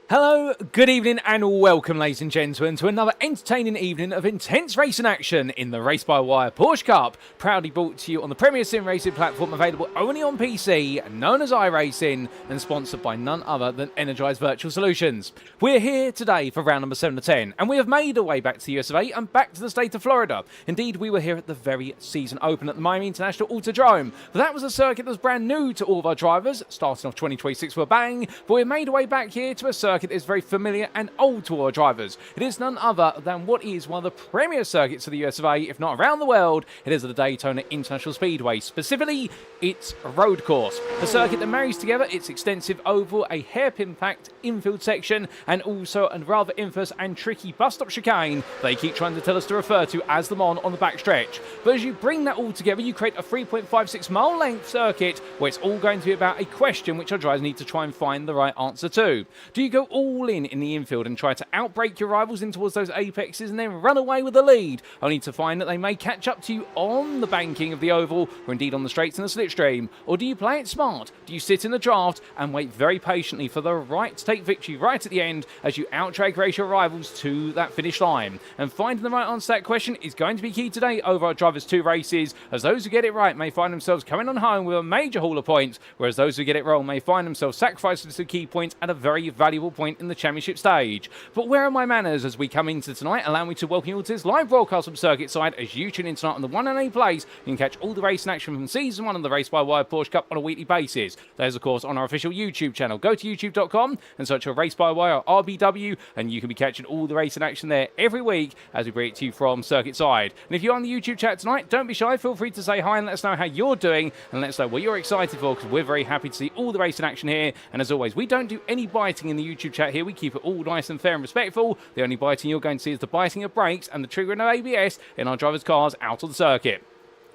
Hello, good evening and welcome ladies and gentlemen to another entertaining evening of intense racing action in the Race by Wire Porsche Cup, proudly brought to you on the premier sim racing platform available only on PC, known as iRacing, and sponsored by none other than Energize Virtual Solutions. We're here today for round number 7 of 10, and we have made our way back to the US of A and back to the state of Florida. Indeed, we were here at the very season open at the Miami International Autodrome. But that was a circuit that was brand new to all of our drivers, starting off 2026 with a bang, but we made our way back here to a circuit that is very familiar and old to our drivers. It is none other than what is one of the premier circuits of the US of A, if not around the world. It is the Daytona International Speedway, specifically its road course. A circuit that marries together its extensive oval, a hairpin-packed infield section, and also a rather infamous and tricky bus-stop chicane they keep trying to tell us to refer to as the Mon on the backstretch. But as you bring that all together, you create a 3.56 mile length circuit where it's all going to be about a question which our drivers need to try and find the right answer to. Do you go all in the infield and try to outbrake your rivals in towards those apexes and then run away with the lead, only to find that they may catch up to you on the banking of the oval or indeed on the straights and the slipstream? Or do you play it smart? Do you sit in the draft and wait very patiently for the right to take victory right at the end as you out-drag race your rivals to that finish line? And finding the right answer to that question is going to be key today over our drivers' 2 races, as those who get it right may find themselves coming on home with a major haul of points, whereas those who get it wrong may find themselves sacrificing some key points at a very valuable point in the championship stage. But where are my manners as we come into tonight? Allow me to welcome you all to this live broadcast from Circuit Side as you tune in tonight on the 1&A place. You can catch all the racing action from Season 1 of the Race by Wire Porsche Cup on a weekly basis. There's of course on our official YouTube channel. Go to youtube.com and search for Race by Wire RBW and you can be catching all the racing action there every week as we bring it to you from Circuit Side. And if you're on the YouTube chat tonight, don't be shy. Feel free to say hi and let us know how you're doing and let us know what you're excited for, because we're very happy to see all the racing action here. And as always, we don't do any biting in the YouTube chat here. We keep it all nice and fair and respectful. The only biting you're going to see is the biting of brakes and the triggering of ABS in our drivers' cars out of the circuit.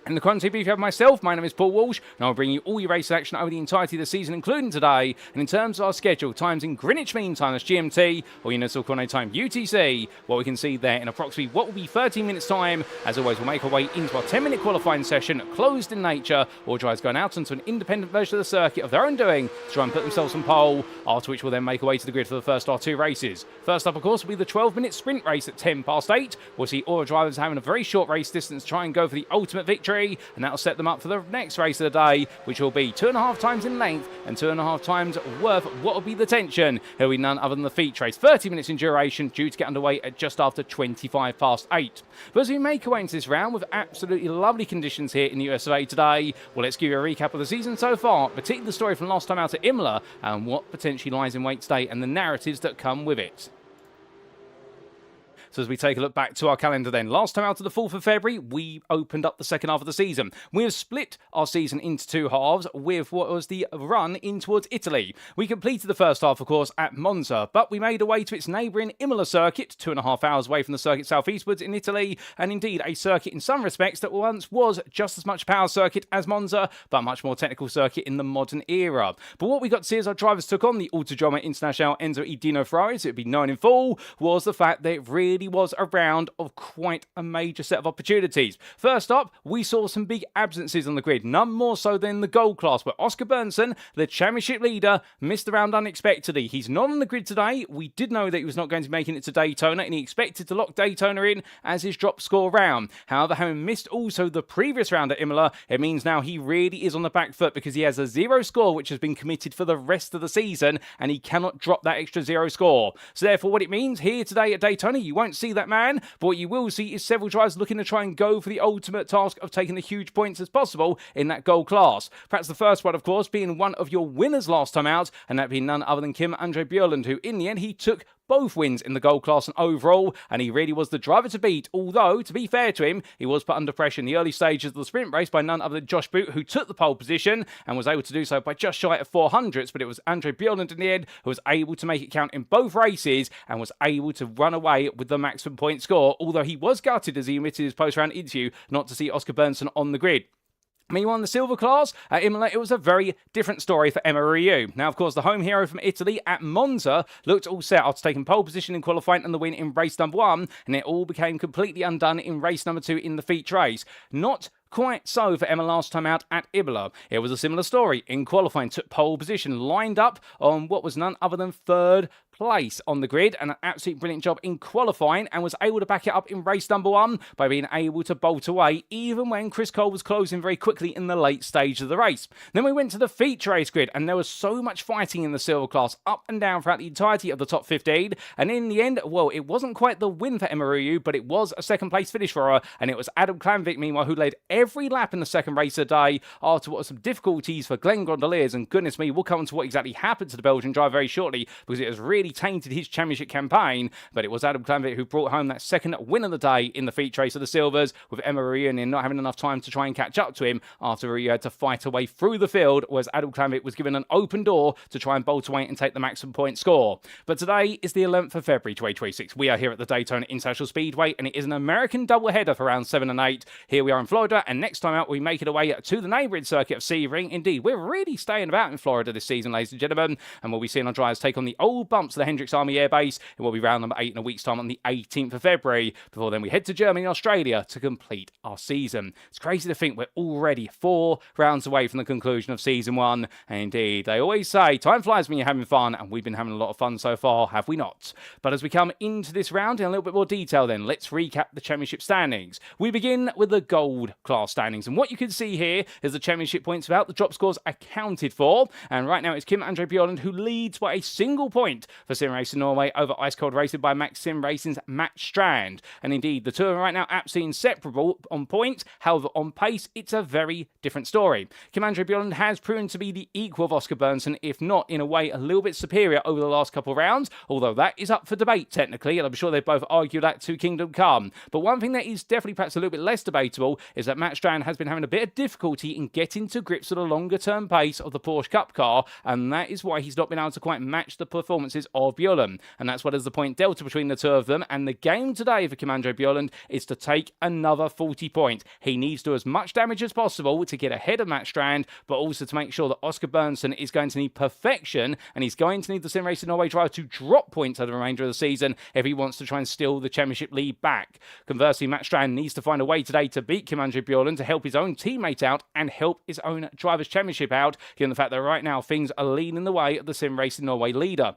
In the content brief, you have myself. My name is Paul Walsh, and I'll bring you all your race action over the entirety of the season, including today. And in terms of our schedule, times in Greenwich Mean Time, that's GMT, or Universal Coordinate Time, UTC, what we can see there in approximately what will be 13 minutes time. As always, we'll make our way into our 10-minute qualifying session, closed in nature, all drivers going out onto an independent version of the circuit of their own doing to try and put themselves on pole, after which we'll then make our way to the grid for the first of our 2 races. First up, of course, will be the 12-minute sprint race at 8:10. We'll see all our drivers having a very short race distance to try and go for the ultimate victory, and that'll set them up for the next race of the day, which will be 2.5 times in length and 2.5 times worth what will be the tension. It'll be none other than the feature race, 30 minutes in duration, due to get underway at just after 8:25. But as we make our way into this round with absolutely lovely conditions here in the US of A today, well, let's give you a recap of the season so far, particularly the story from last time out at Imola and what potentially lies in wait today and the narratives that come with it. So as we take a look back to our calendar then, last time out to the 4th of February, we opened up the second half of the season. We have split our season into 2 halves with what was the run in towards Italy. We completed the first half, of course, at Monza, but we made our way to its neighbouring Imola circuit, 2.5 hours away from the circuit southeastwards in Italy, and indeed a circuit in some respects that once was just as much power circuit as Monza, but a much more technical circuit in the modern era. But what we got to see as our drivers took on the Autodrome International Enzo e Dino Ferraris, it would be known in full, was the fact that it really was a round of quite a major set of opportunities. First up, we saw some big absences on the grid, none more so than the gold class, where Oscar Berntsson, the championship leader, missed the round unexpectedly. He's not on the grid today. We did know that he was not going to be making it to Daytona, and he expected to lock Daytona in as his drop score round. However, having missed also the previous round at Imola, it means now he really is on the back foot, because he has a 0 score which has been committed for the rest of the season, and he cannot drop that extra 0 score. So therefore, what it means here today at Daytona, you won't see that man, but what you will see is several drivers looking to try and go for the ultimate task of taking the huge points as possible in that gold class. Perhaps the first one, of course, being one of your winners last time out, and that being none other than Kim Andre Bjørklund, who in the end he took both wins in the gold class and overall, and he really was the driver to beat, although, to be fair to him, he was put under pressure in the early stages of the sprint race by none other than Josh Boot, who took the pole position and was able to do so by just shy of 400ths, but it was Andre Bjørklund in the end who was able to make it count in both races and was able to run away with the maximum point score, although he was gutted as he admitted his post-round interview not to see Oscar Berntsson on the grid. Meanwhile, in the silver class, at Imola, it was a very different story for Emma Riou. Now, of course, the home hero from Italy at Monza looked all set after taking pole position in qualifying and the win in race number 1, and it all became completely undone in race number 2 in the feature race. Not quite so for Emma last time out at Imola. It was a similar story. In qualifying, took pole position, lined up on what was none other than third place on the grid and an absolutely brilliant job in qualifying, and was able to back it up in race number 1 by being able to bolt away even when Chris Cole was closing very quickly in the late stage of the race. Then we went to the feature race grid, and there was so much fighting in the silver class up and down throughout the entirety of the top 15, and in the end, well, it wasn't quite the win for Imola, but it was a second place finish for her, and it was Adam Klanvik, meanwhile, who led every lap in the second race of the day after what was some difficulties for Glenn Gondoliers, and goodness me, we'll come on to what exactly happened to the Belgian driver very shortly, because it has really tainted his championship campaign, but it was Adam Klanvik who brought home that second win of the day in the feature race of the Silvers, with Emma Reunion not having enough time to try and catch up to him after he had to fight away through the field, whereas Adam Klanvik was given an open door to try and bolt away and take the maximum point score. But today is the 11th of February 2026. We are here at the Daytona International Speedway, and it is an American doubleheader for rounds 7 and 8. Here we are in Florida, and next time out we make it away to the neighbouring circuit of Sebring. Indeed, we're really staying about in Florida this season, ladies and gentlemen, and we'll be seeing our drivers take on the old bumps of the Hendricks Army Air Base. It will be round number 8 in a week's time on the 18th of February. Before then, we head to Germany and Australia to complete our season. It's crazy to think we're already 4 rounds away from the conclusion of season 1. And indeed, they always say time flies when you're having fun, and we've been having a lot of fun so far, have we not? But as we come into this round in a little bit more detail, then let's recap the championship standings. We begin with the gold class standings, and what you can see here is the championship points without the drop scores accounted for. And right now it's Kim Andre Bjørklund who leads by a single point for Sim Racing Norway over Ice Cold Racing by Max Sim Racing's Mats Strand. And indeed, the two are right now absolutely inseparable on points. However, on pace, it's a very different story. Kim Andre Bjørklund has proven to be the equal of Oscar Berntsson, if not in a way a little bit superior over the last couple of rounds, although that is up for debate technically, and I'm sure they both argue that to Kingdom Come. But one thing that is definitely perhaps a little bit less debatable is that Mats Strand has been having a bit of difficulty in getting to grips with the longer term pace of the Porsche Cup car, and that is why he's not been able to quite match the performances of Bjørklund. And that's what is the point delta between the two of them. And the game today for Kim Andre Bjørklund is to take another 40 points. He needs to do as much damage as possible to get ahead of Mats Strand, but also to make sure that Oscar Berntsson is going to need perfection, and he's going to need the Sim Racing Norway driver to drop points over the remainder of the season if he wants to try and steal the championship lead back. Conversely, Mats Strand needs to find a way today to beat Kim Andre Bjørklund to help his own teammate out and help his own Drivers' Championship out, given the fact that right now things are leaning the way of the Sim Racing Norway leader.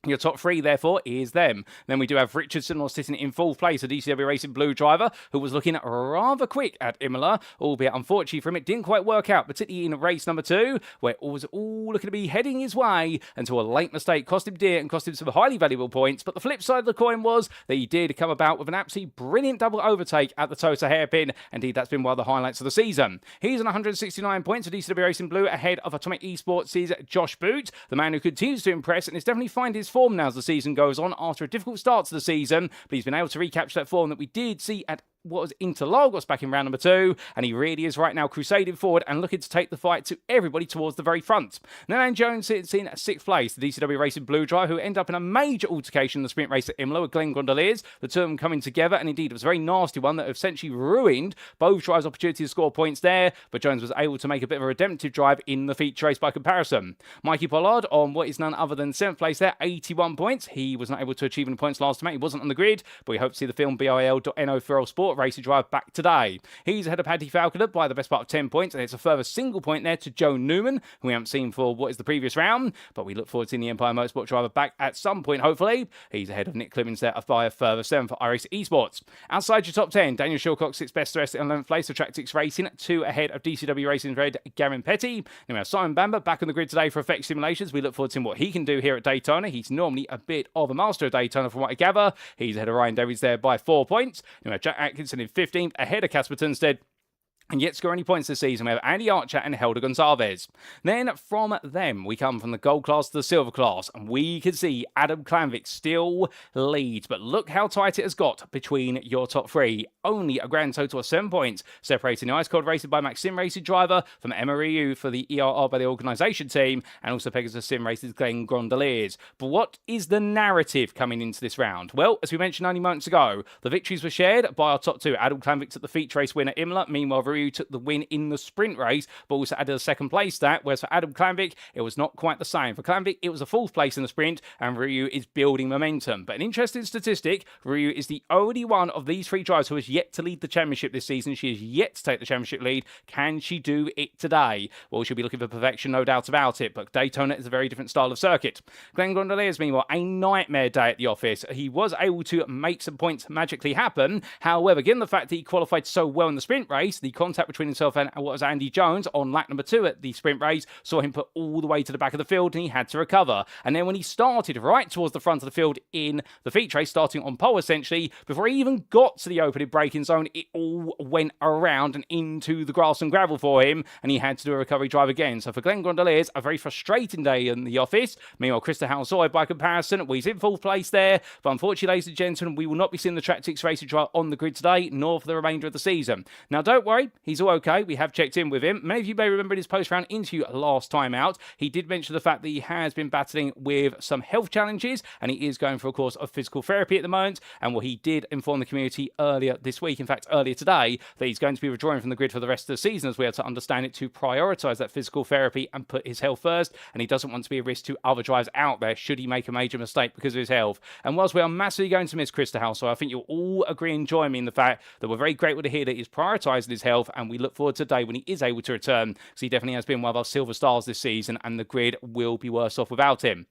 Your top 3, therefore, is them. Then we do have Richardson sitting in 4th place, a DCW Racing Blue driver who was looking rather quick at Imola, albeit unfortunately for him it didn't quite work out, particularly in race number 2, where it was all looking to be heading his way until a late mistake cost him dear and cost him some highly valuable points. But the flip side of the coin was that he did come about with an absolutely brilliant double overtake at the Tota hairpin. Indeed, that's been one of the highlights of the season. He's on 169 points for DCW Racing Blue, ahead of Atomic Esports' Josh Boot, the man who continues to impress and is definitely finding his form now as the season goes on after a difficult start to the season, but he's been able to recapture that form that we did see at what was Interlagos back in round number 2, and he really is right now crusading forward and looking to take the fight to everybody towards the very front. Nan Jones sits in 6th place, the DCW Racing Blue driver, who ended up in a major altercation in the sprint race at Imola with Glenn Gondoliers, the two of them coming together, and indeed it was a very nasty one that essentially ruined both drivers' opportunity to score points there, but Jones was able to make a bit of a redemptive drive in the feature race by comparison. Mikey Pollard on what is none other than 7th place there, 81 points. He was not able to achieve any points last time. He wasn't on the grid, but we hope to see the film BIL.NO Feral Sport Racing drive back today. He's ahead of Paddy Falconer by the best part of 10 points, and it's a further single point there to Joe Newman, who we haven't seen for what is the previous round, but we look forward to seeing the Empire Motorsport driver back at some point, hopefully. He's ahead of Nick Clemens there by a further 7 for iRace Esports. Outside your top 10, Daniel Shilcock sits best rest in 11th place for Tractix Racing, 2 ahead of DCW Racing's red Gavin Petty. Then we have Simon Bamber back on the grid today for Effect Simulations. We look forward to seeing what he can do here at Daytona. He's normally a bit of a master of Daytona from what I gather. He's ahead of Ryan Davies there by 4 points. Then we have Jack Atkinson in 15th, ahead of Casper Tunstead. And yet score any points this season, we have Andy Archer and Helder Gonçalves. Then from them, we come from the gold class to the silver class, and we can see Adam Klanvik still leads. But look how tight it has got between your top 3. Only a grand total of 7 points, separating the Ice Cold Racing by Max Sim Racing driver from MREU for the ERR by the organisation team, and also Pegasus Sim Racing's Glenn Gondoliers. But what is the narrative coming into this round? Well, as we mentioned only moments ago, the victories were shared by our top 2. Adam Klanvik took the feature race win at Imola, meanwhile Ryu took the win in the sprint race, but also added a second place stat, whereas for Adam Klanvik, it was not quite the same. For Klanvik, it was a fourth place in the sprint, and Ryu is building momentum. But an interesting statistic, Ryu is the only one of these three drivers who has yet to lead the championship this season. She has yet to take the championship lead. Can she do it today? Well, she'll be looking for perfection, no doubt about it, but Daytona is a very different style of circuit. Glenn Gondoliers, meanwhile, a nightmare day at the office. He was able to make some points magically happen. However, given the fact that he qualified so well in the sprint race, the contact between himself and what was Andy Jones on lap number 2 at the sprint race saw him put all the way to the back of the field, and he had to recover. And then when he started right towards the front of the field in the feature race, starting on pole essentially, before he even got to the opening braking zone, it all went around and into the grass and gravel for him, and he had to do a recovery drive again. So for Glenn Gondoliers, a very frustrating day in the office. Meanwhile, Krista Halsoy, by comparison, he's in full place there, but unfortunately, ladies and gentlemen, we will not be seeing the Track 6 racing driver on the grid today, nor for the remainder of the season. Now, don't worry, he's all okay. We have checked in with him. Many of you may remember in his post-round interview last time out, he did mention the fact that he has been battling with some health challenges, and he is going for a course of physical therapy at the moment. And he did inform the community earlier this week, in fact earlier today, that he's going to be withdrawing from the grid for the rest of the season, as we have to understand it, to prioritise that physical therapy and put his health first, and he doesn't want to be a risk to other drivers out there should he make a major mistake because of his health. And whilst we are massively going to miss Krista House, so I think you'll all agree and join me in the fact that we're very grateful to hear that he's prioritising his health, and we look forward to the day when he is able to return, because he definitely has been one of our silver stars this season, and the grid will be worse off without him.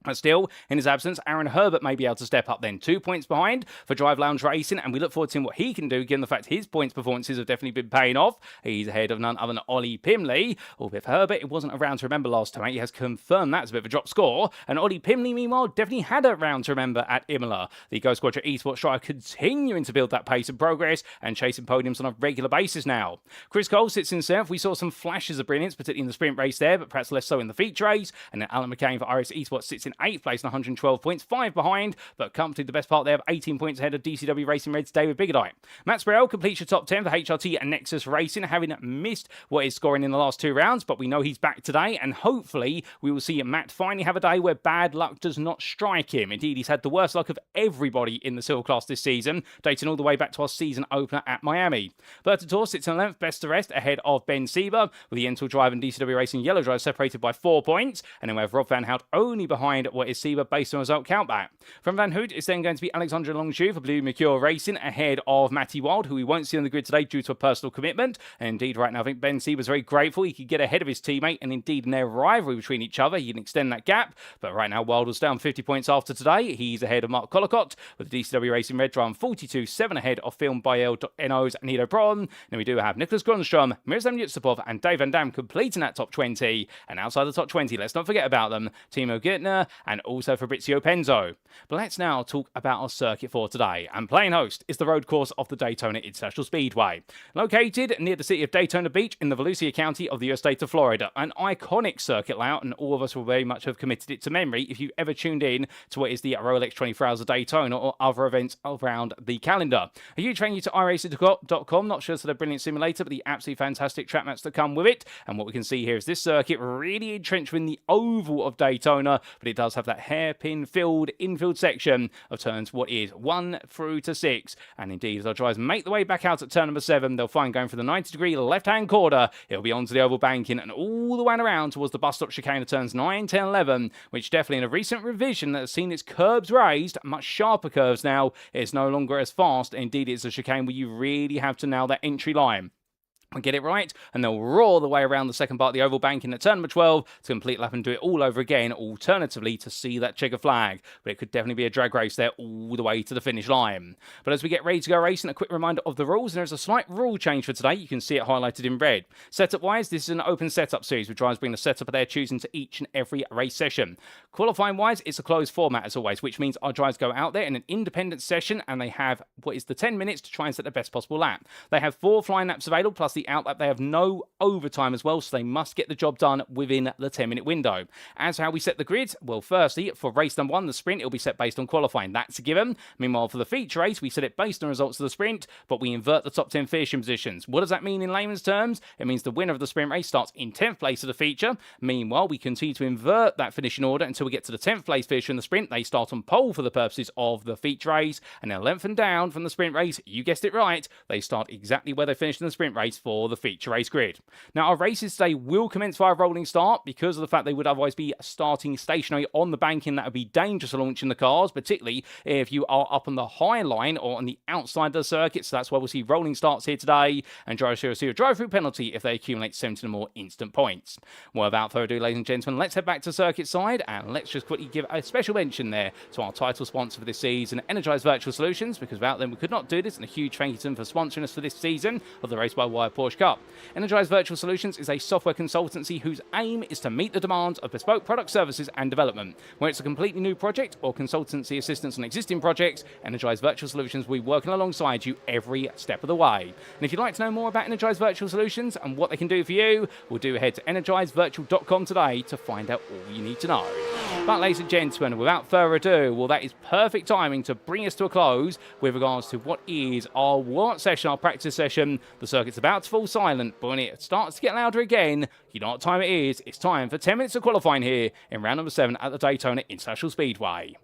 But still, in his absence, Aaron Herbert may be able to step up then. 2 points behind for Drive Lounge Racing, and we look forward to seeing what he can do, given the fact his points performances have definitely been paying off. He's ahead of none other than Ollie Pimley. Albeit for Herbert, it wasn't a round to remember last time. He has confirmed that's a bit of a drop score. And Ollie Pimley, meanwhile, definitely had a round to remember at Imola. The Go Squadron Esports driver continuing to build that pace and progress and chasing podiums on a regular basis now. Chris Cole sits in 7th. We saw some flashes of brilliance, particularly in the sprint race there, but perhaps less so in the feature race. And then Alan McCain for Iris Esports sits in 8th place and 112 points, 5 behind, but comfortably the best part there of 18 points ahead of DCW Racing Red's David Bigadite. Matt Sparrow completes your top 10 for HRT and Nexus Racing, having missed what is scoring in the last 2 rounds, but we know he's back today, and hopefully we will see Matt finally have a day where bad luck does not strike him. Indeed, he's had the worst luck of everybody in the Silver class this season, dating all the way back to our season opener at Miami. Berta Tor sits in 11th, best to rest, ahead of Ben Sieber, with the Entel Drive and DCW Racing Yellow Drive separated by 4 points, and then we have Rob Van Hout only behind what is Sieber based on result countback. From Van Hoot, it's then going to be Alexandra Longju for Blue Mercure Racing, ahead of Matty Wild, who we won't see on the grid today due to a personal commitment. And indeed, right now, I think Ben Sieber was very grateful he could get ahead of his teammate, and indeed, in their rivalry between each other, he can extend that gap. But right now, Wild was down 50 points after today. He's ahead of Mark Collicott, with the DCW Racing Red Drum 42, 7 ahead of Film by NO's Nido Bron. Then we do have Nicholas Grunstrom, Miroslav Yutsupov, and Dave Van Dam completing that top 20. And outside the top 20, let's not forget about them, Timo Gertner and also Fabrizio Penzo. But let's now talk about our circuit for today. And playing host is the road course of the Daytona International Speedway. Located near the city of Daytona Beach in the Volusia County of the US state of Florida. An iconic circuit layout, and all of us will very much have committed it to memory if you ever tuned in to what is the Rolex 24 Hours of Daytona or other events around the calendar. A huge thank you to iRacing.com, not just for the brilliant simulator, but the absolutely fantastic track mats that come with it. And what we can see here is this circuit really entrenched within the oval of Daytona, but it does have that hairpin filled infield section of turns what is 1 through to 6. And indeed, as our drivers make the way back out at turn number 7, they'll find going for the 90-degree left-hand corner, it'll be onto the oval banking and all the way around towards the bus stop chicane of turns 9, 10, 11, which definitely in a recent revision that has seen its curbs raised, much sharper curves now. It's no longer as fast. Indeed, it's a chicane where you really have to nail that entry line. Get it right, and they'll roar the way around the second part of the oval banking at turn number 12 to complete lap and do it all over again, alternatively to see that checker flag. But it could definitely be a drag race there all the way to the finish line. But as we get ready to go racing, a quick reminder of the rules, and there's a slight rule change for today. You can see it highlighted in red. Setup-wise, this is an open setup series, with drivers bring the setup of their choosing to each and every race session. Qualifying-wise, it's a closed format as always, which means our drivers go out there in an independent session, and they have what is the 10 minutes to try and set the best possible lap. They have 4 flying laps available, plus the out lap. They have no overtime as well, so they must get the job done within the 10-minute window. As how we set the grid? Well, firstly, for race number 1, the sprint, it'll be set based on qualifying. That's a given. Meanwhile, for the feature race, we set it based on results of the sprint, but we invert the top 10 finishing positions. What does that mean in layman's terms? It means the winner of the sprint race starts in 10th place of the feature. Meanwhile, we continue to invert that finishing order until we get to the 10th place finisher in the sprint. They start on pole for the purposes of the feature race, and then lengthen down from the sprint race. You guessed it right. They start exactly where they finished in the sprint race for the feature race grid. Now, our races today will commence via rolling start because of the fact they would otherwise be starting stationary on the banking. That would be dangerous to launching the cars, particularly if you are up on the high line or on the outside of the circuit. So that's why we'll see rolling starts here today, and drivers will see a drive-through penalty if they accumulate 17 or more instant points. Well, without further ado, ladies and gentlemen, let's head back to the circuit side, and let's just quickly give a special mention there to our title sponsor for this season, Energise Virtual Solutions, because without them we could not do this, and a huge thank you to them for sponsoring us for this season of the Race by Wire Porsche Cup. Energise Virtual Solutions is a software consultancy whose aim is to meet the demands of bespoke product services and development. Whether it's a completely new project or consultancy assistance on existing projects, Energise Virtual Solutions will be working alongside you every step of the way. And if you'd like to know more about Energise Virtual Solutions and what they can do for you, we'll do head to energisevirtual.com today to find out all you need to know. But ladies and gentlemen, without further ado, well, that is perfect timing to bring us to a close with regards to what is our warm-up session, our practice session. The circuit's about to fall silent, but when it starts to get louder again, you know what time it is. It's time for 10 minutes of qualifying here in round number 7 at the Daytona International Speedway.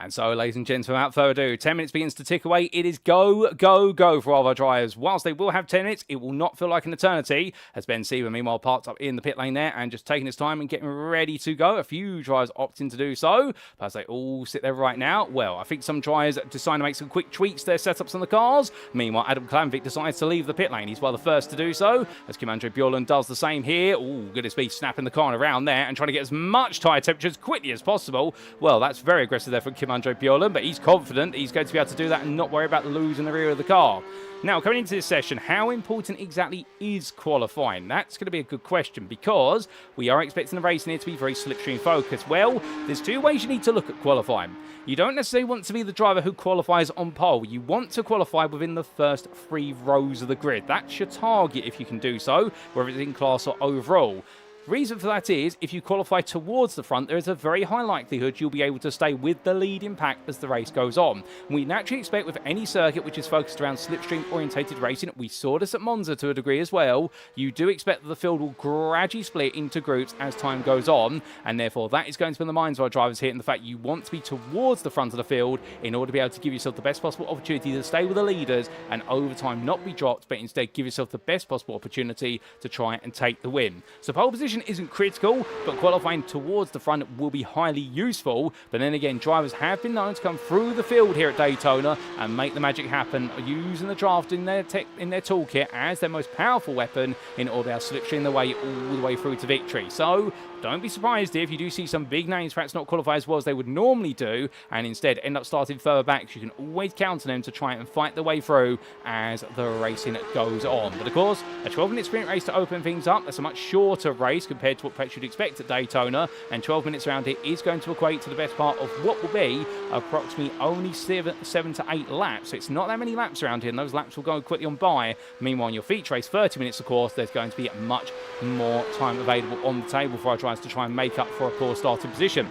And so, ladies and gentlemen, without further ado, 10 minutes begins to tick away. It is go, go, go for all of our drivers. Whilst they will have 10 minutes, it will not feel like an eternity, as Ben Siever, meanwhile, parked up in the pit lane there and just taking his time and getting ready to go. A few drivers opting to do so, but as they all sit there right now, well, I think some drivers decide to make some quick tweaks to their setups on the cars. Meanwhile, Adam Klamvik decides to leave the pit lane. He's one of the first to do so, as Kim Andre Bjørklund does the same here. Oh, goodness me, snapping the car around there and trying to get as much tyre temperature as quickly as possible. Well, that's very aggressive there from Kim Andre Bjørklund, but he's confident he's going to be able to do that and not worry about losing the rear of the car. Now, coming into this session, how important exactly is qualifying? That's going to be a good question, because we are expecting the racing here to be very slipstream focused. Well, there's two ways you need to look at qualifying. You don't necessarily want to be the driver who qualifies on pole. You want to qualify within the first 3 rows of the grid. That's your target if you can do so, whether it's in class or overall. Reason for that is, if you qualify towards the front, there is a very high likelihood you'll be able to stay with the leading pack as the race goes on. We naturally expect with any circuit which is focused around slipstream orientated racing, we saw this at Monza to a degree as well, you do expect that the field will gradually split into groups as time goes on, and therefore that is going to be in the minds of our drivers here, and the fact you want to be towards the front of the field in order to be able to give yourself the best possible opportunity to stay with the leaders and over time not be dropped, but instead give yourself the best possible opportunity to try and take the win. So pole position isn't critical, but qualifying towards the front will be highly useful. But then again, drivers have been known to come through the field here at Daytona and make the magic happen, using the draft in their toolkit as their most powerful weapon in order to be able to slipstream their way all the way through to victory. So don't be surprised if you do see some big names perhaps not qualify as well as they would normally do, and instead end up starting further back, because you can always count on them to try and fight their way through as the racing goes on. But of course, a 12-minute sprint race to open things up, that's a much shorter race compared to what perhaps you'd expect at Daytona, and 12 minutes around it is going to equate to the best part of what will be approximately only 7 to 8 laps. So it's not that many laps around here, and those laps will go quickly on by. Meanwhile, in your feature race, 30 minutes, of course, there's going to be much more time available on the table for our drivers to try and make up for a poor starting position.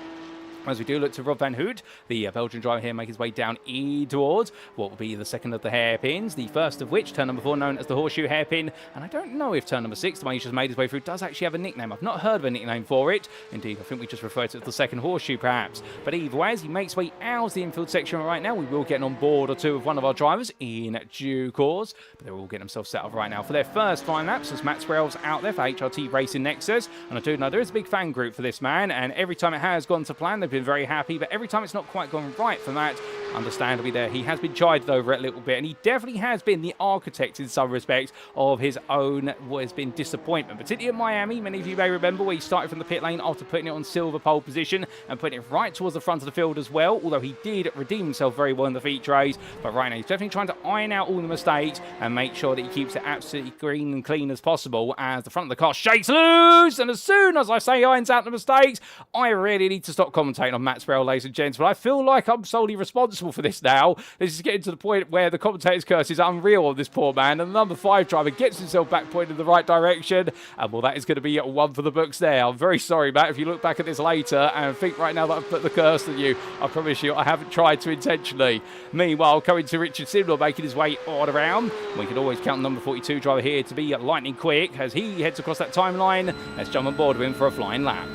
As we do look to Rob van Hoot, the Belgian driver here, make his way down towards what will be the second of the hairpins, the first of which, turn number 4, known as the horseshoe hairpin. And I don't know if turn number 6, the one he's just made his way through, does actually have a nickname. I've not heard of a nickname for it. Indeed, I think we just refer to it as the second horseshoe, perhaps. But either way, as he makes way out of the infield section right now, we will get an on board or two of one of our drivers in due course. But they're all getting themselves set up right now for their first 5 laps, as Matt Strand's out there for HRT Racing Nexus. And I do know there is a big fan group for this man, and every time it has gone to plan, they've been very happy. But every time it's not quite gone right for Matt, understandably there, he has been chided over it a little bit, and he definitely has been the architect in some respects of his own what has been disappointment, particularly in Miami. Many of you may remember where he started from the pit lane after putting it on silver pole position and putting it right towards the front of the field as well, although he did redeem himself very well in the feature race. But right now he's definitely trying to iron out all the mistakes and make sure that he keeps it absolutely green and clean as possible as the front of the car shakes loose. And as soon as I say he irons out the mistakes, I really need to stop commentating on Matt Strand, ladies and gents, but I feel like I'm solely responsible for this now. This is getting to the point where the commentator's curse is unreal on this poor man, and the number 5 driver gets himself back pointed in the right direction, and well, that is going to be one for the books there. I'm very sorry, Matt, if you look back at this later and think right now that I've put the curse on you. I promise you I haven't tried to intentionally. Meanwhile, coming to Richard Simnor, making his way on around. We can always count number 42 driver here to be lightning quick as he heads across that timeline. Let's jump on board with him for a flying lap.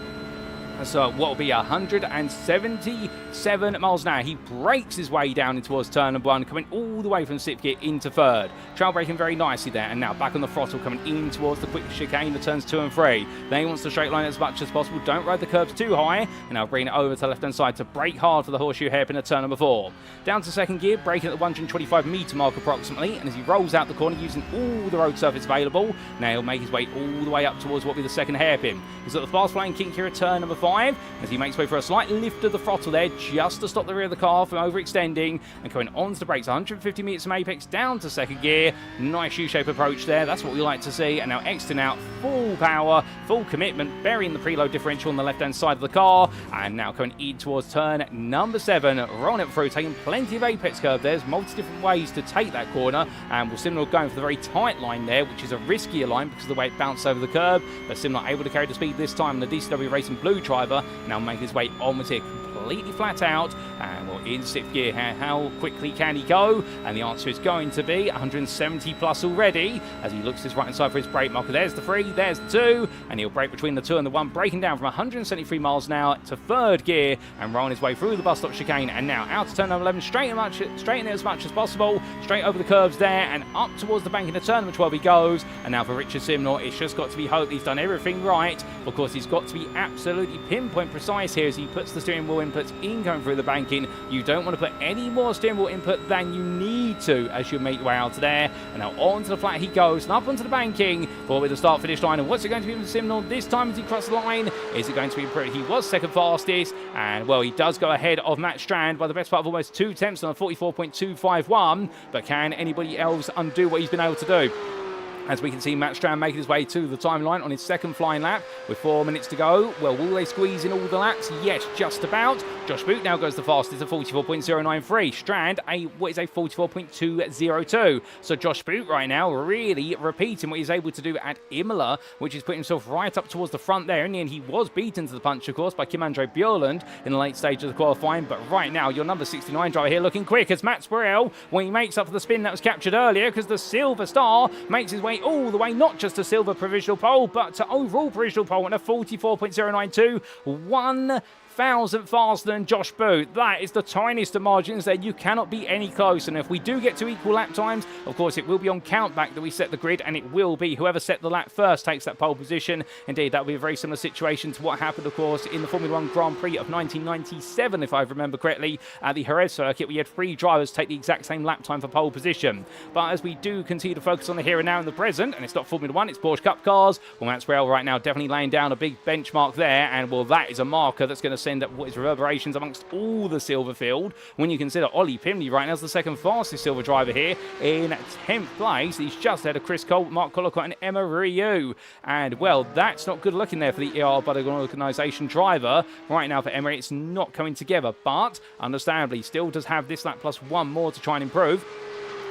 So what will be 177 miles an hour. He breaks his way down in towards turn number 1, coming all the way from 6th gear into 3rd. Trail braking very nicely there, and now back on the throttle, coming in towards the quick chicane, the turns 2 and 3. Then he wants to straight line as much as possible. Don't ride the curbs too high, and now bring it over to the left-hand side to brake hard for the horseshoe hairpin at turn number 4. Down to 2nd gear, braking at the 125 metre mark approximately, and as he rolls out the corner using all the road surface available, now he'll make his way all the way up towards what will be the 2nd hairpin. He's got the fast flying kink here at turn number 5, as he makes way for a slight lift of the throttle there just to stop the rear of the car from overextending and going onto the brakes. 150 metres from apex down to 2nd gear. Nice U-shape approach there. That's what we like to see. And now exiting out full power, full commitment, burying the preload differential on the left-hand side of the car. And now going in towards turn number 7, rolling it through, taking plenty of apex curve. There's multi different ways to take that corner. And we'll Simnor going for the very tight line there, which is a riskier line because of the way it bounced over the curb. But Simnor able to carry the speed this time. And the DCW Racing Blue driver now making his way onwards here, completely flat out, and we're in 6th gear. How quickly can he go? And the answer is going to be 170 plus already, as he looks to his right hand side for his brake marker. There's the 3, there's the 2, and he'll brake between the 2 and the 1, braking down from 173 miles an hour to 3rd gear and rolling his way through the bus stop chicane, and now out to turn number 11, straighten it as much as possible, straight over the curbs there and up towards the bank into turn number 12 he goes. And now for Richard Simnor, it's just got to be hope he's done everything right. Of course, he's got to be absolutely pinpoint precise here as he puts the steering wheel inputs in going through the banking. You don't want to put any more steering wheel input than you need to as you make your way out there. And now onto the flat he goes and up onto the banking for with the start finish line. And what's it going to be with Simnor this time as he crosses the line? Is it going to be pretty? He was 2nd fastest, and well, he does go ahead of Mats Strand by the best part of almost 2 tenths on a 44.251. But can anybody else undo what he's been able to do? As we can see, Mats Strand making his way to the timeline on his 2nd flying lap with 4 minutes to go. Well, will they squeeze in all the laps? Yes, just about. Josh Boot now goes the fastest at 44.093. Strand, what is a 44.202. So Josh Boot right now really repeating what he's able to do at Imola, which is putting himself right up towards the front there. In the end, he was beaten to the punch, of course, by Kim Andre Bjørklund in the late stage of the qualifying. But right now, your number 69 driver here looking quick as Mats Strand, when he makes up for the spin that was captured earlier, because the Silver Star makes his way all the way, not just to silver provisional pole, but to overall provisional pole at a 44.092. 1,000 faster than Josh Boot. That is the tiniest of margins there. You cannot be any closer. And if we do get to equal lap times, of course, it will be on countback that we set the grid, and it will be whoever set the lap first takes that pole position. Indeed, that will be a very similar situation to what happened, of course, in the Formula 1 Grand Prix of 1997, if I remember correctly, at the Jerez circuit. We had 3 drivers take the exact same lap time for pole position. But as we do continue to focus on the here and now and the present, and it's not Formula 1, it's Porsche Cup cars, well, Mats Strand right now definitely laying down a big benchmark there, and well, that is a marker that's going to send up what is reverberations amongst all the silver field. When you consider Ollie Pimley right now is the 2nd fastest silver driver here in 10th place. He's just ahead of Chris Cole, Mark Collicott and Emma Riou. And well, that's not good looking there for the ER Budding organisation driver. Right now for Emma, it's not coming together, but understandably still does have this lap plus 1 more to try and improve.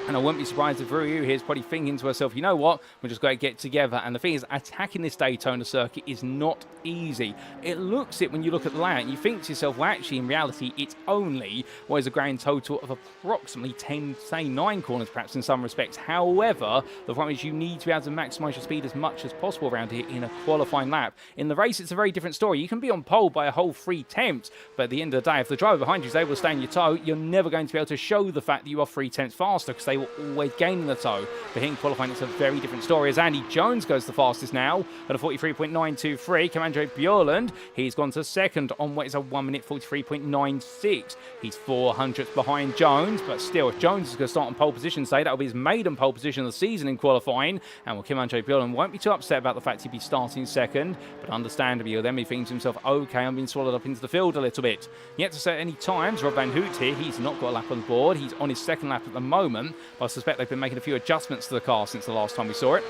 And I wouldn't be surprised if Riou here is probably thinking to herself, you know what, we're just going to get together. And the thing is, attacking this Daytona circuit is not easy. It looks it when you look at the layout, and you think to yourself, well, actually, in reality, it's only what is a grand total of approximately 10, say 9 corners, perhaps in some respects. However, the problem is you need to be able to maximise your speed as much as possible around here in a qualifying lap. In the race, it's a very different story. You can be on pole by a whole 3 tenths, but at the end of the day, if the driver behind you is able to stay on your toe, you're never going to be able to show the fact that you are 3 tenths faster, because they will always gain the toe. But here in qualifying, it's a very different story, as Andy Jones goes the fastest now at a 43.923. Kim Andre Bjørklund, he's gone to 2nd on what is a 1 minute 43.96. He's 400ths behind Jones, but still, if Jones is going to start on pole position, say that will be his maiden pole position of the season in qualifying. And well, Kim Andre Bjørklund won't be too upset about the fact he'd be starting 2nd, but understandably, he'll then be thinking to himself, okay, I'm being swallowed up into the field a little bit. Yet to set any times, Rob Van Hoot here, he's not got a lap on the board. He's on his 2nd lap at the moment, but I suspect they've been making a few adjustments to the car since the last time we saw it.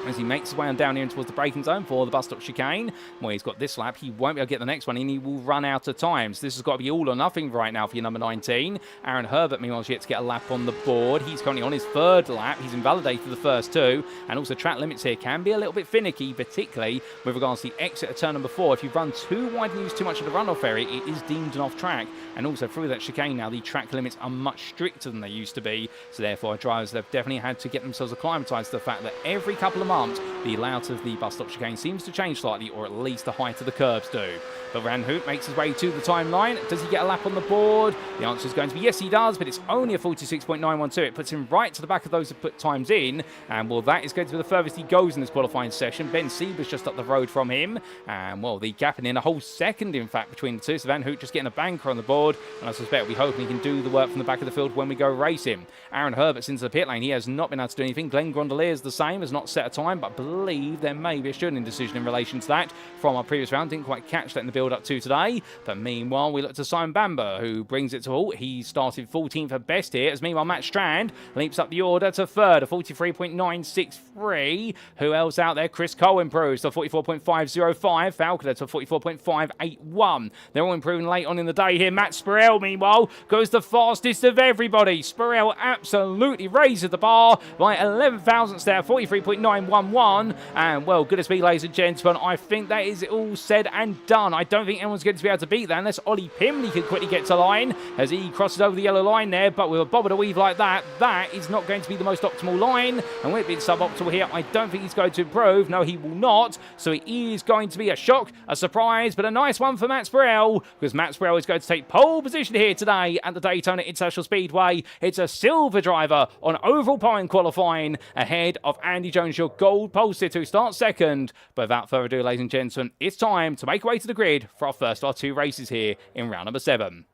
As he makes his way on down here towards the braking zone for the bus stop chicane. Well, he's got this lap. He won't be able to get the next one in. He will run out of times. This has got to be all or nothing right now for your number 19. Aaron Herbert, meanwhile, is yet to get a lap on the board. He's currently on his 3rd lap. He's invalidated the first 2. And also track limits here can be a little bit finicky, particularly with regards to the exit of turn number 4. If you run too wide and use too much of the runoff area, it is deemed an off track. And also through that chicane now, the track limits are much stricter than they used to be. So therefore, drivers have definitely had to get themselves acclimatised to the fact that every couple of months, the layout of the bus stop chicane seems to change slightly, or at least the height of the curbs do. But Van Hoot makes his way to the timeline. Does he get a lap on the board? The answer is going to be yes, he does, but it's only a 46.912. It puts him right to the back of those who put times in, and well, that is going to be the furthest he goes in this qualifying session. Ben Sieber's just up the road from him, and well, the gap in a whole second, in fact, between the two. So Van Hoot just getting a banker on the board, and I suspect we're hoping he can do the work from the back of the field when we go racing. Aaron Herbert's into the pit lane. He has not been able to do anything. Glenn Grondelier is the same, has not set a time, but I believe there may be a shooting decision in relation to that from our previous round. Didn't quite catch that in the build-up to today. But meanwhile, we look to Simon Bamber, who brings it to halt. He started 14th at best here, as meanwhile Mats Strand leaps up the order to third, a 43.963. Who else out there? Chris Cole improves to 44.505. Falconer to 44.581. They're all improving late on in the day here. Matt Spurrell, meanwhile, goes the fastest of everybody. Spurrell absolutely raises the bar by 11 thousandths there, 43.911. And well, good to speak, ladies and gentlemen. I think that is all said and done. I don't think anyone's going to be able to beat that unless Ollie Pimley can quickly get to line as he crosses over the yellow line there. But with a bob and a weave like that, that is not going to be the most optimal line. And with it being suboptimal here, I don't think he's going to improve. No, he will not. So it is going to be a shock, a surprise, but a nice one for Matt Spurrell, because Matt Spurrell is going to take pole position here today at the Daytona International Speedway. It's a silver driver on overall point qualifying ahead of Andy Jones, your gold pole sitter, who starts second. But without further ado, ladies and gentlemen, it's time to make our way to the grid for our first of our two races here in round number 7.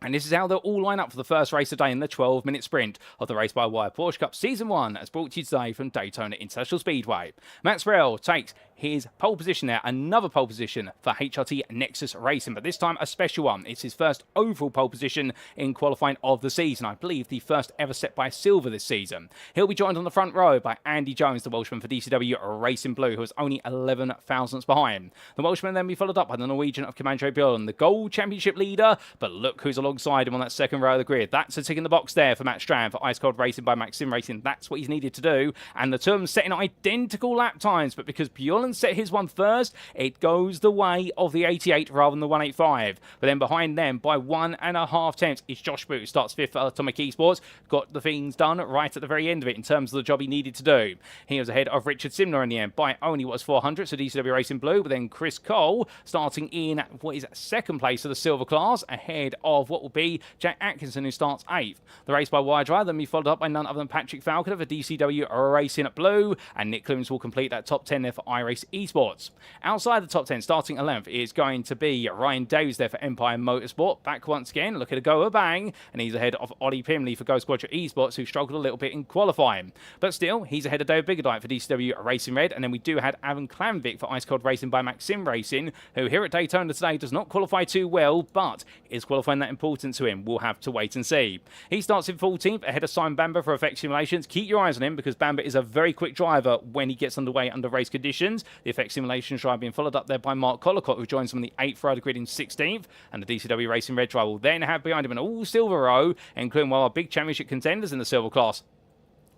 And this is how they'll all line up for the first race today in the 12-minute sprint of the Race by Wire Porsche Cup Season 1, as brought to you today from Daytona International Speedway. Matt Spurrell takes his pole position there, another pole position for HRT Nexus Racing, but this time a special one. It's his first overall pole position in qualifying of the season. I believe the first ever set by Silver this season. He'll be joined on the front row by Andy Jones, the Welshman for DCW Racing Blue, who is only 11 thousandths behind. The Welshman then be followed up by the Norwegian of Kim Andre Bjørklund, the Gold Championship leader, but look who's alongside him on that second row of the grid. That's a tick in the box there for Matt Strand for Ice Cold Racing by Maxim Racing. That's what he's needed to do, and the two of them setting identical lap times, but because Bjørklund set his one first, it goes the way of the 88 rather than the 185. But then behind them by 1.5 tenths is Josh Boot, who starts 5th for Atomic Esports. Got the things done right at the very end of it in terms of the job he needed to do. He was ahead of Richard Simner in the end by only what was 400, so DCW Racing Blue. But then Chris Cole starting in what is second place for the silver class, ahead of what will be Jack Atkinson, who starts 8th. The Race by Wire drive then be followed up by none other than Patrick Falconer for DCW Racing at Blue, and Nick Clemens will complete that top 10 there for iRace Esports. Outside the top 10, starting 11th, is going to be Ryan Davies there for Empire Motorsport. Back once again, look at a go a bang, and he's ahead of Ollie Pimley for Ghost Squadron Esports, who struggled a little bit in qualifying. But still, he's ahead of David Biggerdite for DCW Racing Red, and then we do have Evan Klamvik for Ice Cold Racing by Maxim Racing, who here at Daytona today does not qualify too well, but is qualifying that important to him. We'll have to wait and see. He starts in 14th, ahead of Simon Bamber for Effect Simulations. Keep your eyes on him, because Bamber is a very quick driver when he gets underway under race conditions. The Effect Simulations drive being followed up there by Mark Collicott, who joins him on the 8th row of the grid in 16th, and the DCW Racing Red drive will then have behind him an all-silver row, including one of our big championship contenders in the silver class.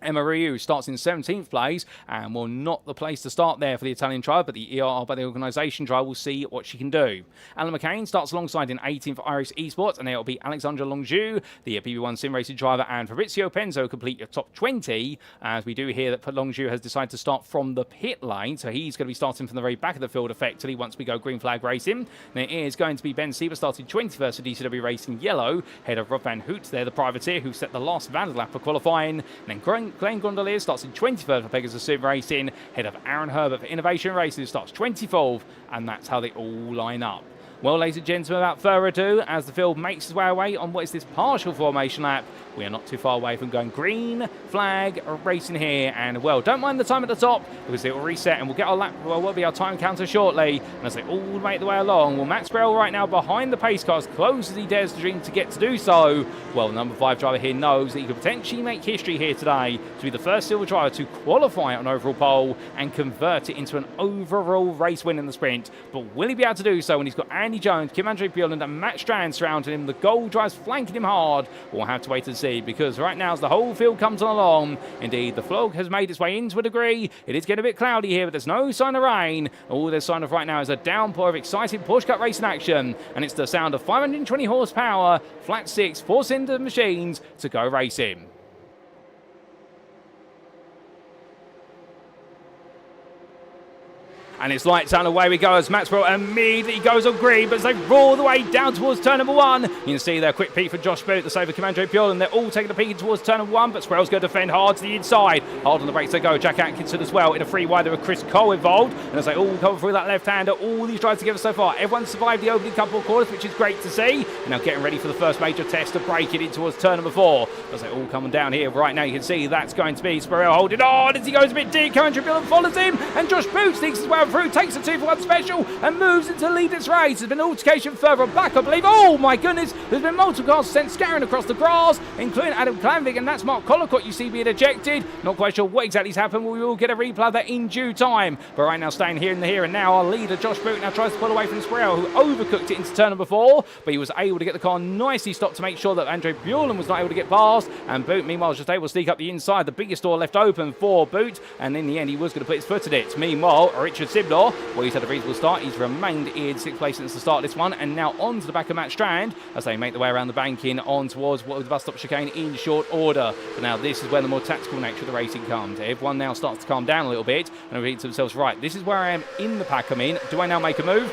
Emma Ryu starts in 17th place, and will not the place to start there for the Italian tribe, but the ERR by the organisation tribe will see what she can do. Alan McCain starts alongside in 18th for Irish Esports, and there will be Alexandra Longju, the PB1 sim racing driver, and Fabrizio Penzo complete your top 20, as we do hear that Longju has decided to start from the pit lane, so he's going to be starting from the very back of the field effectively once we go green flag racing. There is going to be Ben Sieber starting 21st for DCW Racing Yellow, head of Rob Van Hoot there, the privateer, who set the last Vandal lap for qualifying, and then Glenn Gondolier starts in 23rd for Pegasus Sim Racing, head of Aaron Herbert for Innovation Racing, who starts 24th, and that's how they all line up. Well, ladies and gentlemen, without further ado, as the field makes its way away on what is this partial formation lap, we are not too far away from going green flag racing here. And, well, don't mind the time at the top, because it will reset and we'll get our lap, well, what will be our time counter shortly. And as they all make their way along, well, Matt Spurrell right now behind the pace car, as close as he dares to dream to get to do so. Well, number 5 driver here knows that he could potentially make history here today to be the first silver driver to qualify on overall pole and convert it into an overall race win in the sprint. But will he be able to do so when he's got Andy Jones, Kim Andre Bjørklund and Matt Strand surrounding him? The gold drives flanking him hard. We'll have to wait and see, because right now as the whole field comes along, indeed the fog has made its way in to a degree. It is getting a bit cloudy here, but there's no sign of rain. All there's sign of right now is a downpour of exciting Porsche Cup racing action, and it's the sound of 520 horsepower, flat 6, 4-cylinder machines to go racing. And it's lights out and away we go as Mats Strand immediately goes on green, but as they roar the way down towards turn number 1, you can see there, quick peek for Josh Boot, the save for Kim Andre Bjørklund. They're all taking a peek towards turn number 1, but Strand's going to defend hard to the inside. Hard on the brakes they go. Jack Atkinson as well in a free wider with Chris Cole involved. And as they all come through that left-hander, all these drives together so far, everyone survived the opening couple of quarters, which is great to see. And now getting ready for the first major test to break it in towards turn number 4. As they all coming down here right now, you can see that's going to be Sparrow holding on as he goes a bit deep. Kim Andre Bjørklund follows him, and Josh Boot sneaks his way through, takes a 2-for-1 special, and moves into lead this race. There's been an altercation further back, I believe. Oh my goodness, there's been multiple cars sent scattering across the grass, including Adam Klanvik, and that's Mark Collicott you see being ejected. Not quite sure what exactly has happened. We will get a replay of that in due time. But right now, staying here in the here and now, our leader Josh Boot now tries to pull away from Sparrow, who overcooked it into turn number 4, but he was able to get the car nicely stopped to make sure that Andre Bjørklund was not able to get past, and Boot meanwhile was just able to sneak up the inside. The biggest door left open for Boot, and in the end he was going to put his foot in it. Meanwhile, Richard Simnor, well, he's had a reasonable start. He's remained in 6th place since the start of this one, and now on to the back of Mats Strand as they make their way around the banking on towards what was the bus stop chicane in short order. But now this is where the more tactical nature of the racing comes. Everyone now starts to calm down a little bit and repeat to themselves, right, this is where I am in the pack. Do I now make a move,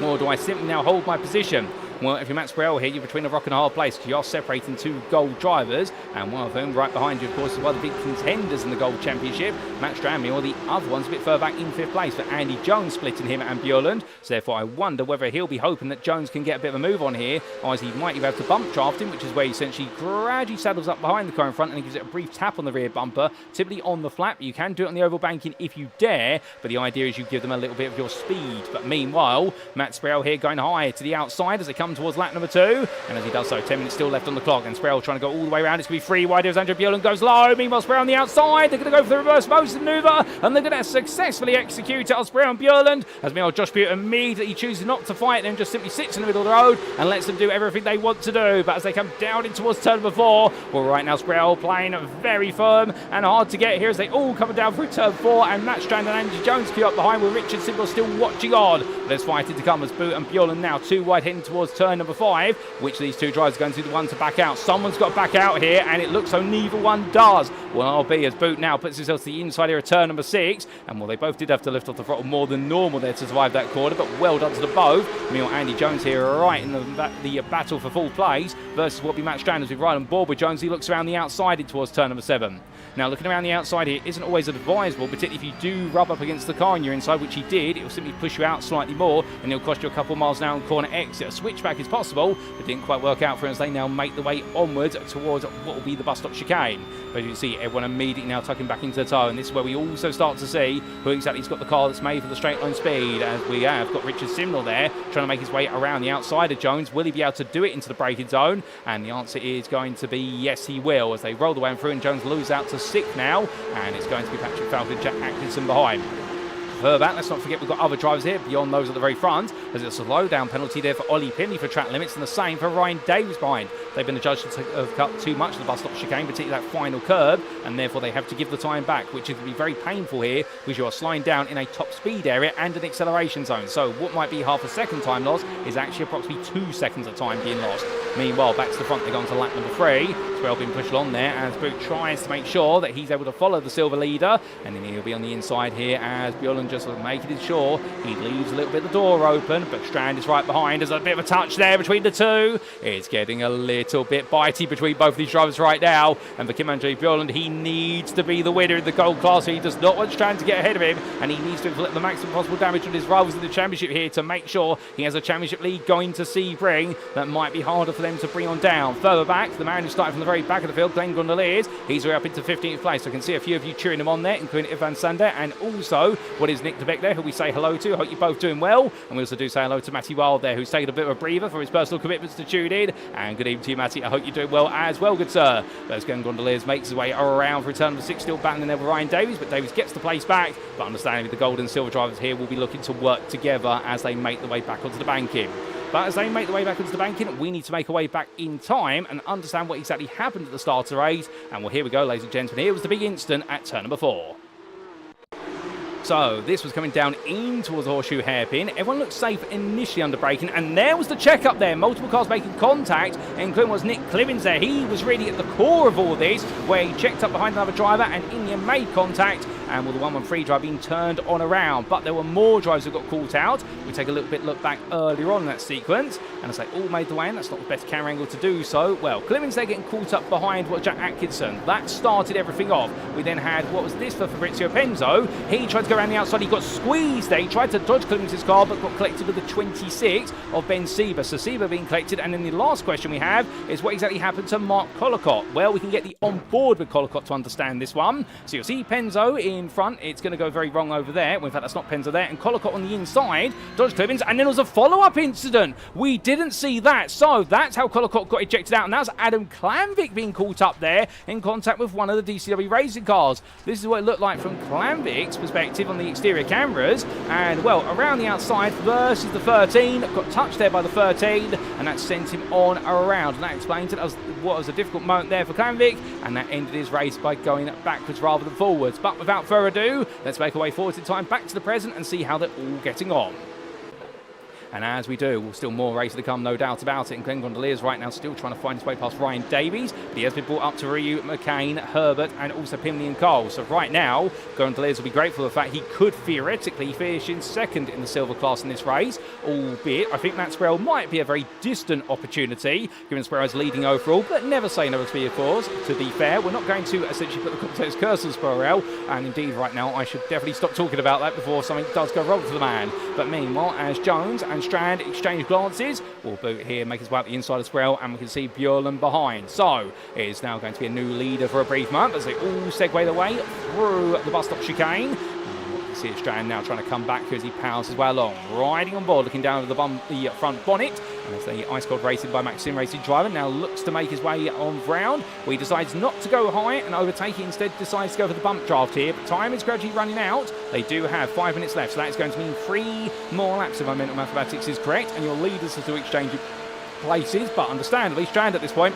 or do I simply now hold my position? Well, if you're Mats Strand here, you're between a rock and a hard place because you're separating 2 gold drivers, and one of them right behind you, of course, is one of the big contenders in the gold championship, Mats Strand, or the other one's a bit further back in 5th place for Andy Jones, splitting him and Bjørklund. So therefore, I wonder whether he'll be hoping that Jones can get a bit of a move on here, or he might even have to bump draft him, which is where he essentially gradually saddles up behind the car in front and he gives it a brief tap on the rear bumper, typically on the flap. You can do it on the oval banking if you dare, but the idea is you give them a little bit of your speed. But meanwhile, Mats Strand here going high to the outside as they come towards lap number 2. And as he does so, 10 minutes still left on the clock, and Sparrow trying to go all the way around. It's going to be free wide as Andre Bjørklund goes low. Meanwhile, Sparrow on the outside, they're going to go for the reverse motion maneuver, and they're going to successfully execute it on Sparrow and Bjørklund. As meanwhile, Josh Boot immediately chooses not to fight and just simply sits in the middle of the road and lets them do everything they want to do. But as they come down in towards turn number 4, well, right now Sparrow playing very firm and hard to get here as they all come down through turn 4, and Mats Strand and Andy Jones queue up behind with Richard Simnor still watching on. But there's fighting to come as Boot and Bjørklund now 2 wide heading towards turn number 5, which of these 2 drivers is going to be the one to back out. Someone's got to back out here, and it looks so neither one does. Well, I'll be as Boot now puts himself to the inside here at turn number 6, and well, they both did have to lift off the throttle more than normal there to survive that corner, but well done to the both. Meanwhile, Andy Jones here right in the battle for full place versus what will be Mats Strand as we ride on board with Jones. He looks around the outside in towards turn number 7. Now, looking around the outside here isn't always advisable, particularly if you do rub up against the car on your inside, which he did. It will simply push you out slightly more, and it'll cost you a couple of miles an hour on corner exit. A switchback is possible, but didn't quite work out for him as they now make the way onwards towards what will be the bus stop chicane. But you can see everyone immediately now tucking back into the toe, and this is where we also start to see who exactly has got the car that's made for the straight line speed, as we have got Richard Simnor there trying to make his way around the outside of Jones. Will he be able to do it into the braking zone? And the answer is going to be yes, he will, as they roll the way through, and Jones loses out to 6th now, and it's going to be Patrick Falcon, Jack Atkinson behind. Further back, let's not forget we've got other drivers here beyond those at the very front, as it's a slow down penalty there for Ollie Pinley for track limits, and the same for Ryan Davies behind. They've been adjudged to have cut too much of the bus stop chicane, particularly that final curb, and therefore they have to give the time back, which is going to be very painful here because you are slowing down in a top speed area and an acceleration zone. So what might be half a second time loss is actually approximately 2 seconds of time being lost. Meanwhile, back to the front, they're going to lap number 3. Swell being pushed on there as Boot tries to make sure that he's able to follow the silver leader, and then he'll be on the inside here as Bjørklund just making sure he leaves a little bit of the door open, but Strand is right behind. There's a bit of a touch there between the 2. It's getting a little bit bitey between both of these drivers right now, and for Kim Andre Bjørklund, he needs to be the winner in the gold class. He does not want Strand to get ahead of him, and he needs to inflict the maximum possible damage on his rivals in the championship here to make sure he has a championship lead going to Sebring that might be harder for them to bring on down. Further back, the man who started from the very back of the field, Glenn Gondoliers, he's way up into 15th place. I can see a few of you cheering him on there, including Ivan Sander, and also what is Nick de Beek there, who we say hello to. I hope you're both doing well, and we also do say hello to Matty Wild there, who's taken a bit of a breather for his personal commitments to tune in, and good evening to you, Matty. I hope you're doing well as well, good sir. But Glenn Gondoliers makes his way around for return number 6, still battling there with Ryan Davies, but Davies gets the place back, but understandably the gold and silver drivers here will be looking to work together as they make the way back onto the banking. But as they make the way back into the banking, we need to make our way back in time and understand what exactly happened at the start of the race. And well, here we go, ladies and gentlemen. Here was the big instant at turn number 4. So this was coming down in towards the horseshoe hairpin. Everyone looked safe initially under braking, and there was the check-up there. Multiple cars making contact, including was Nick Clivins there. He was really at the core of all this, where he checked up behind another driver and in the end made contact, and will the 113 drive being turned on around. But there were more drives that got caught out. We take a little bit look back earlier on in that sequence, and as they all made the way in, that's not the best camera angle to do so. Well, Clemens, they're getting caught up behind Jack Atkinson. That started everything off. We then had, what was this for Fabrizio Penzo? He tried to go around the outside, he got squeezed there, he tried to dodge Clemens' car, but got collected with the 26 of Ben Sieber. So Sieber being collected, and then the last question we have is what exactly happened to Mark Collicott? Well, we can get the on board with Collicott to understand this one. So you'll see Penzo in front, it's going to go very wrong over there. Well, in fact, that's not Penzo there, and Collicott on the inside, dodge Clemens, and then there was a follow-up incident. We didn't see that, so that's how Collicott got ejected out, and that's Adam Klamvik being caught up there in contact with one of the DCW racing cars. This is what it looked like from Klamvik's perspective on the exterior cameras, and well, around the outside versus the 13, got touched there by the 13, and that sent him on around, and that explains it as what was a difficult moment there for Klamvik, and that ended his race by going backwards rather than forwards. But without further ado, let's make our way forward in time back to the present and see how they're all getting on. And as we do, still more race to come, no doubt about it. And Glenn Gondoliers right now still trying to find his way past Ryan Davies. But he has been brought up to Ryu, McCain, Herbert, and also Pimley and Cole. So right now, Gondoliers will be grateful for the fact he could theoretically finish in second in the silver class in this race. Albeit, I think Matt Sparrow might be a very distant opportunity, given Sparrow's leading overall. But never say never, to be of course. To be fair, we're not going to essentially put the commentator's curse on Sparrow. And indeed, right now, I should definitely stop talking about that before something does go wrong for the man. But meanwhile, as Jones and Strand exchange glances, we'll boot here, make his way up the inside as well, and we can see Bjørklund behind. So it is now going to be a new leader for a brief moment as they all segue their way through the bus stop chicane. See it Strand now trying to come back as he powers his way along, riding on board, looking down at the front bonnet, and as the Ice Cold Racing by Maxim Racing driver now looks to make his way on ground, where he decides not to go high and overtake it, instead decides to go for the bump draft here, but time is gradually running out. They do have 5 minutes left, so that is going to mean 3 more laps if my mental mathematics is correct, and your leaders are to exchange places, but understandably Strand at this point,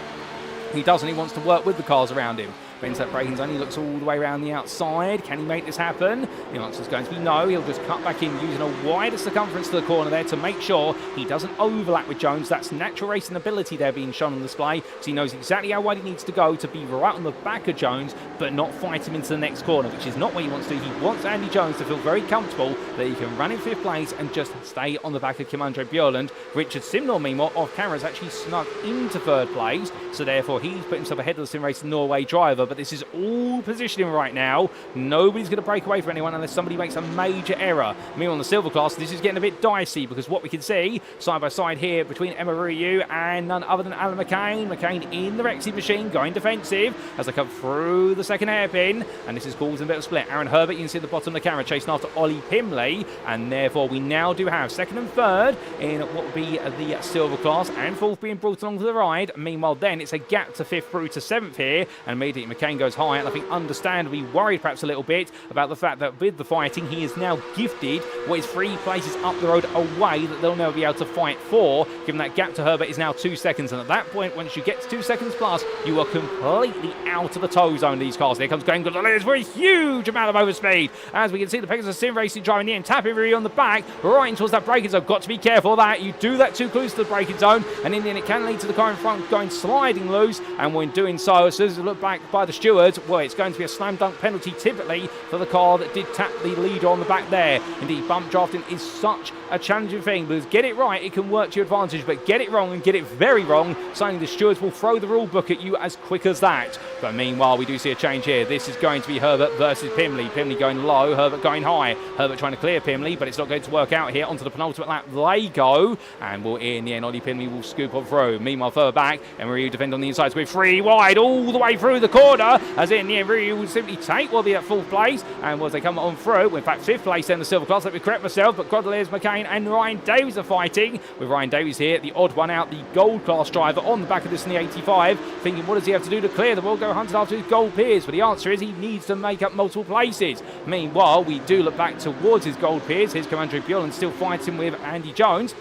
he doesn't, he wants to work with the cars around him. Bends that braking zone, he looks all the way around the outside. Can he make this happen? The answer is going to be no. He'll just cut back in using a wider circumference to the corner there to make sure he doesn't overlap with Jones. That's natural racing ability there being shown on display. So he knows exactly how wide he needs to go to be right on the back of Jones, but not fight him into the next corner, which is not what he wants to do. He wants Andy Jones to feel very comfortable that he can run in 5th place and just stay on the back of Kim Andre Bjørklund. Richard Simnor, meanwhile, off camera, is actually snuck into 3rd place, so therefore he's put himself ahead of the Sim Racing Norway driver. But this is all positioning right now. Nobody's going to break away from anyone unless somebody makes a major error. Meanwhile, on the silver class, this is getting a bit dicey because what we can see side by side here between Emma Ryu and none other than Alan McCain. McCain in the Rexy machine going defensive as they come through the second hairpin, and this is causing a bit of a split. Aaron Herbert, you can see at the bottom of the camera, chasing after Ollie Pimley, and therefore we now do have 2nd and 3rd in what would be the silver class, and 4th being brought along for the ride. Meanwhile, then it's a gap to 5th through to 7th here, and immediately McCain goes high, and I think understandably worried perhaps a little bit about the fact that with the fighting he is now gifted what is 3 places up the road away that they'll never be able to fight for, given that gap to Herbert is now 2 seconds, and at that point once you get to 2 seconds plus you are completely out of the tow zone. These cars, here comes Glenn Gondoliers for a huge amount of overspeed, as we can see the Pegasus Sim Racing driver in the end tapping really on the back right towards that braking zone. Got to be careful of that, you do that too close to the braking zone and in the end it can lead to the car in front going sliding loose, and when doing so, as soon as you look back by the stewards, well, it's going to be a slam dunk penalty typically for the car that did tap the leader on the back there. Indeed, bump drafting is such a challenging thing, because get it right, it can work to your advantage, but get it wrong and get it very wrong, saying the stewards will throw the rule book at you as quick as that. But meanwhile, we do see a change here. This is going to be Herbert versus Pimley. Pimley going low, Herbert going high. Herbert trying to clear Pimley, but it's not going to work out here. Onto the penultimate lap they go, and will in the end, Ollie Pimley will scoop on through. Meanwhile, further back, and Ryu defend on the inside with 3 wide all the way through the corner, as in the end, Ryu will simply take will be at 4th place, and as they come on through, in fact 5th place in the silver class. Let me correct myself, but Gondoliers, McCain and Ryan Davies are fighting, with Ryan Davies here, the odd one out, the gold class driver on the back of this in the 85, thinking what does he have to do to clear them? We'll go hunting after his gold peers, but the answer is he needs to make up multiple places. Meanwhile, we do look back towards his gold peers. Here's Kim Andre Bjørklund still fighting with Andy Jones.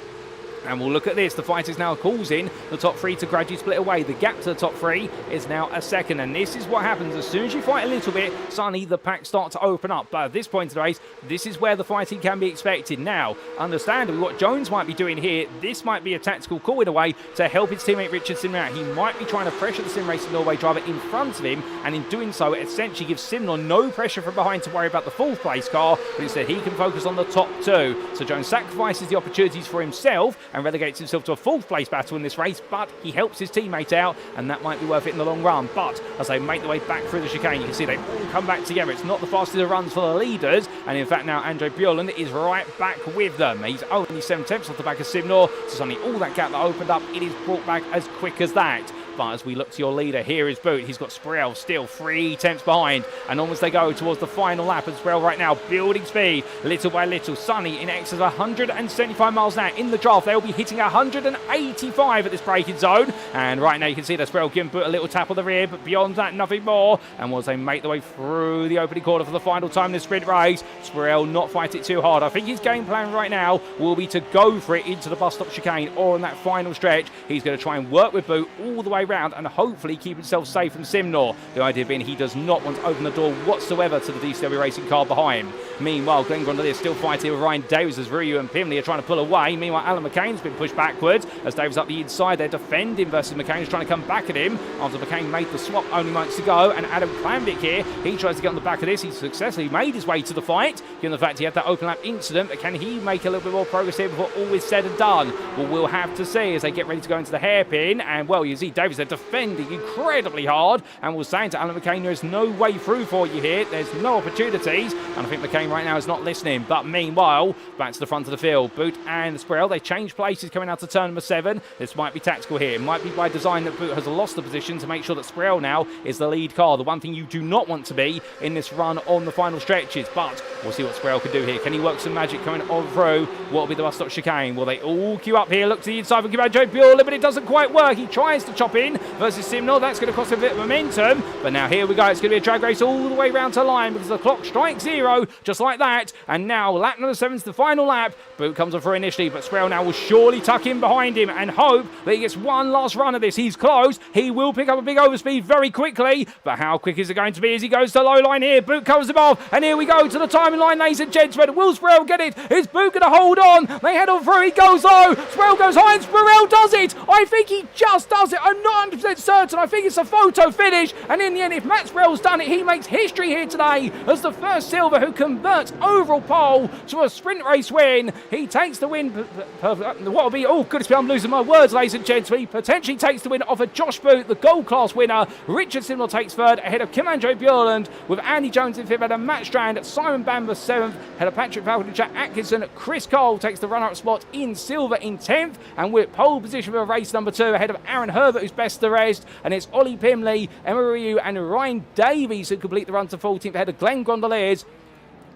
And we'll look at this. The fight is now causing the top three to gradually split away. The gap to the top three is now a second. And this is what happens. As soon as you fight a little bit, suddenly the pack start to open up. But at this point in the race, this is where the fighting can be expected. Now, understandably, what Jones might be doing here, this might be a tactical call in a way to help his teammate Richardson out. He might be trying to pressure the Sim Racing Norway driver in front of him. And in doing so, it essentially gives Simnor no pressure from behind to worry about the fourth place car. But instead, he can focus on the top two. So Jones sacrifices the opportunities for himself and relegates himself to a fourth place battle in this race, but he helps his teammate out, and that might be worth it in the long run. But as they make their way back through the chicane, you can see they all come back together. It's not the fastest of runs for the leaders, and in fact now Andre Bjørklund is right back with them. He's only 7/10 off the back of Simnor, so suddenly all that gap that opened up, it is brought back as quick as that. But as we look to your leader, here is Boot. He's got Sprell still 3/10 behind. And on as they go towards the final lap, and Sprell right now building speed little by little. Sunny in excess of 175 miles an hour in the draft. They'll be hitting 185 at this braking zone. And right now you can see that Sprell giving Boot a little tap on the rear, but beyond that, nothing more. And as they make their way through the opening quarter for the final time in this sprint race, Sprell not fight it too hard. I think his game plan right now will be to go for it into the bus stop chicane or on that final stretch. He's going to try and work with Boot all the way round and hopefully keep himself safe from Simnor. The idea being he does not want to open the door whatsoever to the DCW Racing car behind. Meanwhile, Glenn Grondelier is still fighting with Ryan Davies as Ryu and Pimley are trying to pull away. Meanwhile, Alan McCain's been pushed backwards as Davies up the inside. They're defending versus McCain is trying to come back at him after McCain made the swap only moments ago. And Adam Klanvik here, he tries to get on the back of this. He's successfully made his way to the fight, given the fact he had that open lap incident. But can he make a little bit more progress here before all is said and done? Well, we'll have to see as they get ready to go into the hairpin. And well, you see Davies, they're defending incredibly hard, and we're saying to Alan McCain, there is no way through for you here. There's no opportunities, and I think McCain right now is not listening. But meanwhile, back to the front of the field, Boot and Sprell, they change places coming out to turn number 7. This might be tactical here. It might be by design that Boot has lost the position to make sure that Sprell now is the lead car. The one thing you do not want to be in this run on the final stretches, but we'll see what Sprell can do here. Can he work some magic coming on through what will be the bus stop chicane? Will they all queue up here? Look to the inside for Kim Andre Bjørklund, but it doesn't quite work. He tries to chop in versus Simnor. That's going to cost a bit of momentum, but now here we go. It's going to be a drag race all the way round to line because the clock strikes 0 just like that. And now lap number 7 is the final lap. Boot comes on through initially, but Sprell now will surely tuck in behind him and hope that he gets one last run of this. He's close. He will pick up a big overspeed very quickly, but how quick is it going to be as he goes to low line here? Boot covers him off, and here we go to the timing line, ladies and gentlemen. Will Sprell get it? Is Boot going to hold on? They head on through. He goes low. Sprell goes high, and Sprell does it. I think he just does it. I'm not 100% certain. I think it's a photo finish, and in the end, if Matt Sprell's done it, he makes history here today as the first silver who converts overall pole to a sprint race win. He takes the win. What will be? Oh, goodness me, I'm losing my words, ladies and gentlemen. He potentially takes the win off of Josh Boot, the gold class winner. Richard Simnor takes third ahead of Kim Andre Bjørklund, with Andy Jones in fifth, ahead of Matt Strand, Simon Bamber 7th, ahead of Patrick Falcon and Jack Atkinson. Chris Cole takes the runner-up spot in silver in 10th, and we're at pole position for race number 2 ahead of Aaron Herbert, who's best the rest, and it's Ollie Pimley, Emma Ryu and Ryan Davies who complete the run to 14th ahead of Glenn Grondeliers.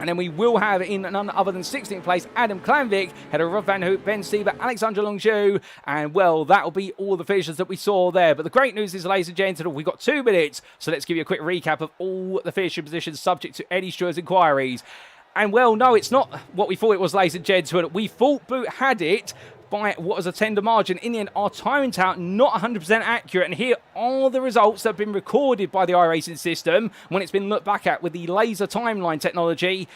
And then we will have in none other than 16th place Adam Klanvik, head of Rob Van Hoop, Ben Stever, Alexander Longju, and well, that'll be all the finishes that we saw there. But the great news is, ladies and gentlemen, we've got 2 minutes, so let's give you a quick recap of all the finishing positions subject to Eddie Stewart's inquiries. And well, no, it's not what we thought it was, ladies and gentlemen. We thought Boot had it by what was a tender margin. In the end, our timing out not 100% accurate, and here are the results that have been recorded by the iRacing system when it's been looked back at with the laser timeline technology.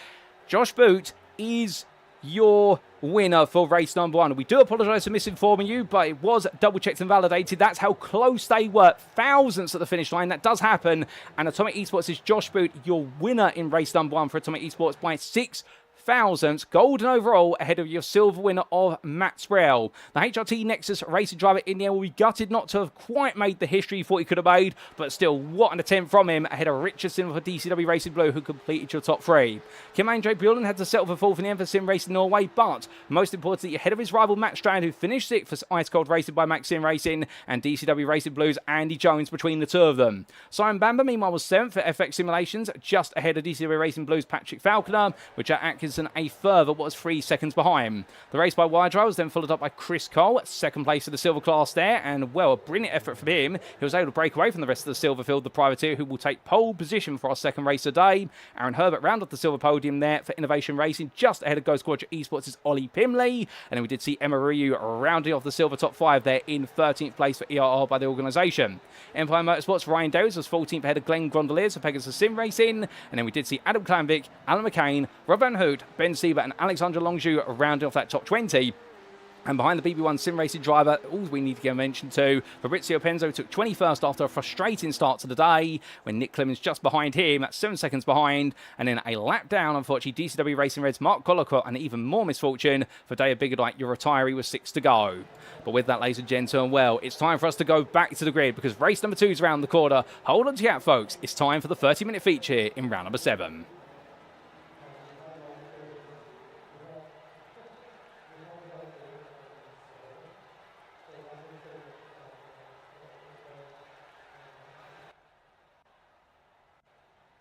Josh Boot is your winner for race number 1. We do apologise for misinforming you, but it was double checked and validated. That's how close they were. Thousands at the finish line. That does happen. And Atomic Esports is Josh Boot, your winner in race number 1 for Atomic Esports by 6 thousandths, golden overall, ahead of your silver winner of Matt Sprell. The HRT Nexus racing driver in the end will be gutted not to have quite made the history he thought he could have made, but still, what an attempt from him, ahead of Richardson for DCW Racing Blue, who completed your top 3. Kim Andre Bjørklund had to settle for 4th in the end for Sim Racing Norway, but most importantly, ahead of his rival Matt Strand, who finished 6th for Ice Cold Racing by Max Sim Racing, and DCW Racing Blue's Andy Jones between the 2 of them. Simon Bamber, meanwhile, was 7th for FX Simulations, just ahead of DCW Racing Blue's Patrick Falconer, with Jack Atkins Atkinson a further, 3 seconds behind. The race by wire drive was then followed up by Chris Cole, second place in the silver class there, and well, a brilliant effort from him. He was able to break away from the rest of the silver field, the privateer, who will take pole position for our second race today. Aaron Herbert rounded off the silver podium there for Innovation Racing, just ahead of Ghost Quadra Esports' Ollie Pimley, and then we did see Emma Ryu rounding off the silver top 5 there in 13th place for ERR by the organisation. Empire Motorsports, Ryan Davies was 14th ahead of Glenn Gondoliers for Pegasus Sim Racing, and then we did see Adam Klanvik, Alan McCain, Rob Van Hoot, Ben Siebert and Alexandra Longju rounding off that top 20. And behind the BB1 Sim Racing driver, all we need to give a mention to, Fabrizio Penzo took 21st after a frustrating start to the day, when Nick Clemens just behind him, at 7 seconds behind, and then a lap down, unfortunately, DCW Racing Red's Mark Collicott, and even more misfortune for Daya Bigadite, your retiree, with 6 to go. But with that, ladies and gentlemen, well, it's time for us to go back to the grid, because race number 2 is around the corner. Hold on to your hat, folks. It's time for the 30-minute feature in round number 7.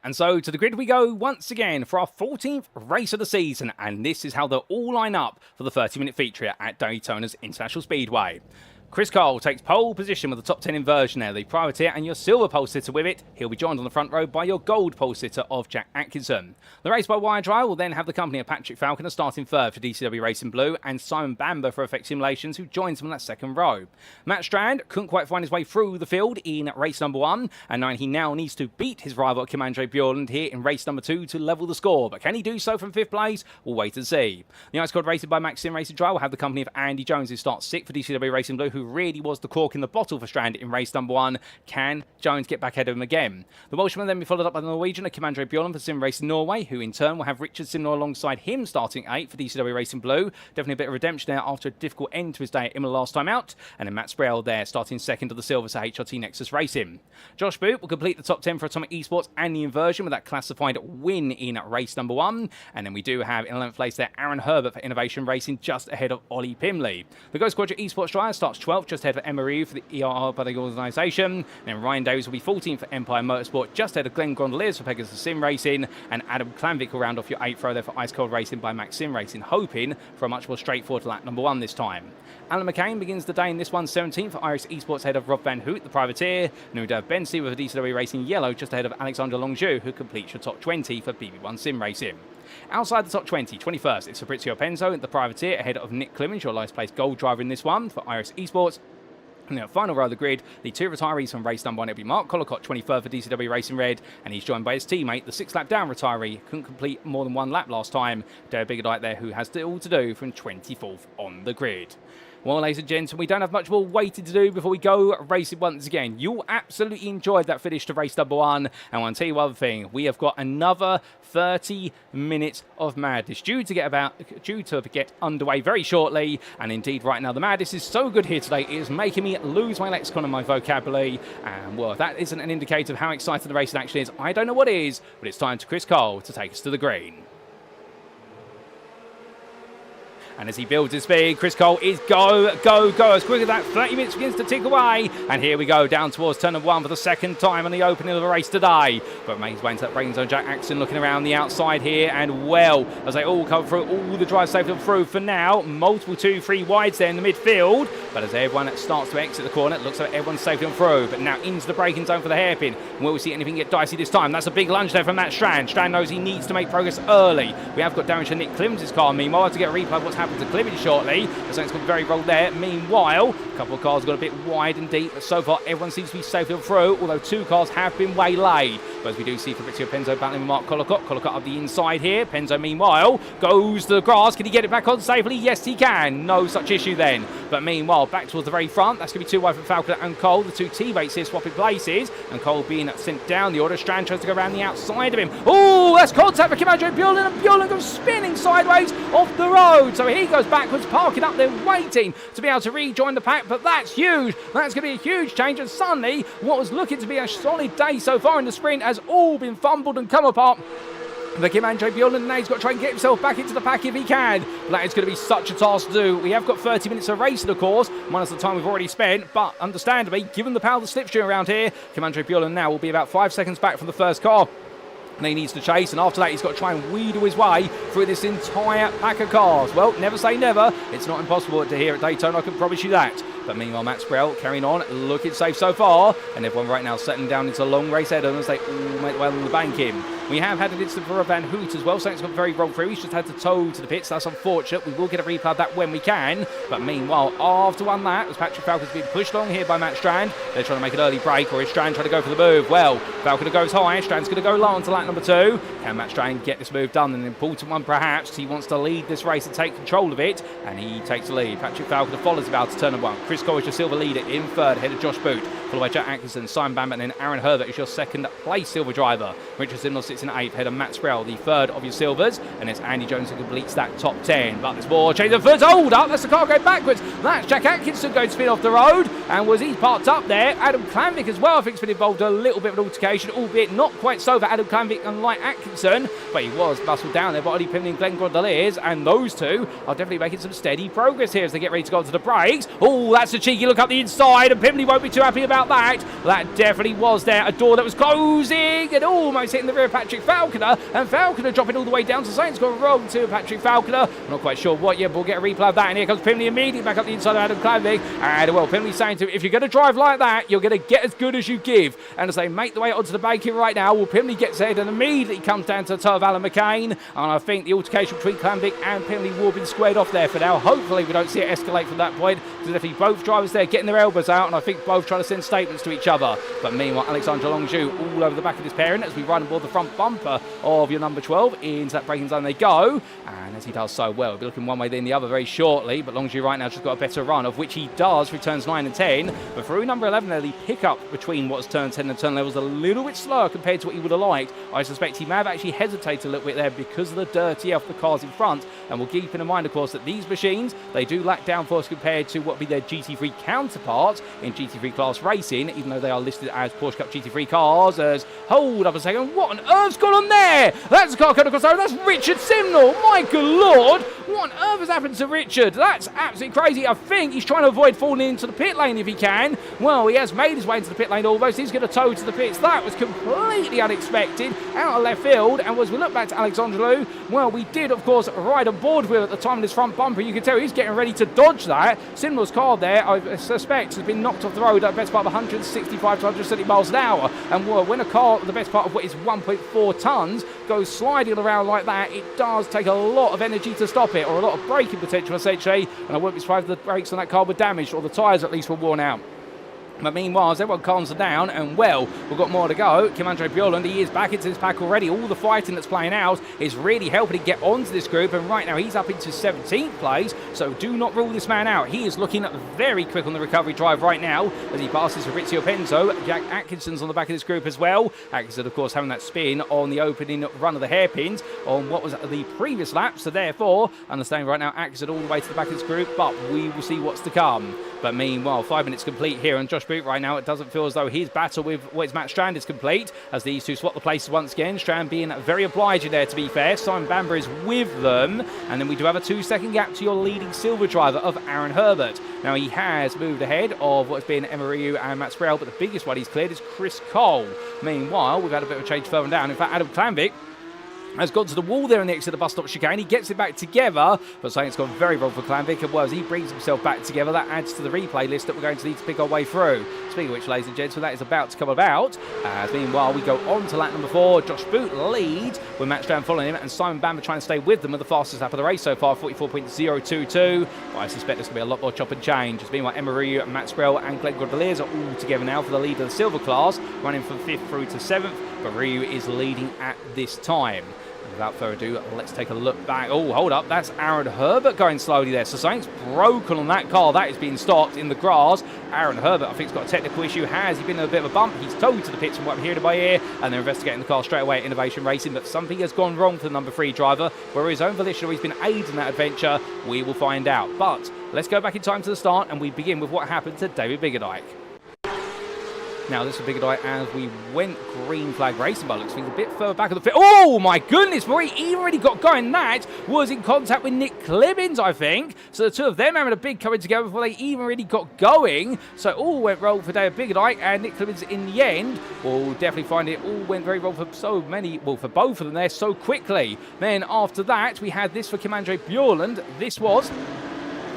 And so to the grid we go once again for our 14th race of the season, and this is how they'll all line up for the 30-minute feature at Daytona's International Speedway. Chris Cole takes pole position with the top 10 inversion there, the privateer, and your silver pole sitter with it. He'll be joined on the front row by your gold pole sitter of Jack Atkinson. The race by wire drive will then have the company of Patrick Falconer starting third for DCW Racing Blue, and Simon Bamber for Effect Simulations, who joins him on that second row. Matt Strand couldn't quite find his way through the field in race number 1, and now he now needs to beat his rival Kim Andre Bjørklund here in race number 2 to level the score. But can he do so from 5th place? We'll wait and see. The Ice Squad rated by Maxim Racing Drive will have the company of Andy Jones, who starts 6th for DCW Racing Blue, who really was the cork in the bottle for Strand in race number 1. Can Jones get back ahead of him again? The Welshman will then be followed up by the Norwegian, Kim Andre Bjørklund for Sim Racing Norway, who in turn will have Richard Simnor alongside him starting 8th for DCW Racing Blue. Definitely a bit of redemption there after a difficult end to his day at Imola last time out. And then Matt Sprell there starting 2nd of the silver for HRT Nexus Racing. Josh Boot will complete the top 10 for Atomic Esports and the inversion with that classified win in race number 1. And then we do have in 11th place there Aaron Herbert for Innovation Racing, just ahead of Ollie Pimley. The Ghost Quadra Esports driver starts 12th, just ahead of Emma Ryu for the ERR by the organisation. And then Ryan Davies will be 14th for Empire Motorsport, just ahead of Glenn Gondoliers for Pegasus Sim Racing. And Adam Klanvik will round off your 8th row there for Ice Cold Racing by Max Sim Racing, hoping for a much more straightforward lap number 1 this time. Alan McCain begins the day in this one 17th for Iris Esports ahead of Rob Van Hoot, the privateer. And we have Ben Siebert for DCW Racing Yellow, just ahead of Alexandra Longju, who completes your top 20 for BB1 Sim Racing. Outside the top 20, 21st, it's Fabrizio Penzo, the privateer, ahead of Nick Clemens, your last place gold driver in this one for Iris Esports. And the final row of the grid, the 2 retirees from race number 1, it'll be Mark Collicott, 23rd for DCW Racing Red, and he's joined by his teammate, the 6 lap down retiree, couldn't complete more than 1 lap last time, Dale Bigadite there, who has it all to do from 24th on the grid. Well, ladies and gents, we don't have much more waiting to do before we go racing once again. You'll absolutely enjoyed that finish to race number 1. And I'll tell you one thing, we have got another 30 minutes of madness due to get underway very shortly. And indeed, right now, the madness is so good here today, it is making me lose my lexicon and my vocabulary. And well, if that isn't an indicator of how exciting the racing action is, I don't know what is, but it's time to Chris Cole to take us to the green. And as he builds his speed, Chris Cole is go, go, go. As quick as that 30 minutes begins to tick away. And here we go, down towards turn of 1 for the second time on the opening of the race today. But makes way into that braking zone. Jack Atkinson looking around the outside here. And well, as they all come through, all the drive safely through for now. Multiple 2-3 wides there in the midfield. But as everyone starts to exit the corner, it looks like everyone's safely on through. But now into the braking zone for the hairpin. Will we see anything get dicey this time? That's a big lunge there from Matt Strand. Strand knows he needs to make progress early. We have got damage to Nick Clemens' car. Meanwhile, to get a replay of what's happened to Clemens shortly. The Saints got very rolled there. Meanwhile, a couple of cars got a bit wide and deep, but so far everyone seems to be safely through, although 2 cars have been waylaid. But as we do see Fabrizio Penzo battling with Mark Collicott. Collicott up the inside here. Penzo, meanwhile, goes to the grass. Can he get it back on safely? Yes, he can. No such issue then. But meanwhile, back towards the very front. That's going to be 2 wide from Falconer and Cole. The 2 teammates here swapping places. And Cole being sent down the order. Strand tries to go around the outside of him. Oh, that's contact for Kim Andre Bjørklund. And Bjørklund goes spinning sideways off the road. So he goes backwards, parking up there, waiting to be able to rejoin the pack. But that's huge. That's going to be a huge change. And suddenly, what was looking to be a solid day so far in the sprint has all been fumbled and come apart. The Kim Andre Bjørklund now he's got to try and get himself back into the pack if he can. But that is going to be such a task to do. We have got 30 minutes of racing, of course, minus the time we've already spent. But understandably, given the power of the slipstream around here, Kim Andre Bjørklund now will be about 5 seconds back from the first car. And he needs to chase, and after that he's got to try and wheedle his way through this entire pack of cars. Well, never say never. It's not impossible to hear at Daytona, I can promise you that. But meanwhile, Mats Strand carrying on, looking safe so far. And everyone right now settling down into a long race ahead of them as they all make well on the bank in. We have had an incident for a Van Hoot as well, so it's got very roll through. He's just had to tow to the pits. That's unfortunate. We will get a replay of that when we can. But meanwhile, after one lap, as Patrick Falconer's being pushed along here by Mats Strand, they're trying to make an early break, or is Strand trying to go for the move? Well, Falconer goes high, Strand's going to go low onto lap number 2. Can Mats Strand get this move done? An important one perhaps. He wants to lead this race and take control of it, and he takes the lead. Patrick Falconer follows about to turn 1. Chris Cole is your silver leader in 3rd, ahead of Josh Boot, followed by Jack Atkinson, Simon Bamber, and then Aaron Herbert is your 2nd place silver driver. Richard Simnell sits in 8th, ahead of Matt Sprell, the 3rd of your silvers, and it's Andy Jones who completes that top 10. But there's more change of foot. Hold up, that's the car going backwards. That's Jack Atkinson going to spin off the road, and was he parked up there? Adam Clanvick as well, I think, has been involved in a little bit of an altercation, albeit not quite so for Adam Clanvick, unlike Atkinson, but he was bustled down there by Ollie Pimley and Glenn Gondoliers, and those two are definitely making some steady progress here as they get ready to go onto the brakes. Oh, that's a cheeky look up the inside, and Pimley won't be too happy about that. That definitely was there, a door that was closing and almost hitting the rear of Patrick Falconer, and Falconer dropping all the way down, so something's gone wrong to Patrick Falconer. I'm not quite sure what yet, but we'll get a replay of that, and here comes Pimley immediately back up the inside of Adam Clanvick, and well, Pimley's saying to him, if you're going to drive like that, you're going to get as good as you give, and as they make the way onto the banking right now, well, Pimley gets ahead and immediately comes down to the toe of Alan McCain, and I think the altercation between Clanvick and Pimley will have been squared off there for now. Hopefully we don't see it escalate from that point, because definitely both drivers there getting their elbows out, and I think both trying to send statements to each other. But meanwhile, Alexandre Longjou all over the back of this pairing as we run aboard the front bumper of your number 12. Into that braking zone they go, and as he does so well, he'll be looking one way then the other very shortly, but Longjou right now has just got a better run, of which he does through turns 9 and 10. But through number 11 there, the pickup between what's turn 10 and turn 11 was a little bit slower compared to what he would have liked. I suspect he may have actually hesitated a little bit there because of the dirty off the cars in front, and we'll keep in mind, of course, that these machines, they do lack downforce compared to what would be their GT3 counterparts in GT3 class racing, even though they are listed as Porsche Cup GT3 cars. As hold up a second, what on earth's gone on there? That's a car coming across the road. That's Richard Simnell. My good lord, what on earth has happened to Richard? That's absolutely crazy. I think he's trying to avoid falling into the pit lane if he can. Well, he has made his way into the pit lane almost. He's going to tow to the pits. That was completely unexpected, out of left field. And as we look back to Alexandre, well, we did, of course, ride on board with at the time of this front bumper. You can tell he's getting ready to dodge that. Simnell's car there, I suspect, has been knocked off the road at the best part of 165 to 170 miles an hour. And well, when a car, the best part of what is 1.4 tons, goes sliding around like that, it does take a lot of energy to stop it, or a lot of braking potential essentially, and I wouldn't be surprised if the brakes on that car were damaged, or the tyres at least were worn out. But meanwhile, as everyone calms down, and well, we've got more to go. Kim Andre Bjørklund, he is back into this pack already. All the fighting that's playing out is really helping him get onto this group, and right now he's up into 17th place, so do not rule this man out. He is looking very quick on the recovery drive right now as he passes Fabrizio Penzo. Jack Atkinson's on the back of this group as well. Atkinson, of course, having that spin on the opening run of the hairpins on what was the previous lap, so therefore, understanding right now, Atkinson all the way to the back of this group, but we will see what's to come. But meanwhile, 5 minutes complete here on Josh Boot right now. It doesn't feel as though his battle with Matt Strand is complete, as these two swap the places once again. Strand being very obliging there, to be fair. Simon Bamber is with them, and then we do have a 2-second gap to your leading silver driver of Aaron Herbert. Now, he has moved ahead of what's been Emery and Matt Sprell, but the biggest one he's cleared is Chris Cole. Meanwhile, we've had a bit of a change further down. In fact, Adam Clanvick has gone to the wall there in the exit of the bus stop chicane. He gets it back together, but something's gone very wrong for Clanvick, and well, as he brings himself back together, that adds to the replay list that we're going to need to pick our way through. Speaking of which, ladies and gents, that is about to come about. As meanwhile, we go on to lap number 4. Josh Boot leads with Matt Strand following him, and Simon Bamber trying to stay with them with the fastest lap of the race so far, 44.022. But I suspect there's going to be a lot more chop and change. As meanwhile, Emery, Matt Sprell and Glenn Gondoliers are all together now for the lead of the silver class, running from 5th through to 7th, but Ryu is leading at this time. Without further ado, let's take a look back. Oh, hold up. That's Aaron Herbert going slowly there. So something's broken on that car. That is being stopped in the grass. Aaron Herbert, I think, has got a technical issue. Has he been in a bit of a bump? He's towed to the pits from what I'm hearing by ear, and they're investigating the car straight away at Innovation Racing. But something has gone wrong for the number 3 driver. Whether his own volition or he's been aided in that adventure, we will find out. But let's go back in time to the start, and we begin with what happened to David Biggerdike. Now, this is a big eye as we went green flag racing by looks things a bit further back of the field. Oh, my goodness, before he even already got going, that was in contact with Nick Clibbins, I think. So the two of them having a big coming together before they even really got going. So all went wrong for Dave Biggerdike, and Nick Clibbins in the end will definitely find it all went very wrong for so many, well, for both of them there so quickly. Then after that, we had this for Kim Andre Bjørklund. This was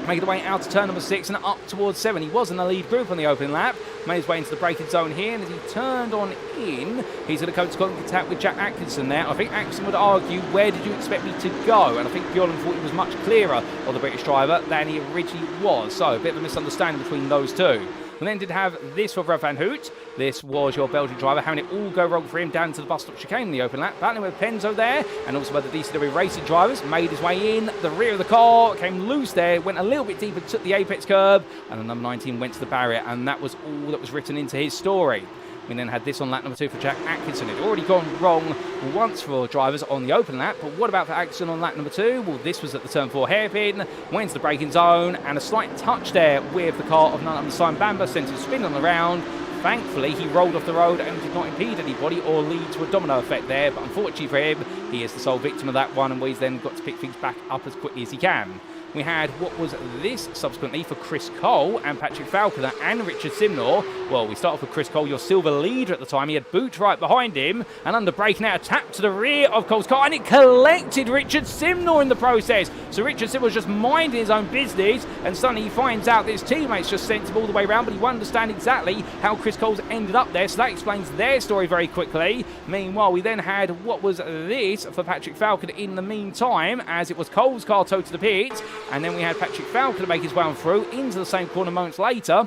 making the way out to turn number 6 and up towards 7. He was in the lead group on the opening lap. Made his way into the braking zone here, and as he turned on in, he's going to come to contact with Jack Atkinson there. I think Atkinson would argue, where did you expect me to go? And I think Bjørklund thought he was much clearer of the British driver than he originally was. So a bit of a misunderstanding between those two. We then did have this for Brad Van Hoot. This was your Belgian driver, having it all go wrong for him down to the bus stop chicane in the open lap. Battling with Penzo there, and also by the DCW racing drivers. Made his way in, the rear of the car, came loose there, went a little bit deeper, took the apex curb, and the number 19 went to the barrier, and that was all that was written into his story. We then had this on lap number 2 for Jack Atkinson. It had already gone wrong once for drivers on the open lap, but what about for Atkinson on lap number 2? Well, this was at the turn 4 hairpin, went into the braking zone, and a slight touch there with the car of none other than Simon Bamber, sent him spin on the round. Thankfully, he rolled off the road and did not impede anybody or lead to a domino effect there, but unfortunately for him, he is the sole victim of that one, and he's then got to pick things back up as quickly as he can. We had what was this subsequently for Chris Cole and Patrick Falconer and Richard Simnor. Well, we start off with Chris Cole, your silver leader at the time. He had Boot right behind him, and under braking out a tap to the rear of Cole's car, and it collected Richard Simnor in the process. So Richard Simnor was just minding his own business, and suddenly he finds out that his teammates just sent him all the way around, but he won't understand exactly how Chris Cole's ended up there, so that explains their story very quickly. Meanwhile, we then had what was this for Patrick Falconer in the meantime, as it was Cole's car towed to the pits. And then we had Patrick Falconer make his way on through into the same corner moments later,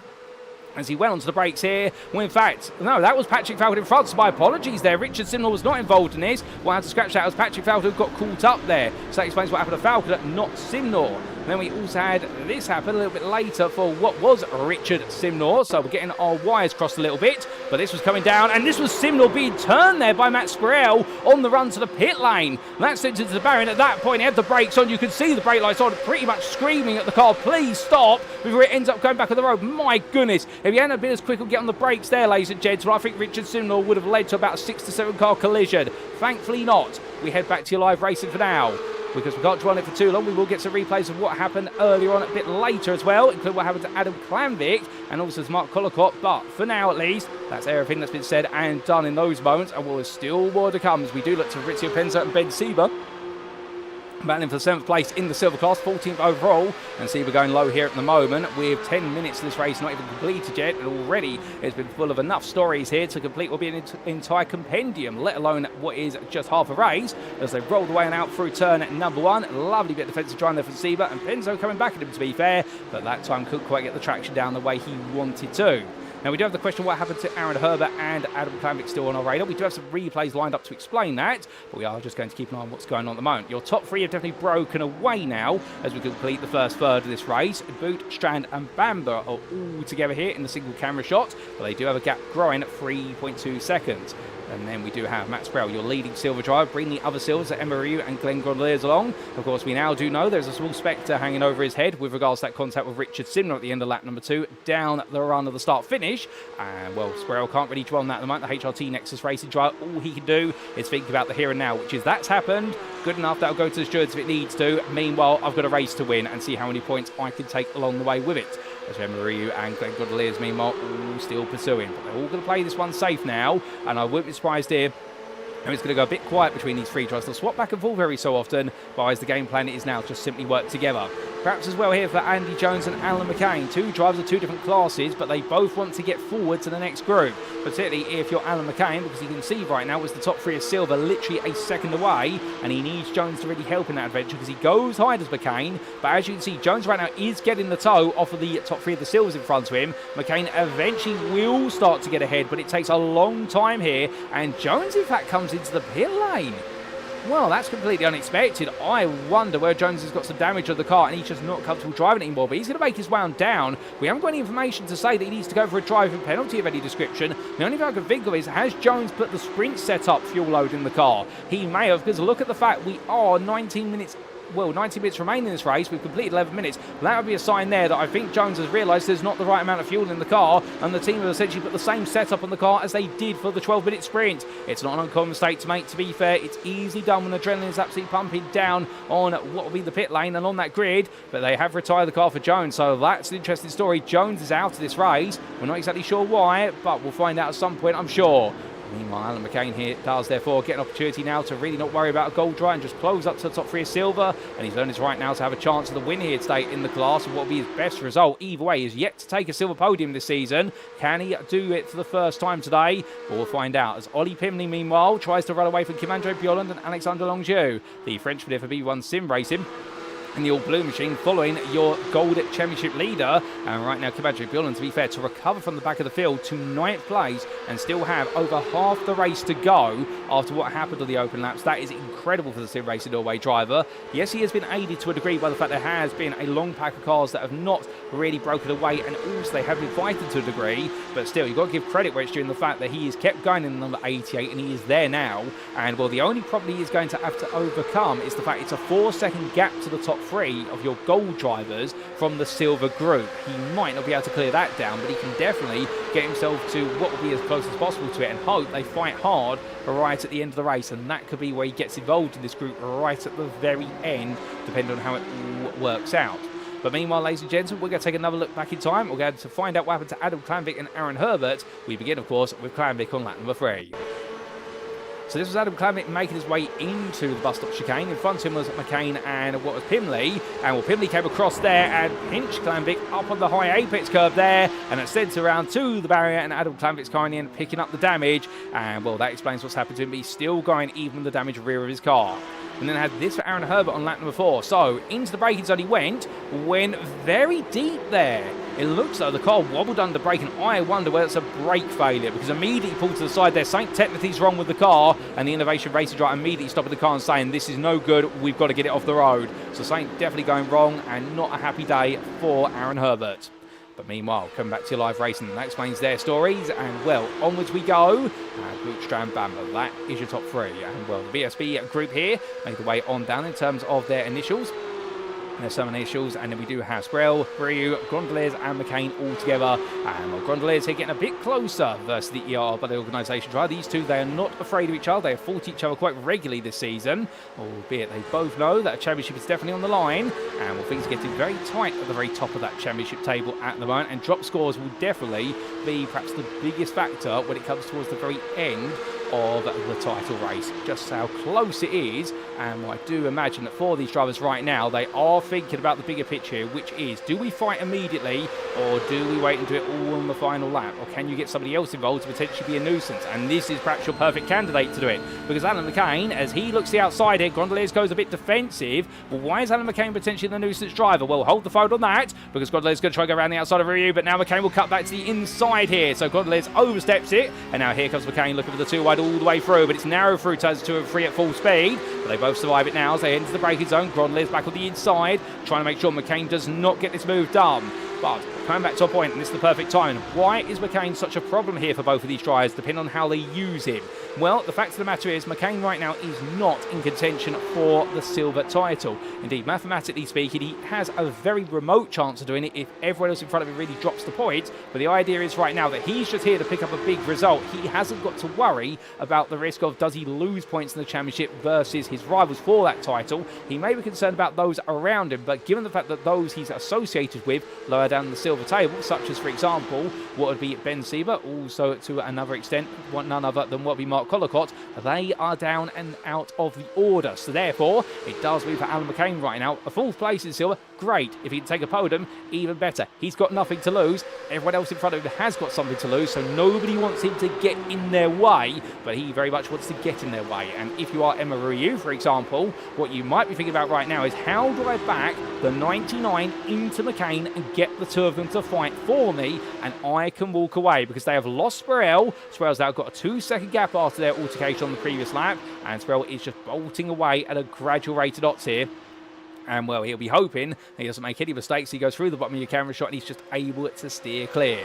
as he went onto the brakes here. Well, in fact, no, that was Patrick Falconer in front, so my apologies there. Richard Simnor was not involved in this. Well, I had to scratch that as Patrick Falconer got caught up there. So that explains what happened to Falconer, not Simnor. Then we also had this happen a little bit later for what was Richard Simnor. So we're getting our wires crossed a little bit. But this was coming down, and this was Simnor being turned there by Matt Sprell on the run to the pit lane. That sent into the barrier, and at that point, he had the brakes on. You could see the brake lights on, pretty much screaming at the car, please stop, before it ends up going back on the road. My goodness, if he hadn't been as quick on getting on the brakes there, ladies and gents, well, I think Richard Simnor would have led to about a 6 to 7 car collision. Thankfully not. We head back to your live racing for now, because we can't dwell on it for too long. We will get some replays of what happened earlier on a bit later as well, including what happened to Adam Klanvik and also to Mark Collicott. But for now, at least, that's everything that's been said and done in those moments, and there's still more to come as we do look to Fabrizio Penzo and Ben Sieber battling for the 7th place in the silver class, 14th overall, and Sieber going low here at the moment with 10 minutes of this race not even completed yet, and already it's been full of enough stories here to complete what will be an entire compendium, let alone what is just half a race, as they rolled away and out through turn number 1. Lovely bit of defensive drive there for Sieber, and Penzo coming back at him, to be fair, but that time couldn't quite get the traction down the way he wanted to. Now, we do have the question what happened to Aaron Herbert and Adam Klanvik still on our radar. We do have some replays lined up to explain that, but we are just going to keep an eye on what's going on at the moment. Your top 3 have definitely broken away now as we complete the first third of this race. Boot, Strand and Bamber are all together here in the single camera shot, but they do have a gap growing at 3.2 seconds. And then we do have Matt Sprell, your leading silver driver, bringing the other silvers at Emery and Glenn Godeliers along. Of course, we now do know there's a small spectre hanging over his head with regards to that contact with Richard Simnor at the end of lap number 2, down the run of the start-finish. And, well, Sprell can't really dwell on that at the moment. The HRT Nexus Racing driver, all he can do is think about the here and now, which is that's happened. Good enough, that'll go to the stewards if it needs to. Meanwhile, I've got a race to win and see how many points I can take along the way with it. As Emery and Glenn Godeliers, meanwhile, all still pursuing. But they're all going to play this one safe now, and I wouldn't be surprised here. And it's going to go a bit quiet between these 3 drivers. They'll swap back and forth very so often, but as the game plan is now, just simply work together. Perhaps as well here for Andy Jones and Alan McCain. 2 drivers of 2 different classes, but they both want to get forward to the next group. Particularly if you're Alan McCain, because you can see right now was the top 3 of silver literally a second away, and he needs Jones to really help in that adventure because he goes high as McCain. But as you can see, Jones right now is getting the toe off of the top 3 of the silvers in front of him. McCain eventually will start to get ahead, but it takes a long time here, and Jones in fact comes into the pit lane. Well, that's completely unexpected. I wonder where Jones has got some damage on the car and he's just not comfortable driving anymore, but he's going to make his way on down. We haven't got any information to say that he needs to go for a driving penalty of any description. The only thing I can think of is, has Jones put the sprint setup fuel load in the car? He may have, because look at the fact we are 19 minutes 90 minutes remaining in this race. We've completed 11 minutes. That would be a sign there that I think Jones has realised there's not the right amount of fuel in the car, and the team have essentially put the same setup on the car as they did for the 12-minute sprint. It's not an uncommon mistake to make, to be fair. It's easily done when adrenaline is absolutely pumping down on what will be the pit lane and on that grid, but they have retired the car for Jones, so that's an interesting story. Jones is out of this race. We're not exactly sure why, but we'll find out at some point, I'm sure. Meanwhile, Alan McCain here does therefore get an opportunity now to really not worry about a gold dry and just close up to the top 3 of silver, and he's earned his right now to have a chance of the win here today in the class, and what will be his best result either way is yet to take a silver podium this season. Can he do it for the first time today? Well, we'll find out as Ollie Pimley meanwhile tries to run away from Kim Andre Bjørklund and Alexander Longieu. The Frenchman for B1 Sim Racing in the all-blue machine following your gold championship leader, and right now Kim Andre Bjørklund, to be fair, to recover from the back of the field to 9th place and still have over half the race to go after what happened on the open laps. That is incredible for the Sim Racing Norway driver. Yes, he has been aided to a degree by the fact there has been a long pack of cars that have not really broken away, and also they have been fighting to a degree, but still, you've got to give credit where it's due in the fact that he has kept going in number 88 and he is there now, and well, the only problem he is going to have to overcome is the fact it's a 4-second gap to the top 3 of your gold drivers from the silver group. He might not be able to clear that down, but he can definitely get himself to what will be as close as possible to it and hope they fight hard right at the end of the race, and that could be where he gets involved in this group right at the very end, depending on how it all works out. But meanwhile, ladies and gentlemen, we're going to take another look back in time. We're going to find out what happened to Adam Klanvik and Aaron Herbert. We begin, of course, with Klanvik on lap number 3. So this was Adam Klanvik making his way into the bus stop chicane. In front of him was McCain and what was Pimley. And well, Pimley came across there and pinched Klanvik up on the high apex curve there. And it sent around to the barrier, and Adam Klanvik's car in the end picking up the damage. And well, that explains what's happened to him. But he's still going even with the damaged rear of his car. And then had this for Aaron Herbert on lap number 4. So into the braking zone he went very deep there. It looks like the car wobbled under brake, and I wonder whether it's a brake failure, because immediately he pulled to the side there. Something technically is wrong with the car, and the Innovation Racing driver immediately stopping the car and saying, this is no good, we've got to get it off the road. So something definitely going wrong, and not a happy day for Aaron Herbert. But meanwhile, coming back to your live racing, that explains their stories, and well, onwards we go. Bootstrand Bamber, that is your top 3. And well, the BSB group here make the way on down in terms of their initials. There's some initials, and then we do have Sprell, Brieux, Grondelez and McCain all together. And well, Grondelez here getting a bit closer versus the ER by the organisation driver. These two, they are not afraid of each other. They have fought each other quite regularly this season, albeit they both know that a championship is definitely on the line. And well, things are getting very tight at the very top of that championship table at the moment, and drop scores will definitely be perhaps the biggest factor when it comes towards the very end of the title race. Just how close it is, and I do imagine that for these drivers right now, they are thinking about the bigger picture here, which is, do we fight immediately, or do we wait and do it all on the final lap, or can you get somebody else involved to potentially be a nuisance? And this is perhaps your perfect candidate to do it, because Alan McCain, as he looks the outside here, Grondelez goes a bit defensive. Well, why is Alan McCain potentially the nuisance driver? Well, hold the phone on that, because Grondelez is going to try to go around the outside of Ryu, but now McCain will cut back to the inside here, so Grondelez oversteps it, and now here comes McCain looking for the 2 wide all the way through, but it's narrow through to 2 and 3 at full speed, but they both survive it now as they head into the braking zone. Grondelez back on the inside, trying to make sure McCain does not get this move done. But coming back to a point, and this is the perfect time. Why is McCain such a problem here for both of these drivers, depending on how they use him? Well, the fact of the matter is, McCain right now is not in contention for the silver title. Indeed, mathematically speaking, he has a very remote chance of doing it if everyone else in front of him really drops the point. But the idea is right now that he's just here to pick up a big result. He hasn't got to worry about the risk of does he lose points in the championship versus his rivals for that title. He may be concerned about those around him, but given the fact that those he's associated with lower down the silver table, such as, for example, what would be Ben Sieber, also to another extent, none other than what would be Mark Collicott, they are down and out of the order. So therefore, it does move for Alan McCain right now. A 4th place in silver, great. If he can take a podium, even better. He's got nothing to lose. Everyone else in front of him has got something to lose, so nobody wants him to get in their way, but he very much wants to get in their way. And if you are Emma Ryu, for example, what you might be thinking about right now is, how do I back the 99 into McCain and get the 2 of them to fight for me, and I can walk away, because they have lost Sprell. Sprell's now got a 2-second gap after their altercation on the previous lap, and Sprell is just bolting away at a gradual rate of knots here. And well, he'll be hoping he doesn't make any mistakes. He goes through the bottom of your camera shot and he's just able to steer clear.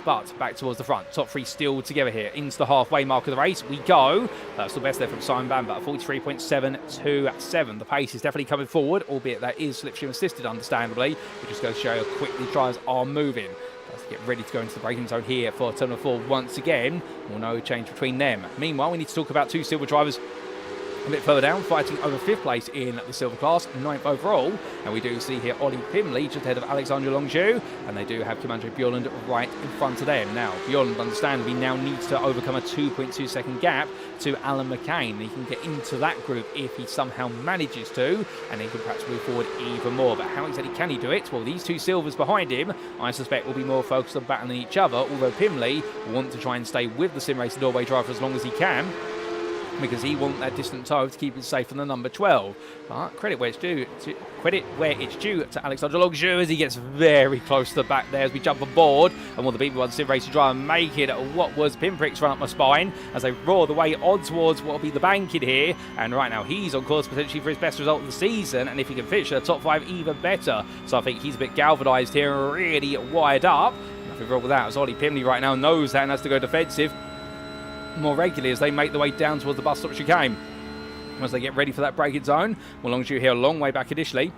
but back towards the front. Top three still together here. Into the halfway mark of the race we go. That's the best there from Simon Bamber at 43.727. The pace is definitely coming forward, albeit that is slipstream assisted, understandably. It just goes to show how quickly drivers are moving. Let's get ready to go into the braking zone here for Turn 4 once again. Well, no change between them. Meanwhile, we need to talk about two silver drivers a bit further down, fighting over 5th place in the silver class, 9th overall. And we do see here Ollie Pimley just ahead of Alexandre Longieu, and they do have Kim Andre Bjørklund right in front of them. Now, Bjørklund, understandably, now needs to overcome a 2.2 second gap to Alan McCain. He can get into that group if he somehow manages to, and he can perhaps move forward even more. But how exactly can he do it? Well, these two silvers behind him, I suspect, will be more focused on battling each other, although Pimley will want to try and stay with the Sim Racer Norway driver for as long as he can, because he wants that distant toe to keep it safe on the number 12. But credit where it's due to Alexandre Longieu, as he gets very close to the back there as we jump aboard, and will the BB1 Sim Racer driver make it what was pinpricks run up my spine as they roar the way on towards what will be the banking here. And right now he's on course potentially for his best result of the season, and if he can finish the top 5, even better. So I think he's a bit galvanised here and really wired up. Nothing wrong with that, as Ollie Pimley right now knows that and has to go defensive more regularly as they make the way down towards the bus stop chicane. As they get ready for that braking zone, well, Longieu here a long way back initially.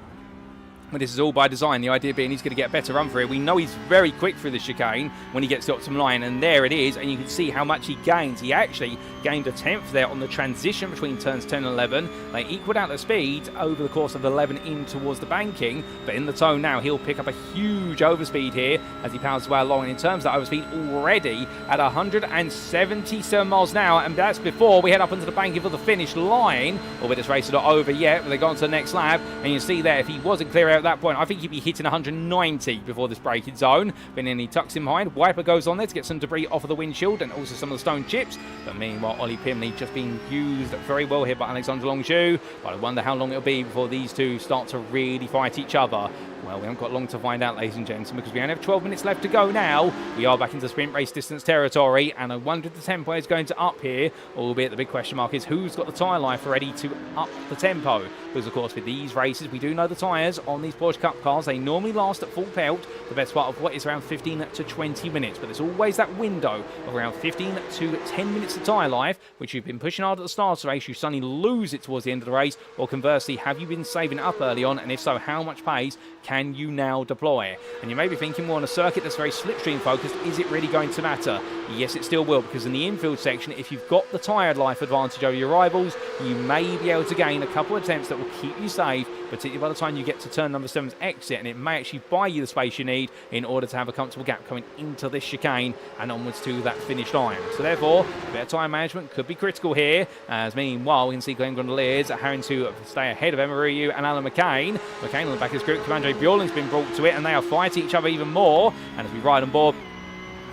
But this is all by design, the idea being he's going to get a better run for it. We know he's very quick through the chicane when he gets to optimum line, and there it is, and you can see how much he gains. He actually gained a 10th there on the transition between turns 10 and 11. They equaled out the speed over the course of 11 in towards the banking, but in the toe now he'll pick up a huge overspeed here as he powers his way along, and in terms of that overspeed already at 177 miles an hour, and that's before we head up into the banking for the finish line. Albeit this race is not over yet, but they go on to the next lap, and you see there, if he wasn't clear out at that point, I think he'd be hitting 190 before this braking zone. But then he tucks him behind. Wiper goes on there to get some debris off of the windshield and also some of the stone chips. But meanwhile, Ollie Pimley just being used very well here by Alexandre Longieu. But I wonder how long it'll be before these two start to really fight each other. Well, we haven't got long to find out, ladies and gentlemen, because we only have 12 minutes left to go now. We are back into sprint race distance territory, and I wonder if the tempo is going to up here, albeit the big question mark is who's got the tyre life ready to up the tempo. Because, of course, with these races, we do know the tyres on these Porsche Cup cars, they normally last at full pelt the best part of what is around 15 to 20 minutes. But there's always that window of around 15 to 10 minutes of tyre life, which you've been pushing hard at the start of the race, you suddenly lose it towards the end of the race, or conversely, have you been saving up early on, and if so, how much pace can you now deploy? And you may be thinking, well, on a circuit that's very slipstream focused, is it really going to matter? Yes, it still will, because in the infield section, if you've got the tyre life advantage over your rivals, you may be able to gain a couple of attempts that will keep you safe, particularly by the time you get to turn number 7's exit, and it may actually buy you the space you need in order to have a comfortable gap coming into this chicane and onwards to that finish line. So therefore, a bit of time management could be critical here, as meanwhile we can see Glenn Gondoliers having to stay ahead of Emma Ryu and Alan McCain. McCain on the back of his group, Kim Andre Bjørklund's been brought to it, and they are fighting each other even more. And as we ride on board,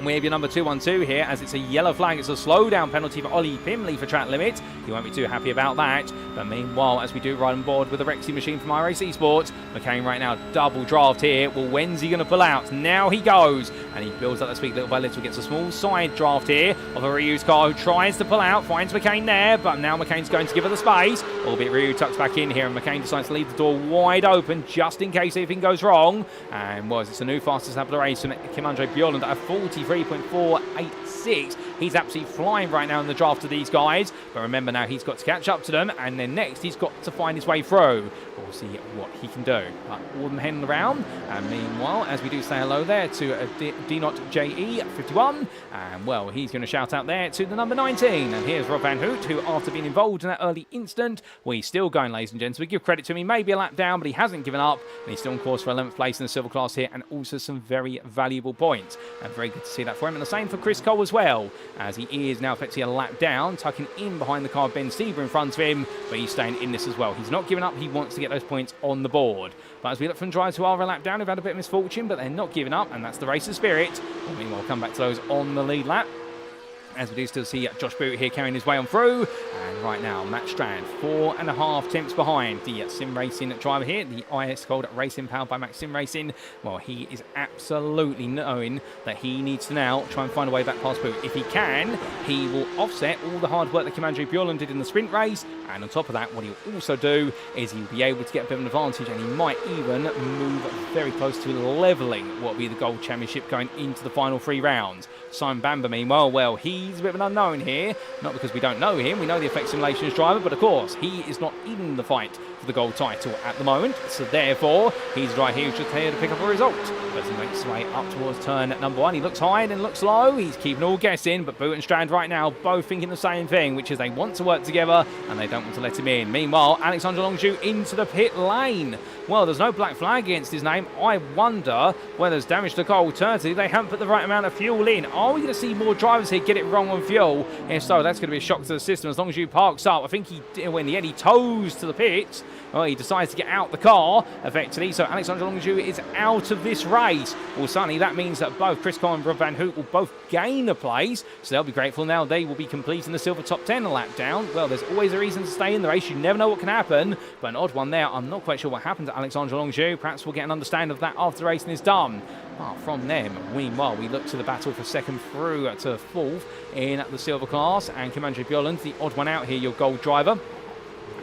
we have your number 212 here, as it's a yellow flag. It's a slowdown penalty for Ollie Pimley for track limit. He won't be too happy about that. But meanwhile, as we do ride on board with the Rexy machine from iRace Esports, McCain right now double draft here. Well, when's he going to pull out? Now he goes, and he builds up that speed little by little. Gets a small side draft here of a Ryu's car, who tries to pull out, finds McCain there, but now McCain's going to give her the space. Albeit Ryu tucks back in here, and McCain decides to leave the door wide open just in case anything goes wrong. And it's a new fastest lap of the race from Kim Andre Bjørklund at 43.486. He's absolutely flying right now in the draft of these guys, but remember now he's got to catch up to them, and then next he's got to find his way through. We'll see what he can do. But all of them heading around, and meanwhile, as we do say hello there to D.JE51, and well, he's going to shout out there to the number 19. And here's Rob Van Hoot, who after being involved in that early instant, well, he's still going, ladies and gents. We give credit to him. He may be a lap down, but he hasn't given up, and he's still on course for 11th place in the silver class here, and also some very valuable points. And very good to see that for him. And the same for Chris Cole as well, as he is now effectively a lap down, tucking in behind the car of Ben Sieber in front of him, but he's staying in this as well. He's not giving up. He wants to get those points on the board. But as we look from drivers who are a lap down, who've had a bit of misfortune, but they're not giving up, and that's the race's spirit. And meanwhile, we'll come back to those on the lead lap. as we do still see Josh Boot here carrying his way on through. And right now, Mats Strand, 4.5 tenths behind the Sim Racing driver here, the IS called Racing, powered by Max Sim Racing. Well, he is absolutely knowing that he needs to now try and find a way back past Boot. If he can, he will offset all the hard work that Kim Andre Bjørklund did in the sprint race. And on top of that, what he'll also do is he'll be able to get a bit of an advantage, and he might even move very close to levelling what will be the Gold Championship going into the final 3 rounds. Simon Bamber, meanwhile, well, he's a bit of an unknown here. Not because we don't know him, we know the Effect Simulations driver, but of course, he is not in the fight for the gold title at the moment. So therefore, he's right here, just here to pick up a result. As he makes his way up towards turn number 1, he looks high and then looks low. He's keeping all guessing, but Boot and Strand right now both thinking the same thing, which is they want to work together and they don't want to let him in. Meanwhile, Alexander Longju into the pit lane. Well, there's no black flag against his name. I wonder whether there's damage to the car. Alternatively, they haven't put the right amount of fuel in. Are we going to see more drivers here get it wrong on fuel? If so, that's going to be a shock to the system. As long as you parks up, I think when the Eddie toes to the pits, well, he decides to get out the car, effectively. So Alexander Longju is out of this race. Well, suddenly that means that both Chris Cole and Rob Van Hoek will both gain a place. So they'll be grateful now. They will be completing the silver top 10 a lap down. Well, there's always a reason to stay in the race. You never know what can happen. But an odd one there. I'm not quite sure what happened to Alexander Longju. Perhaps we'll get an understanding of that after the racing is done. Apart from them, meanwhile, we look to the battle for second through to fourth in the silver class. And Kim Andre Bjørklund, the odd one out here, your gold driver,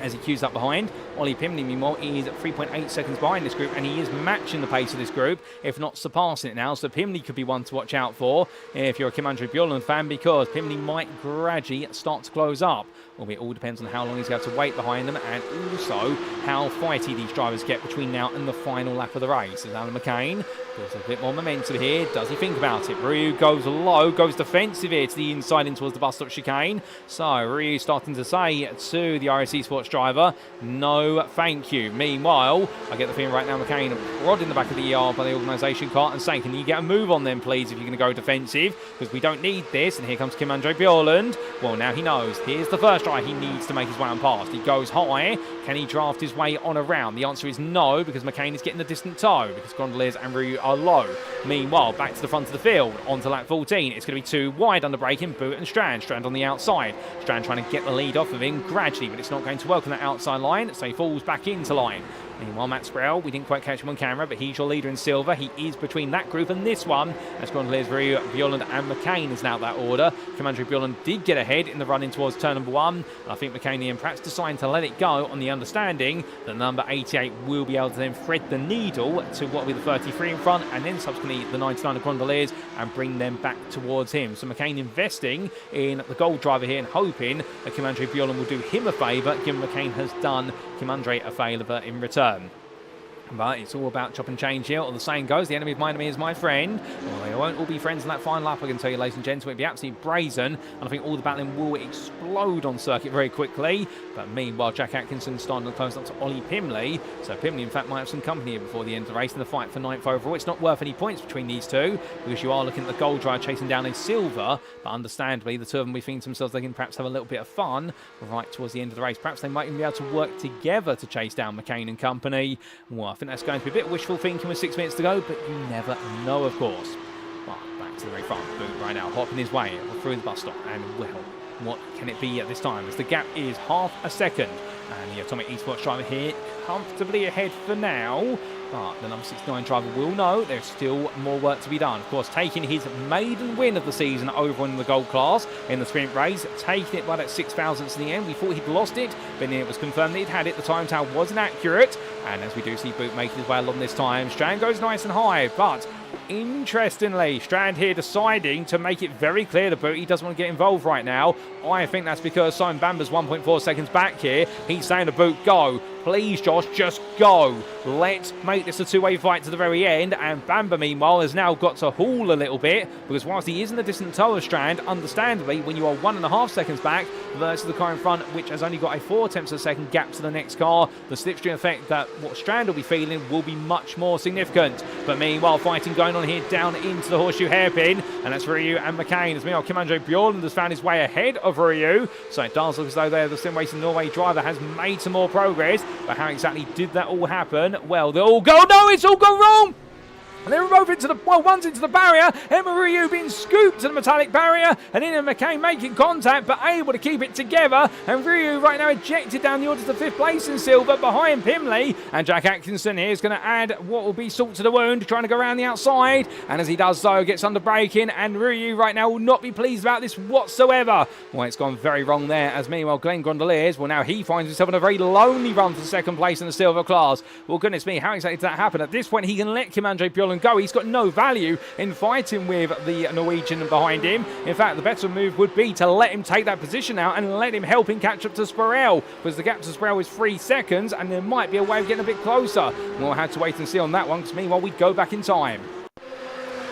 as he queues up behind. Ollie Pimley, meanwhile, is 3.8 seconds behind this group, and he is matching the pace of this group, if not surpassing it now. So Pimley could be one to watch out for if you're a Kim Andre Bjørklund fan, because Pimley might gradually start to close up. Well, it all depends on how long he's going to wait behind them, and also how fighty these drivers get between now and the final lap of the race. As Alan McCain builds a bit more momentum here. Does he think about it? Ryu goes low, goes defensive here to the inside in towards the bus stop chicane. So Ryu starting to say to the RSC Sports driver, no thank you. Meanwhile, I get the feeling right now McCain prodding the back of the ER by the organisation car and saying, can you get a move on them please if you're going to go defensive, because we don't need this. And here comes Kim Andre Bjørklund. Well, now he knows. Here's the first try. He needs to make his way on past. He goes high. Can he draft his way on around? The answer is no, because McCain is getting the distant toe, because Gondoliers and Ryu are low. Meanwhile, back to the front of the field, onto lap 14. It's going to be too wide under braking. Boot and Strand. Strand on the outside. Strand trying to get the lead off of him gradually, but it's not going to work on that outside line, so he falls back into line. Meanwhile, Matt Sproul, we didn't quite catch him on camera, but he's your leader in silver. He is between that group and this one, as Gondoliers, Ryu, Bjørklund and McCain is now that order. Kim Andre Bjørklund did get ahead in the run in towards turn number 1. I think McCain and perhaps deciding to let it go on the understanding that number 88 will be able to then thread the needle to what will be the 33 in front, and then subsequently the 99 of Gondoliers, and bring them back towards him. So McCain investing in the gold driver here and hoping that Kim Andre Bjørklund will do him a favour, given McCain has done Kim Andre a favour in return. But it's all about chop and change here. Or the saying goes, the enemy of my enemy is my friend. Well, they won't all be friends in that final lap, I can tell you, ladies and gentlemen. It'll be absolutely brazen, and I think all the battling will explode on circuit very quickly. But meanwhile, Jack Atkinson starting to close up to Ollie Pimley. So Pimley, in fact, might have some company here before the end of the race in the fight for 9th overall. It's not worth any points between these two, because you are looking at the gold driver chasing down a silver. But understandably, the two of them will be thinking to themselves they can perhaps have a little bit of fun right towards the end of the race. Perhaps they might even be able to work together to chase down McCain and company. Well, I think that's going to be a bit wishful thinking with 6 minutes to go, but you never know, of course. Well, back to the very front. Boot right now, hopping his way through the bus stop, and well, what can it be at this time, as the gap is half a second, and the Atomic Esports driver here comfortably ahead for now. But the number 69 driver will know there's still more work to be done. Of course, taking his maiden win of the season over in the gold class in the sprint race, taking it by that 6 thousandths in the end. We thought he'd lost it, but then it was confirmed that he'd had it. The time tower wasn't accurate, and as we do see Boot making his way along this time, Strand goes nice and high, but interestingly, Strand here deciding to make it very clear to Boot he doesn't want to get involved right now. I think that's because Simon Bamber's 1.4 seconds back here. He's saying to Boot, go. Please, Josh, just go. Let's make this a two-way fight to the very end. And Bamber, meanwhile, has now got to haul a little bit, because whilst he is in the distant toe of Strand, understandably, when you are 1.5 seconds back versus the car in front, which has only got a 4/10 of a second gap to the next car, the slipstream effect that what Strand will be feeling will be much more significant. But meanwhile, fighting going on here down into the horseshoe hairpin, and that's Ryu and McCain. As meanwhile, Kim Andre Bjørklund has found his way ahead of Ryu, so it does look as though the Sim Racing Norway driver has made some more progress. But how exactly did that all happen? Well, they all go. No, it's all gone wrong. And they're both into the, well, one's into the barrier. Emma Ryu being scooped to the metallic barrier. And Ian McCain making contact, but able to keep it together. And Ryu right now ejected down the order to 5th place in silver behind Pimley. And Jack Atkinson here is going to add what will be salt to the wound, trying to go around the outside. And as he does so, gets under braking. And Ryu right now will not be pleased about this whatsoever. Well, it's gone very wrong there. As meanwhile, Glenn Gondoliers, well, now he finds himself in a very lonely run for 2nd place in the silver class. Well, goodness me, how exactly did that happen? At this point, he can let Kim Andre Bjørklund go. He's got no value in fighting with the Norwegian behind him. In fact, the better move would be to let him take that position out and let him help him catch up to Sparrell, because the gap to Sparrell is 3 seconds, and there might be a way of getting a bit closer. We'll have to wait and see on that one, because meanwhile, we go back in time.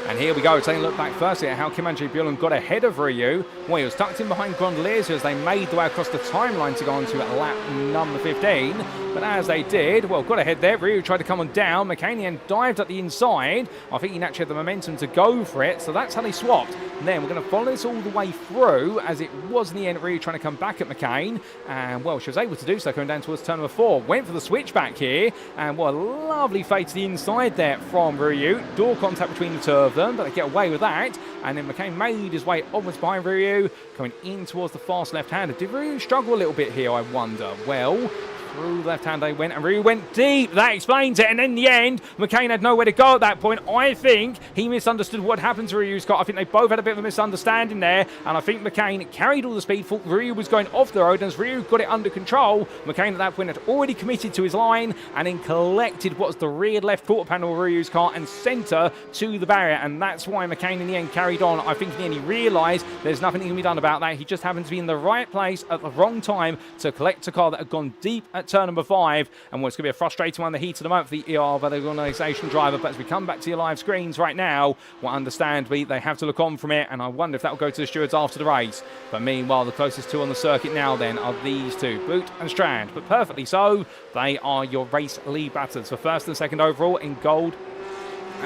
And here we go, taking a look back firstly at how Kim Andre Bjørklund got ahead of Ryu. Well, he was tucked in behind Gondoliers as they made the way across the timeline to go on to lap number 15. But as they did, well, got ahead there. Ryu tried to come on down. McCain dived at the inside. I think he naturally had the momentum to go for it, so that's how they swapped. And then we're going to follow this all the way through, as it was in the end Ryu trying to come back at McCain. And, well, she was able to do so coming down towards turn number 4. Went for the switchback here. And, what a lovely fade to the inside there from Ryu. Door contact between the two of them, but they get away with that. And then McCain made his way onwards behind Ryu, coming in towards the fast left-hander. Did Ryu struggle a little bit here, I wonder? Well, through the left hand they went, and Ryu went deep. That explains it. And in the end, McCain had nowhere to go at that point. I think he misunderstood what happened to Ryu's car. I think they both had a bit of a misunderstanding there. And I think McCain carried all the speed, thought Ryu was going off the road. And as Ryu got it under control, McCain at that point had already committed to his line and then collected what was the rear left quarter panel of Ryu's car and sent her to the barrier. And that's why McCain in the end carried on. I think in the end he realised there's nothing that can be done about that. He just happened to be in the right place at the wrong time to collect a car that had gone deep at turn number 5, and what's going to be a frustrating one, the heat of the moment for the ER by the organisation driver. But as we come back to your live screens right now, well, understandably, they have to look on from it, and I wonder if that will go to the stewards after the race. But meanwhile, the closest two on the circuit now then are these two, Boot and Strand. But perfectly so, they are your race lead batters for 1st and 2nd overall in gold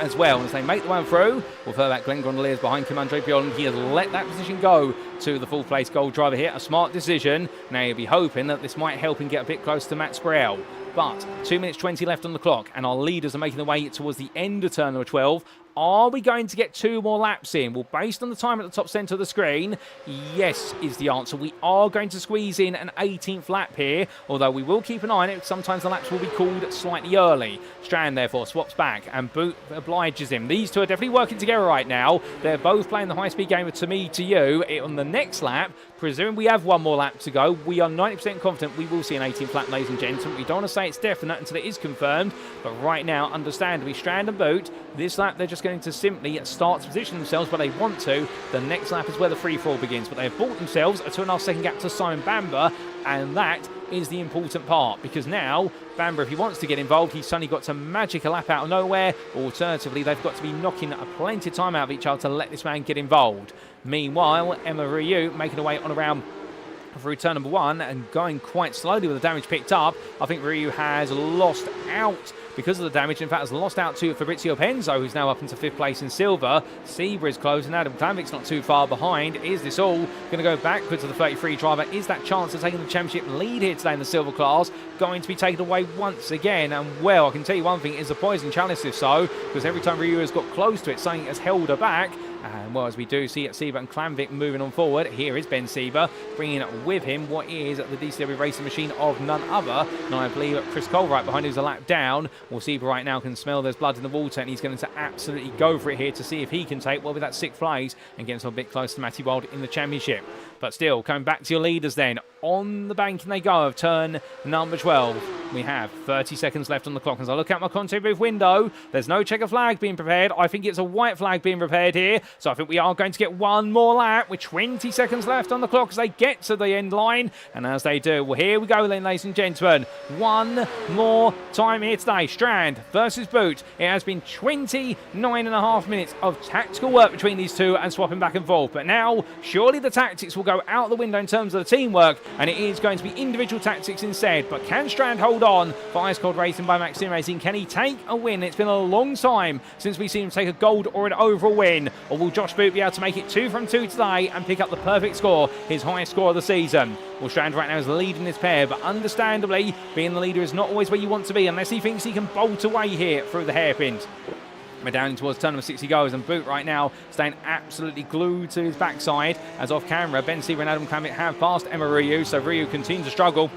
as well. As they make the one through, we'll further back Glenn Gondoliers behind Kim Andre Bjørklund. He has let that position go to the full place gold driver here. A smart decision. Now you'll be hoping that this might help him get a bit close to Matt Sparrell. But 2 minutes 20 left on the clock, and our leaders are making their way towards the end of turn number 12. Are we going to get 2 more laps in? Well, based on the time at the top centre of the screen, yes is the answer. We are going to squeeze in an 18th lap here, although we will keep an eye on it. Sometimes the laps will be called slightly early. Strand, therefore, swaps back, and Boot obliges him. These two are definitely working together right now. They're both playing the high-speed game of to me, to you. On the next lap, presuming we have 1 more lap to go, we are 90% confident we will see an 18th lap, ladies and gentlemen. We don't want to say it's definite until it is confirmed, but right now, understandably, Strand and Boot, this lap they're just going to simply start to position themselves where they want to. The next lap is where the free-for-all begins, but they have bought themselves a 2.5 second gap to Simon Bamber, and that is the important part, because now Bamber, if he wants to get involved, he's suddenly got to magic a lap out of nowhere. Alternatively, they've got to be knocking plenty of time out of each other to let this man get involved. Meanwhile, Emma Ryu making her way on around through turn number 1 and going quite slowly with the damage picked up. I think Ryu has lost out because of the damage. In fact, has lost out to Fabrizio Penzo, who's now up into 5th place in silver. Seba is close, and Adam Klamvik's not too far behind. Is this all going to go backwards to the 33 driver? Is that chance of taking the championship lead here today in the silver class going to be taken away once again? And, well, I can tell you one thing, is the poison chalice if so, because every time Ryu has got close to it, something has held her back. And, well, as we do see Seba and Klamvik moving on forward, here is Ben Seba bringing with him what is the DCW racing machine of none other. And I believe Chris Cole right behind, who's a lap down. Well, Seba right now can smell there's blood in the water, and he's going to absolutely go for it here to see if he can take what will be that 6th place and get himself a bit close to Matty Wild in the championship. But still, coming back to your leaders then. On the bank and they go of turn number 12. We have 30 seconds left on the clock. As I look out my content booth window, there's no checker flag being prepared. I think it's a white flag being prepared here. So I think we are going to get 1 more lap with 20 seconds left on the clock as they get to the end line. And as they do, well, here we go then, ladies and gentlemen. 1 more time here today. Strand versus Boot. It has been 29.5 minutes of tactical work between these two and swapping back and forth. But now, surely the tactics will go out the window in terms of the teamwork, and it is going to be individual tactics instead. But can Strand hold on for Ice Cold Racing by Maxim Racing? Can he take a win? It's been a long time since we've seen him take a gold or an overall win. Or will Josh Boot be able to make it 2 from 2 today and pick up the perfect score, his highest score of the season? Well, Strand right now is leading this pair, but understandably, being the leader is not always where you want to be unless he thinks he can bolt away here through the hairpins. We're down towards turn number 6 he goes, and Boot right now staying absolutely glued to his backside as off camera. Ben Sieber and Adam Klamvik have passed Emma Ryu, so Ryu continues to struggle.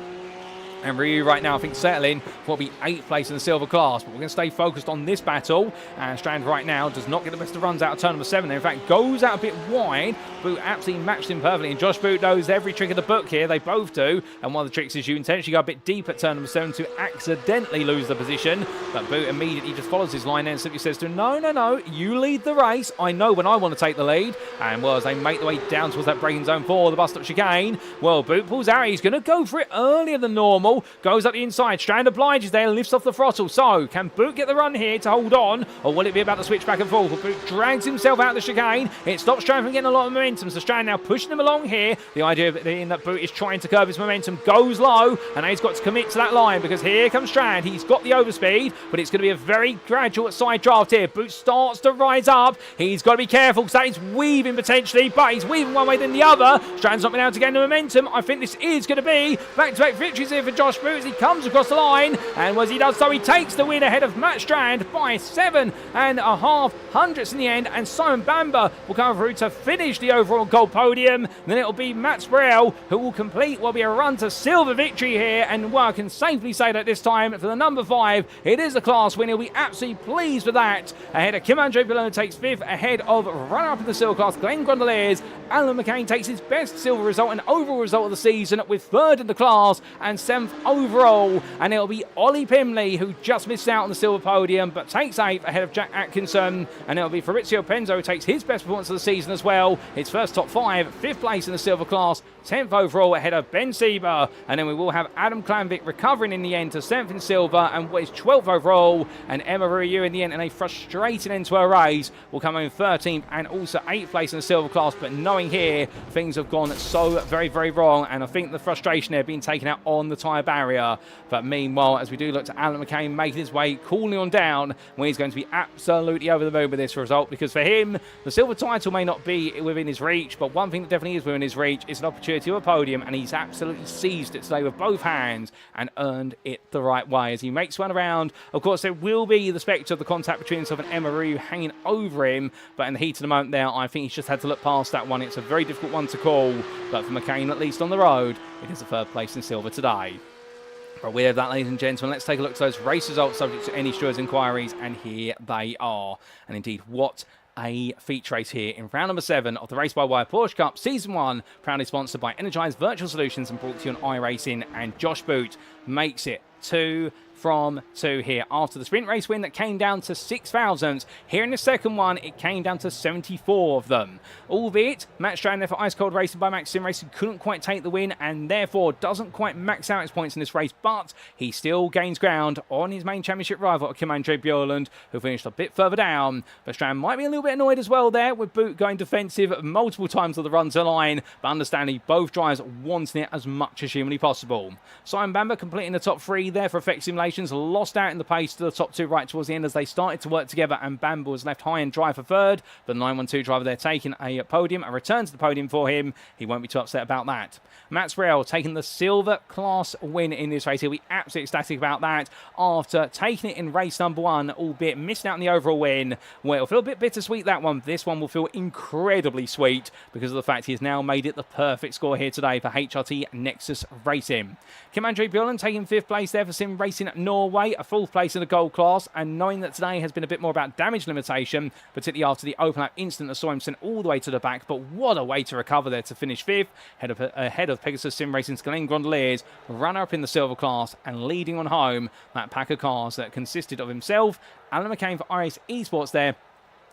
And Ryu right now, I think, settling for what will be 8th place in the silver class. But we're going to stay focused on this battle. And Strand right now does not get the best of runs out of turn number 7. In fact, goes out a bit wide. Boot absolutely matched him perfectly. And Josh Boot knows every trick of the book here. They both do. And one of the tricks is you intentionally go a bit deep at turn number 7 to accidentally lose the position. But Boot immediately just follows his line and simply says to him, no, you lead the race. I know when I want to take the lead. And well, as they make the way down towards that braking zone 4, the bus stop chicane, well, Boot pulls out. He's going to go for it earlier than normal. Goes up the inside. Strand obliges there, lifts off the throttle. So, can Boot get the run here to hold on? Or will it be about to switch back and forth? But Boot drags himself out of the chicane. It stops Strand from getting a lot of momentum. So, Strand now pushing him along here. The idea being that Boot is trying to curb his momentum goes low. And he's got to commit to that line because here comes Strand. He's got the overspeed, but it's going to be a very gradual side draft here. Boot starts to rise up. He's got to be careful because that is weaving potentially, but he's weaving one way then the other. Strand's not been able to gain the momentum. I think this is going to be back-to-back victories here for Josh Boot as he comes across the line, and as he does so, he takes the win ahead of Mats Strand by 7.5 hundredths in the end, and Simon Bamber will come through to finish the overall gold podium. Then it'll be Mats Brell who will complete what will be a run to silver victory here, and well, I can safely say that this time for the number 5, it is the class win. He'll be absolutely pleased with that. Ahead of Kim Andre Bjørklund takes 5th, ahead of runner-up in the silver class Glenn Gondoliers. Alan McCain takes his best silver result and overall result of the season with 3rd in the class and 7th overall. And it'll be Ollie Pimley who just missed out on the silver podium but takes 8th ahead of Jack Atkinson. And it'll be Fabrizio Penzo who takes his best performance of the season as well. His first top 5, 5th place in the silver class, 10th overall ahead of Ben Sieber. And then we will have Adam Klamvik recovering in the end to 7th in silver and what is 12th overall. And Emma Ryu in the end, in a frustrating end to her race, will come home 13th and also 8th place in the silver class. But knowing here, things have gone so very, very wrong. And I think the frustration there being taken out on the tyre barrier. But meanwhile, as we do look to Alan McCain making his way coolly on down, when he's going to be absolutely over the moon with this result, because for him, the silver title may not be within his reach, but one thing that definitely is within his reach is an opportunity to a podium, and he's absolutely seized it today with both hands and earned it the right way as he makes one around. Of course, there will be the spectre of the contact between himself and Emma Ryu hanging over him, but in the heat of the moment there, I think he's just had to look past that one. It's a very difficult one to call, but for McCain, at least on the road, it is the 3rd place in silver today. But with that, ladies and gentlemen, let's take a look at those race results subject to any stewards' inquiries, and here they are. And indeed, what a feature race here in round number 7 of the Race by Wire Porsche Cup Season 1, proudly sponsored by Energise Virtual Solutions and brought to you on iRacing. And Josh Boot makes it 2 from 2 here after the sprint race win that came down to 6 thousandths. Here in the second one, it came down to 74 of them. Albeit, Matt Strand there for Ice Cold Racing by Max Sim Racing couldn't quite take the win and therefore doesn't quite max out his points in this race, but he still gains ground on his main championship rival, Kim Andre Bjørklund, who finished a bit further down. But Strand might be a little bit annoyed as well there with Boot going defensive multiple times on the run to line, but understandably both drivers wanting it as much as humanly possible. Simon Bamber completing the top 3 there for Effect Simulations, lost out in the pace to the top 2 right towards the end as they started to work together, and Bamber was left high and dry for 3rd. The 912 driver there taking a podium, a return to the podium for him. He won't be too upset about that. Mats Brell taking the silver class win in this race. He'll be absolutely ecstatic about that after taking it in race number 1, albeit missing out on the overall win. Well, it'll feel a bit bittersweet, that one. This one will feel incredibly sweet because of the fact he has now made it the perfect score here today for HRT Nexus Racing. Kim Andre Bjørklund taking 5th place there for Sim Racing Norway, a 4th place in the gold class, and knowing that today has been a bit more about damage limitation, particularly after the open lap incident that saw him sent all the way to the back, but what a way to recover there to finish 5th, ahead of Pegasus Sim Racing's Glenn Gondoliers, runner-up in the silver class, and leading on home that pack of cars that consisted of himself, Alan McCain for RS Esports there,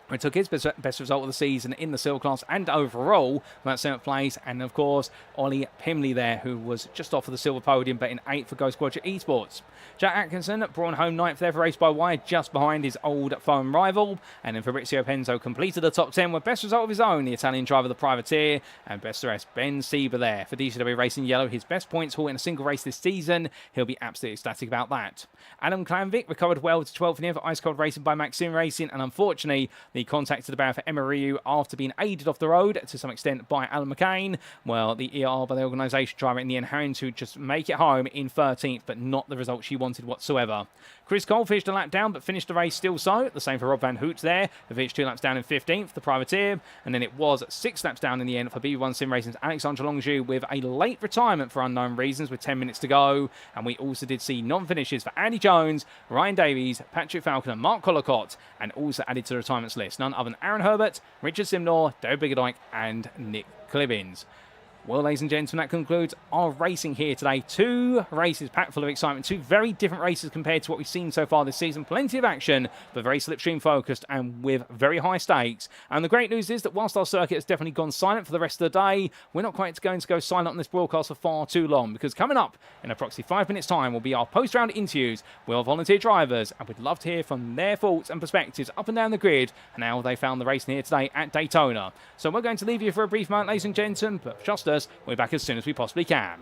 who took his best result of the season in the silver class and overall that 7th place, and of course Ollie Pimley there, who was just off of the silver podium but in 8th for Ghost Quadra Esports. Jack Atkinson brought home 9th there for Race by Wire, just behind his old foe and rival, and then Fabrizio Penzo completed the top 10 with best result of his own, the Italian driver, the Privateer, and best rest Ben Sieber there for DCW Racing Yellow, his best points haul in a single race this season. He'll be absolutely ecstatic about that. Adam Klamvik recovered well to 12th in here for Ice Cold Racing by Maxim Racing, and unfortunately the The contact to the barrier for Emma Ryu after being aided off the road to some extent by Alan McCain. Well, the ER by the organisation driver in the end having to just make it home in 13th, but not the result she wanted whatsoever. Chris Cole finished a lap down, but finished the race still so. The same for Rob Van Hoot there, who finished 2 laps down in 15th, the privateer. And then it was 6 laps down in the end for BB1 Sim Racing's Alexandre Longju with a late retirement for unknown reasons with 10 minutes to go. And we also did see non-finishes for Andy Jones, Ryan Davies, Patrick Falconer, Mark Collicott, and also added to the retirements list, none other than Aaron Herbert, Richard Simnor, David Biggerdike, and Nick Clibbins. Well, ladies and gentlemen, that concludes our racing here today. 2 races packed full of excitement. 2 very different races compared to what we've seen so far this season. Plenty of action, but very slipstream focused and with very high stakes. And the great news is that whilst our circuit has definitely gone silent for the rest of the day, we're not quite going to go silent on this broadcast for far too long, because coming up in approximately 5 minutes' time will be our post-round interviews with our volunteer drivers, and we'd love to hear from their thoughts and perspectives up and down the grid and how they found the racing here today at Daytona. So we're going to leave you for a brief moment, ladies and gentlemen, but trust us, we're back as soon as we possibly can.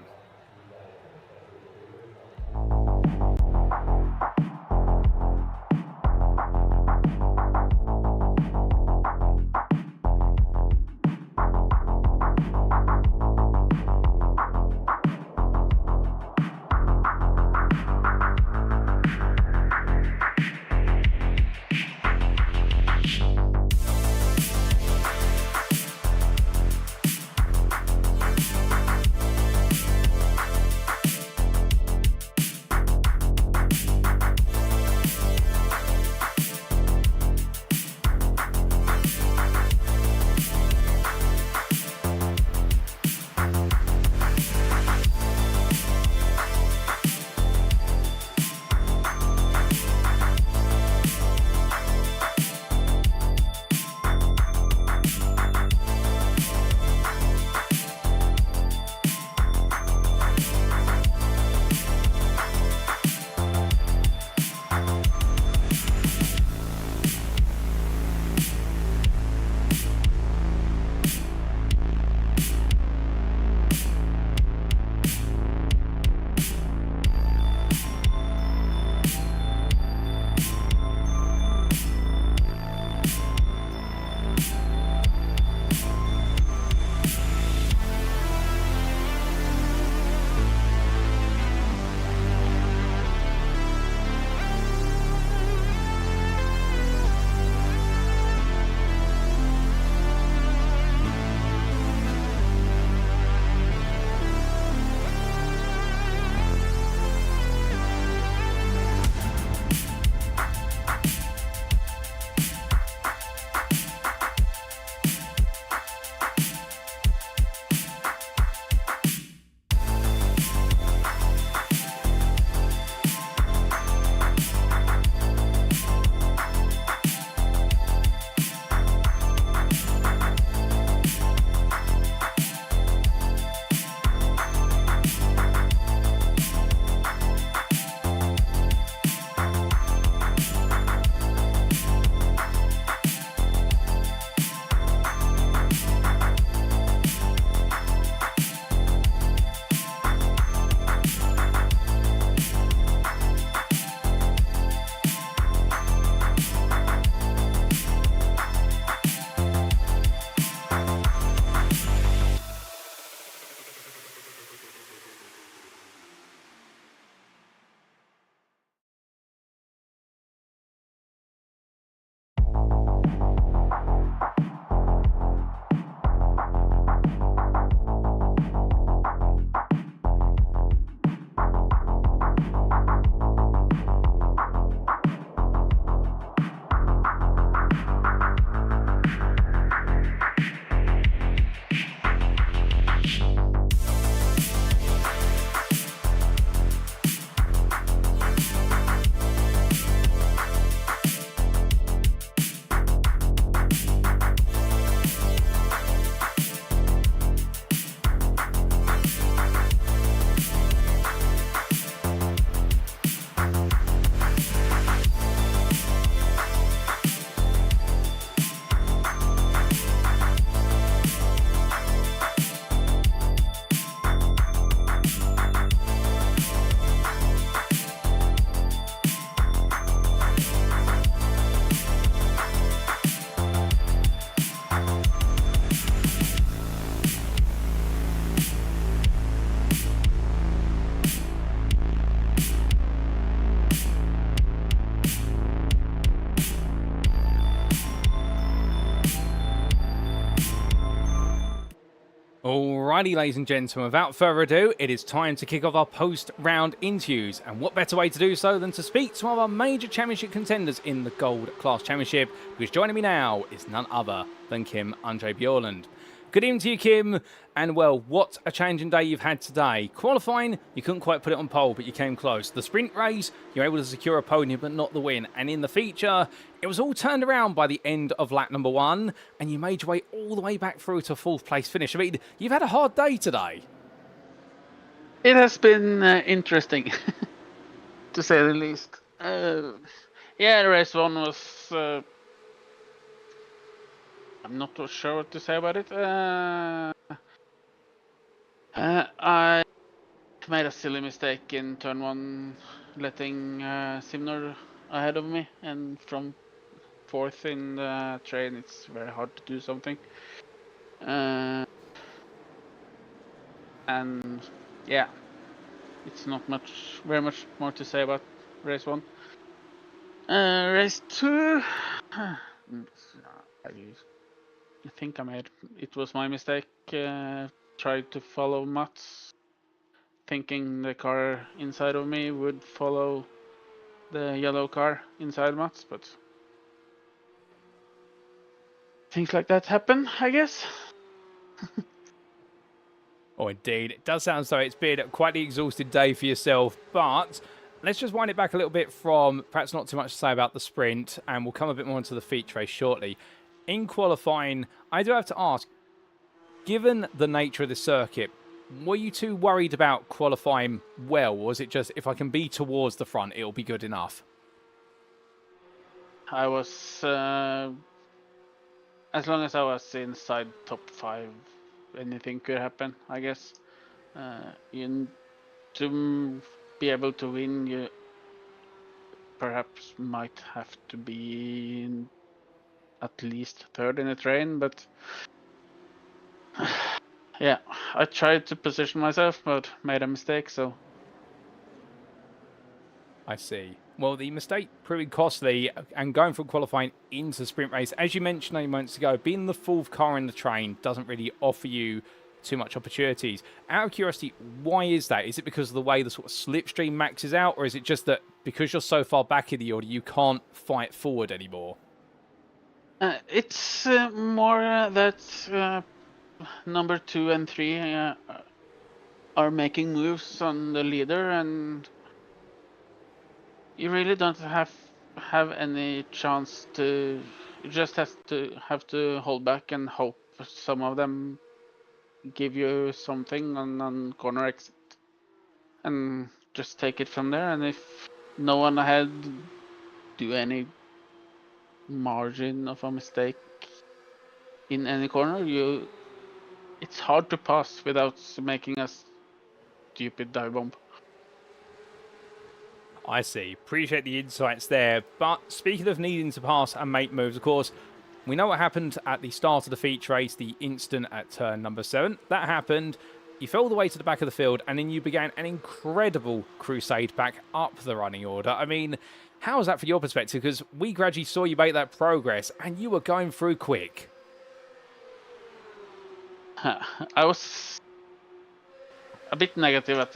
Alrighty, ladies and gentlemen, without further ado, it is time to kick off our post-round interviews. And what better way to do so than to speak to one of our major championship contenders in the Gold Class Championship, because joining me now is none other than Kim Andre Bjørklund. Good evening to you, Kim. And well, what a challenging day you've had today. Qualifying, you couldn't quite put it on pole, but you came close. The sprint race, you were able to secure a podium, but not the win. And in the feature, it was all turned around by the end of lap number 1, and you made your way all the way back through to a 4th place finish. I mean, you've had a hard day today. It has been interesting, to say the least. Yeah, race 1 was... I'm not too sure what to say about it. I made a silly mistake in turn 1, letting Simnor ahead of me, and from 4th in the train it's very hard to do something. And yeah, it's not very much more to say about race 1. Race 2, I think it was my mistake. Tried to follow Mats, thinking the car inside of me would follow the yellow car inside Mats, but things like that happen, I guess. Oh, indeed. It does sound as though it's been quite the exhausted day for yourself, but let's just wind it back a little bit from perhaps not too much to say about the sprint, and we'll come a bit more into the feature race shortly. In qualifying, I do have to ask, given the nature of the circuit, were you too worried about qualifying well, or was it just, if I can be towards the front, it'll be good enough? I was, as long as I was inside top 5, anything could happen, I guess. To be able to win, you perhaps might have to be at least 3rd in the train, but yeah, I tried to position myself, but made a mistake, so... I see. Well, the mistake proving costly, and going from qualifying into the sprint race, as you mentioned a few moments ago, being the 4th car in the train doesn't really offer you too much opportunities. Out of curiosity, why is that? Is it because of the way the sort of slipstream maxes out, or is it just that because you're so far back in the order, you can't fight forward anymore? It's more that number 2 and 3 are making moves on the leader, and you really don't have any chance to. You just have to hold back and hope some of them give you something on corner exit, and just take it from there. And if no one ahead do any margin of a mistake in any corner, it's hard to pass without making a stupid dive bomb. I see. Appreciate the insights there. But speaking of needing to pass and make moves, of course, we know what happened at the start of the feature race, the instant at turn number 7. That happened. You fell all the way to the back of the field, and then you began an incredible crusade back up the running order. I mean, how was that from your perspective? Because we gradually saw you make that progress, and you were going through quick. I was a bit negative at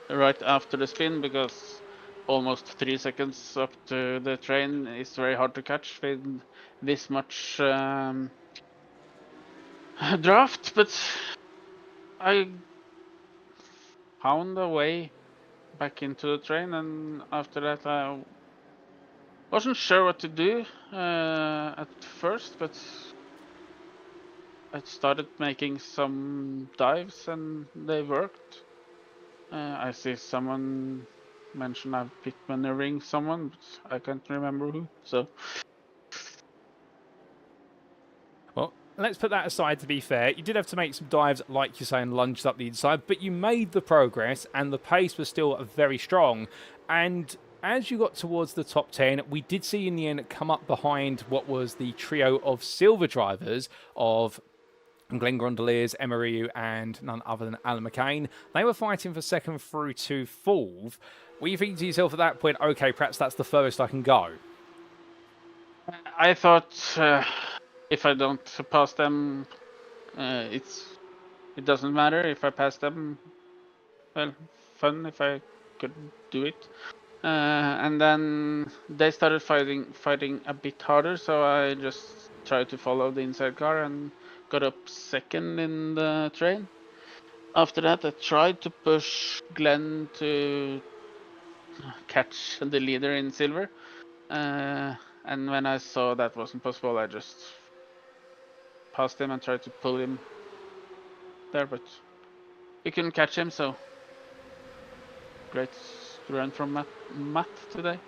right after the spin, because almost 3 seconds up to the train is very hard to catch with this much draft, but I found a way back into the train, and after that I wasn't sure what to do at first, but I started making some dives and they worked. I see someone mention I've pit maneuvering someone, but I can't remember who, so... Well, let's put that aside, to be fair. You did have to make some dives, like you say, and lunged up the inside, but you made the progress, and the pace was still very strong. And as you got towards the top 10, we did see in the end come up behind what was the trio of silver drivers of Glenn Grondeliers, Emery, and none other than Alan McCain. They were fighting for 2nd through to 4th. Were you thinking to yourself at that point, okay, perhaps that's the furthest I can go? I thought if I don't pass them, it's it doesn't matter if I pass them. Well, fun if I could do it. And then they started fighting a bit harder, so I just tried to follow the inside car and got up second in the train. After that, I tried to push Glenn to catch the leader in silver. And when I saw that wasn't possible, I just passed him and tried to pull him there, but we couldn't catch him, so great run from Matt today.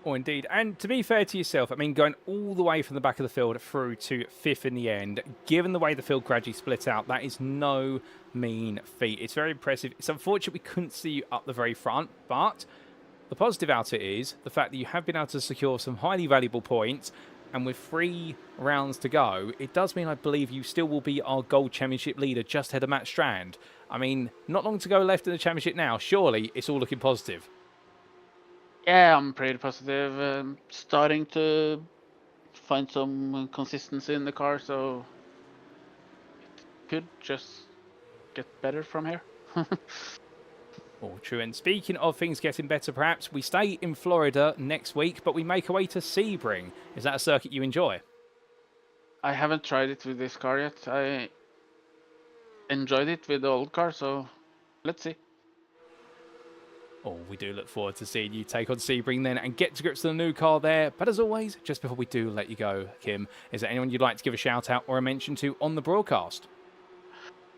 Oh, indeed. And to be fair to yourself, I mean, going all the way from the back of the field through to fifth in the end, given the way the field gradually split out, that is no mean feat. It's very impressive. It's unfortunate we couldn't see you up the very front, but the positive out it is the fact that you have been able to secure some highly valuable points, and with 3 rounds to go, it does mean I believe you still will be our Gold Championship leader just ahead of Mats Strand. I mean, not long to go left in the championship now. Surely it's all looking positive. Yeah, I'm pretty positive. Starting to find some consistency in the car, so it could just get better from here. All true. And speaking of things getting better, perhaps, we stay in Florida next week, but we make our way to Sebring. Is that a circuit you enjoy? I haven't tried it with this car yet. I enjoyed it with the old car, so let's see. Oh, we do look forward to seeing you take on Sebring then and get to grips with the new car there. But as always, just before we do let you go, Kim, is there anyone you'd like to give a shout out or a mention to on the broadcast?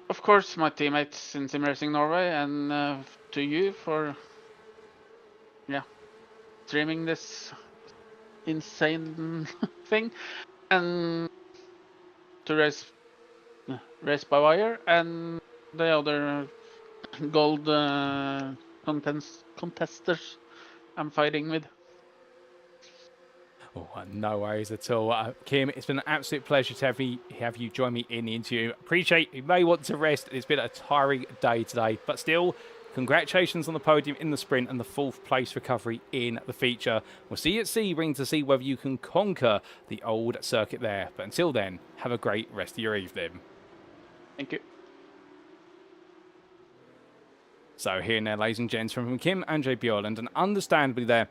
Of course, my teammates in Sim Racing Norway, and to you for streaming this insane thing, and to race by wire, and the other gold contesters I'm fighting with. Oh, no worries at all. Kim, it's been an absolute pleasure to have you join me in the interview. Appreciate you may want to rest. It's been a tiring day today, but still, congratulations on the podium in the sprint and the 4th place recovery in the feature. We'll see you at Sebring to see whether you can conquer the old circuit there. But until then, have a great rest of your evening. Thank you. So here and there, ladies and gents, from Kim Andre Bjørklund, and understandably there,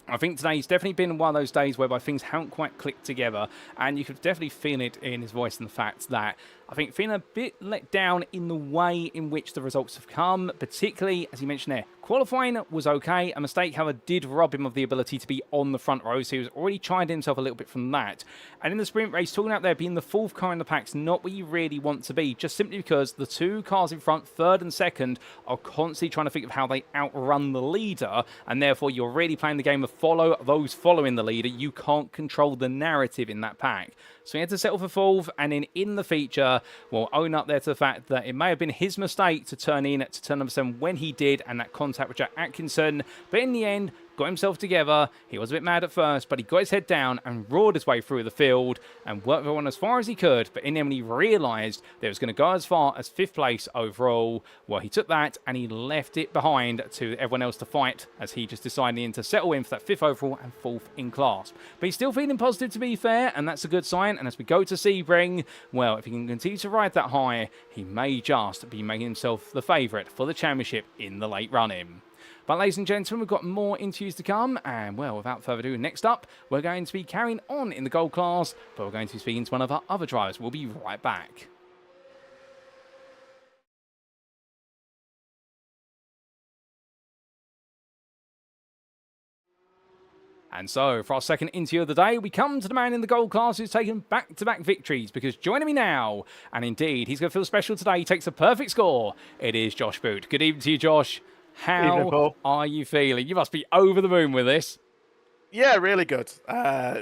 I think today's definitely been one of those days whereby things haven't quite clicked together, and you could definitely feel it in his voice and the fact that I think feeling a bit let down in the way in which the results have come, particularly, as he mentioned there, qualifying was okay. A mistake, however, did rob him of the ability to be on the front row, so he was already chiding himself a little bit from that. And in the sprint race, talking out there being the 4th car in the pack's not where you really want to be, just simply because the 2 cars in front, 3rd and 2nd, are constantly trying to think of how they outrun the leader, and therefore you're really playing the game of follow those following the leader. You can't control the narrative in that pack. So he had to settle for 4th, and then in the feature, well, own up there to the fact that it may have been his mistake to turn in to turn number 7 when he did, and that contact with Jack Atkinson. But in the end, got himself together. He was a bit mad at first, but he got his head down and roared his way through the field and worked everyone as far as he could. But in the end, when he realised that it was going to go as far as 5th place overall, well, he took that and he left it behind to everyone else to fight, as he just decided to settle in for that 5th overall and 4th in class. But he's still feeling positive, to be fair, and that's a good sign. And as we go to Sebring, well, if he can continue to ride that high, he may just be making himself the favourite for the championship in the late run-in. But ladies and gentlemen, we've got more interviews to come, and well, without further ado, next up, we're going to be carrying on in the gold class, but we're going to be speaking to one of our other drivers. We'll be right back. And so, for our second interview of the day, we come to the man in the gold class who's taken back-to-back victories, because joining me now, and indeed, he's going to feel special today, he takes a perfect score, it is Josh Boot. Good evening to you, Josh. How are you feeling? You must be over the moon with this. Yeah, really good.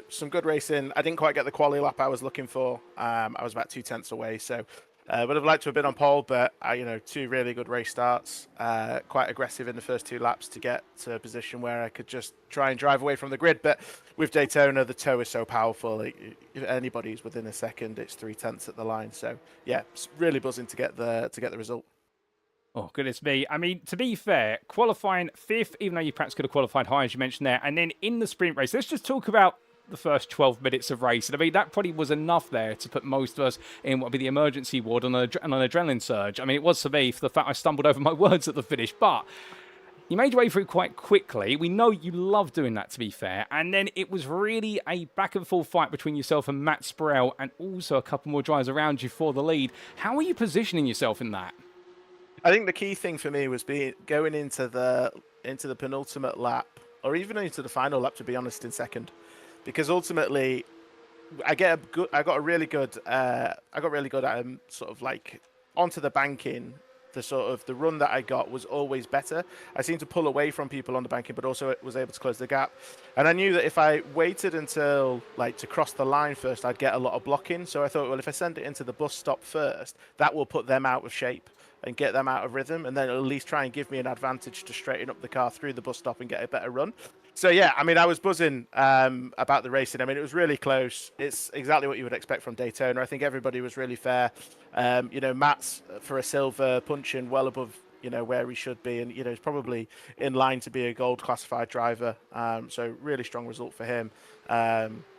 Some good racing. I didn't quite get the quali lap I was looking for. I was about 2/10 away, so would have liked to have been on pole, but 2 really good race starts. Quite aggressive in the first 2 laps to get to a position where I could just try and drive away from the grid. But with Daytona, the toe is so powerful. If anybody's within a second, it's 3/10 at the line. So yeah, it's really buzzing to get the result. Oh, goodness me. I mean, to be fair, qualifying 5th, even though you perhaps could have qualified high, as you mentioned there, and then in the sprint race, let's just talk about the first 12 minutes of racing. I mean, that probably was enough there to put most of us in what would be the emergency ward on an adrenaline surge. I mean, it was for me for the fact I stumbled over my words at the finish, but you made your way through quite quickly. We know you love doing that, to be fair. And then it was really a back-and-forth fight between yourself and Mats Strand, and also a couple more drivers around you for the lead. How are you positioning yourself in that? I think the key thing for me was going into the penultimate lap, or even into the final lap, to be honest, in second, because ultimately I got really good sort of like onto the banking. The run that I got was always better. I seemed to pull away from people on the banking, but also was able to close the gap. And I knew that if I waited until to cross the line first, I'd get a lot of blocking. So I thought, well, if I send it into the bus stop first, that will put them out of shape and get them out of rhythm, and then at least try and give me an advantage to straighten up the car through the bus stop and get a better run. So yeah, I mean, I was buzzing about the racing. I mean, it was really close. It's exactly what you would expect from Daytona. I think everybody was really fair. Mats for a silver, punching well above where he should be, and he's probably in line to be a gold classified driver. So really strong result for him.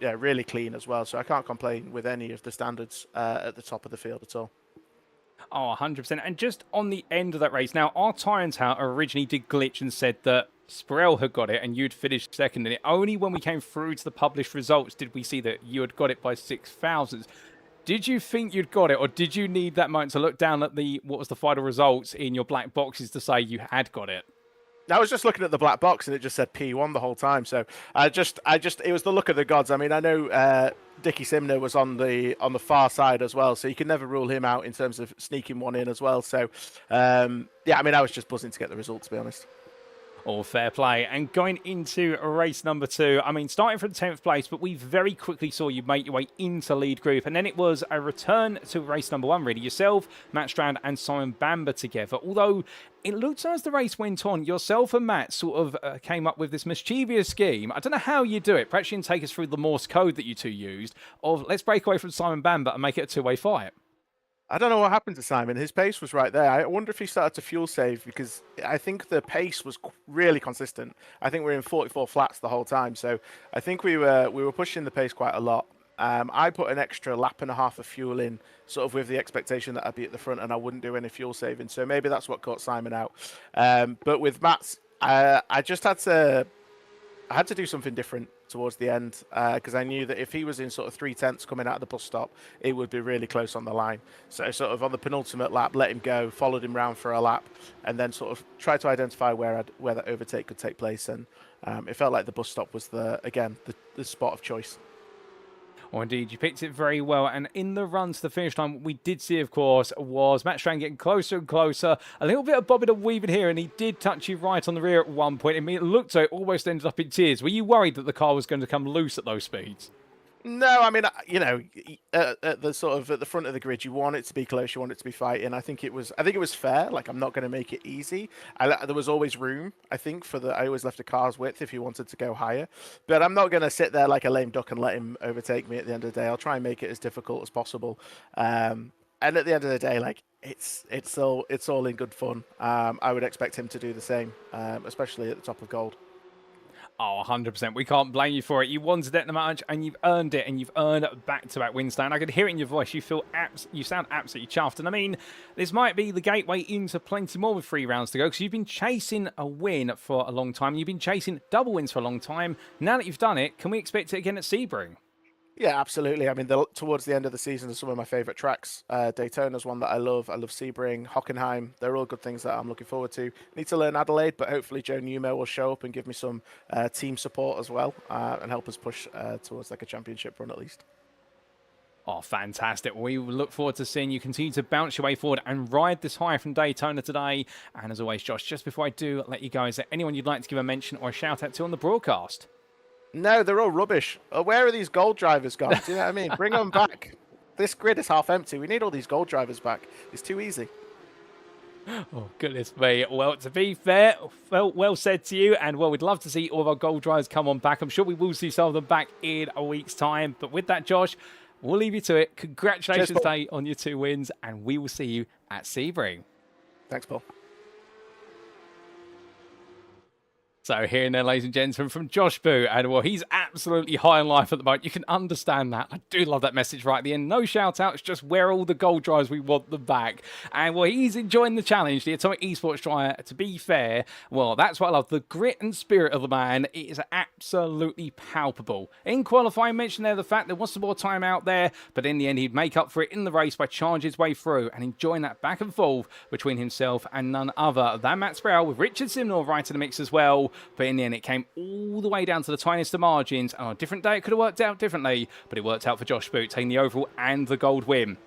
Really clean as well. So I can't complain with any of the standards at the top of the field at all. Oh, 100%. And just on the end of that race, now, our Tyrant Tower originally did glitch and said that Sprell had got it and you'd finished second. And only when we came through to the published results did we see that you had got it by 6,000. Did you think you'd got it, or did you need that moment to look down at what was the final results in your black boxes to say you had got it? I was just looking at the black box and it just said P1 the whole time. So it was the look of the gods. I mean, I know Dickie Simner was on the far side as well, so you can never rule him out in terms of sneaking one in as well. So I mean, I was just buzzing to get the result, to be honest. All fair play. And going into race number 2, I mean, starting from 10th place, but we very quickly saw you make your way into lead group. And then it was a return to race number 1, really. Yourself, Mats Strand, and Simon Bamber together. Although it looked as the race went on, yourself and Matt sort of came up with this mischievous scheme. I don't know how you do it. Perhaps you can take us through the Morse code that you two used of let's break away from Simon Bamber and make it a two-way fight. I don't know what happened to Simon. His pace was right there. I wonder if he started to fuel save, because I think the pace was really consistent. I think we were in 44 flats the whole time, so I think we were pushing the pace quite a lot. I put an extra lap and a half of fuel in, sort of with the expectation that I'd be at the front and I wouldn't do any fuel saving. So maybe that's what caught Simon out. But with Mats, I just had to do something different towards the end, because I knew that if he was in sort of 3/10 coming out of the bus stop, it would be really close on the line. So sort of on the penultimate lap, let him go, followed him round for a lap, and then sort of tried to identify where that overtake could take place. And it felt like the bus stop was the spot of choice. Oh, indeed, you picked it very well. And in the run to the finish line, what we did see, of course, was Mats Strand getting closer and closer. A little bit of bobbing and weaving here, and he did touch you right on the rear at one point. I mean, it looked so it almost ended up in tears. Were you worried that the car was going to come loose at those speeds? No, I mean, at the front of the grid, you want it to be close, you want it to be fighting. I think it was fair. Like, I'm not going to make it easy. There was always room, I think, I always left a car's width if you wanted to go higher. But I'm not going to sit there like a lame duck and let him overtake me at the end of the day. I'll try and make it as difficult as possible. And at the end of the day, like, it's all in good fun. I would expect him to do the same, especially at the top of gold. Oh, 100%. We can't blame you for it. You wanted it that much, and you've earned it, and you've earned back-to-back wins. And I could hear it in your voice. You sound absolutely chuffed. And I mean, this might be the gateway into plenty more with 3 rounds to go, because you've been chasing a win for a long time. You've been chasing double wins for a long time. Now that you've done it, can we expect it again at Sebring? Yeah, absolutely. I mean, towards the end of the season are some of my favourite tracks. Daytona's one that I love. I love Sebring, Hockenheim. They're all good things that I'm looking forward to. Need to learn Adelaide, but hopefully Joe Newmo will show up and give me some team support as well, and help us push towards like a championship run at least. Oh, fantastic. We look forward to seeing you continue to bounce your way forward and ride this high from Daytona today. And as always, Josh, just before I do let you go, is there anyone you'd like to give a mention or a shout out to on the broadcast? No, they're all rubbish. Where are these gold drivers gone? Do you know what I mean? Bring them back. This grid is half empty. We need all these gold drivers back. It's too easy. Oh, goodness me. Well, to be fair, well said to you. And, well, we'd love to see all of our gold drivers come on back. I'm sure we will see some of them back in a week's time. But with that, Josh, we'll leave you to it. Congratulations today on your 2 wins. And we will see you at Sebring. Thanks, Paul. So hearing there, ladies and gentlemen, from Josh Boo, and well, he's absolutely high on life at the moment. You can understand that. I do love that message right at the end. No shout outs, just where all the gold drives, we want them back. And well, he's enjoying the challenge, the Atomic Esports Dryer. To be fair, well, that's what I love. The grit and spirit of the man is absolutely palpable. In qualifying, mentioned there the fact there was some more time out there, but in the end, he'd make up for it in the race by charging his way through and enjoying that back and forth between himself and none other than Matt Strand, with Richard Simnor right in the mix as well. But in the end, it came all the way down to the tiniest of margins. And on a different day, it could have worked out differently, but it worked out for Josh Boot, taking the overall and the gold win.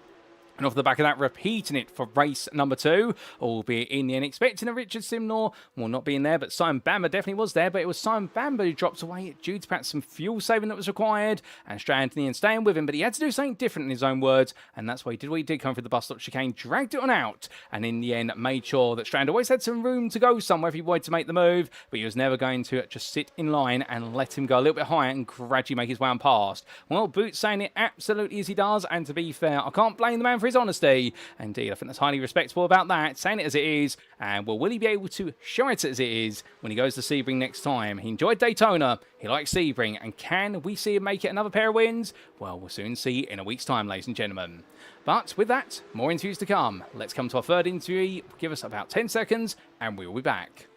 And off the back of that, repeating it for race number 2, albeit in the end expecting a Richard Simnor, well, not being there, but Simon Bamber definitely was there, but it was Simon Bamber who dropped away due to perhaps some fuel saving that was required, and Strand in the end staying with him, but he had to do something different in his own words, and that's why he did what he did, come through the bus stop chicane, dragged it on out, and in the end made sure that Strand always had some room to go somewhere if he wanted to make the move, but he was never going to just sit in line and let him go a little bit higher and gradually make his way on past. Well, Boot saying it absolutely as he does, and to be fair, I can't blame the man for his honesty. Indeed, I think that's highly respectable about that, saying it as it is, and well, will he be able to show it as it is when he goes to Sebring next time? He enjoyed Daytona, he likes Sebring, and can we see him make it another pair of wins? Well, we'll soon see in a week's time, ladies and gentlemen. But with that, more interviews to come. Let's come to our third interview. Give us about 10 seconds, and we will be back.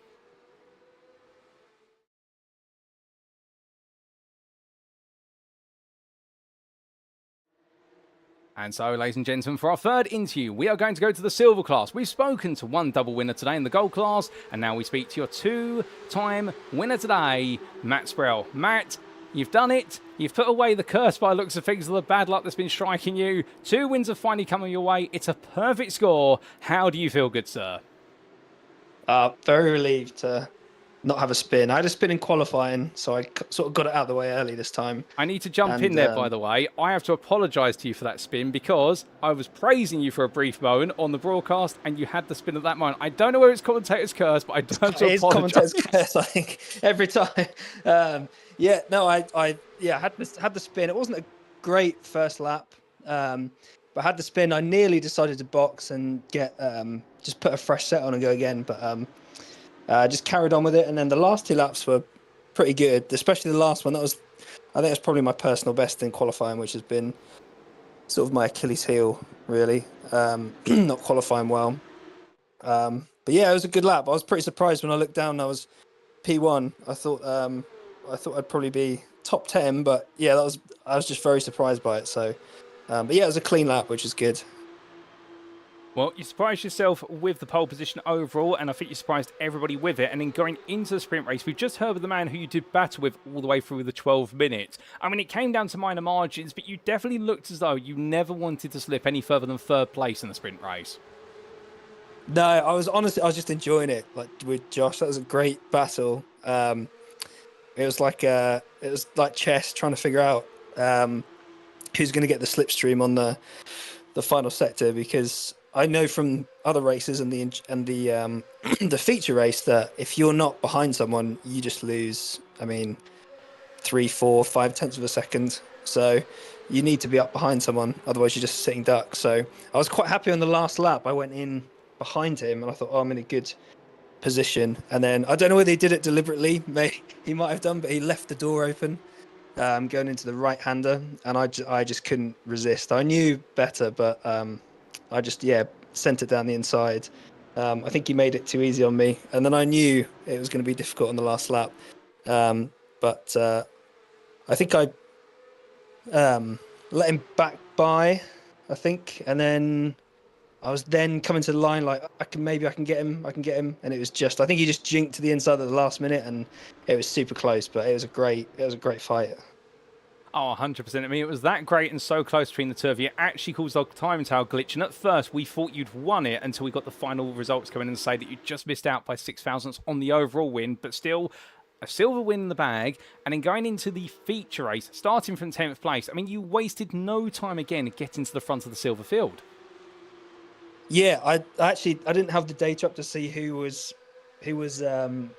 And so, ladies and gentlemen, for our third interview, we are going to go to the silver class. We've spoken to one double winner today in the gold class, and now we speak to your two-time winner today, Matt Strand. Matt, you've done it. You've put away the curse by looks of things of the bad luck that's been striking you. 2 wins have finally come your way. It's a perfect score. How do you feel, good sir? Very relieved to not have a spin. I had a spin in qualifying, so I sort of got it out of the way early this time. I need to jump in there, by the way. I have to apologise to you for that spin because I was praising you for a brief moment on the broadcast and you had the spin at that moment. I don't know whether it's commentator's curse, but I do have to apologise. It is commentator's curse, I think, every time. I had the spin. It wasn't a great first lap, but I had the spin. I nearly decided to box and get just put a fresh set on and go again, but just carried on with it, and then the last 2 laps were pretty good, especially the last one. I think that's probably my personal best in qualifying, which has been sort of my Achilles heel, really. Not qualifying well. But yeah, it was a good lap. I was pretty surprised when I looked down. I was P1. I thought I'd probably be top 10, but yeah, I was just very surprised by it. So, but yeah, it was a clean lap, which is good. Well, you surprised yourself with the pole position overall, and I think you surprised everybody with it. And then going into the sprint race, we've just heard of the man who you did battle with all the way through the 12 minutes. I mean, it came down to minor margins, but you definitely looked as though you never wanted to slip any further than 3rd place in the sprint race. No, I was just enjoying it. Like with Josh, that was a great battle. It was like chess, trying to figure out who's going to get the slipstream on the final sector, because I know from other races and the the feature race that if you're not behind someone, you just lose. I mean, 3, 4, 5 tenths of a second. So you need to be up behind someone, otherwise you're just sitting duck. So I was quite happy on the last lap. I went in behind him and I thought, I'm in a good position. And then I don't know whether he did it deliberately. He might have done, but he left the door open, going into the right-hander, and I just couldn't resist. I knew better, but I just sent it down the inside. I think he made it too easy on me, and then I knew it was going to be difficult on the last lap. But I think I let him back by, I think, and then I was then coming to the line like I can get him, and it was just, I think he just jinked to the inside at the last minute, and it was super close, but it was a great fight. Oh, 100%. I mean, it was that great and so close between the two of you. It actually caused a time tail glitch. And at first, we thought you'd won it until we got the final results coming in and say that you just missed out by 6 thousandths on the overall win. But still, a silver win in the bag. And then going into the feature race, starting from 10th place, I mean, you wasted no time again getting to the front of the silver field. Yeah, I didn't have the data up to see who was who was in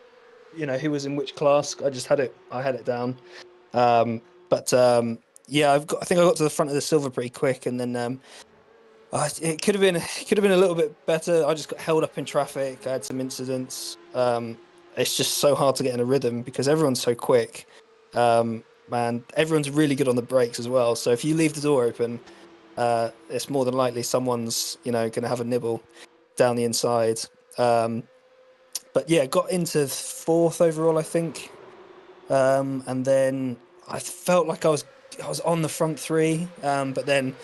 which class. I had it down. But I think I got to the front of the silver pretty quick, and then it could have been a little bit better. I just got held up in traffic. I had some incidents. it's just so hard to get in a rhythm because everyone's so quick, and everyone's really good on the brakes as well. So if you leave the door open, it's more than likely someone's going to have a nibble down the inside. But yeah, got into fourth overall, I think, and then I felt like I was on the front three, but then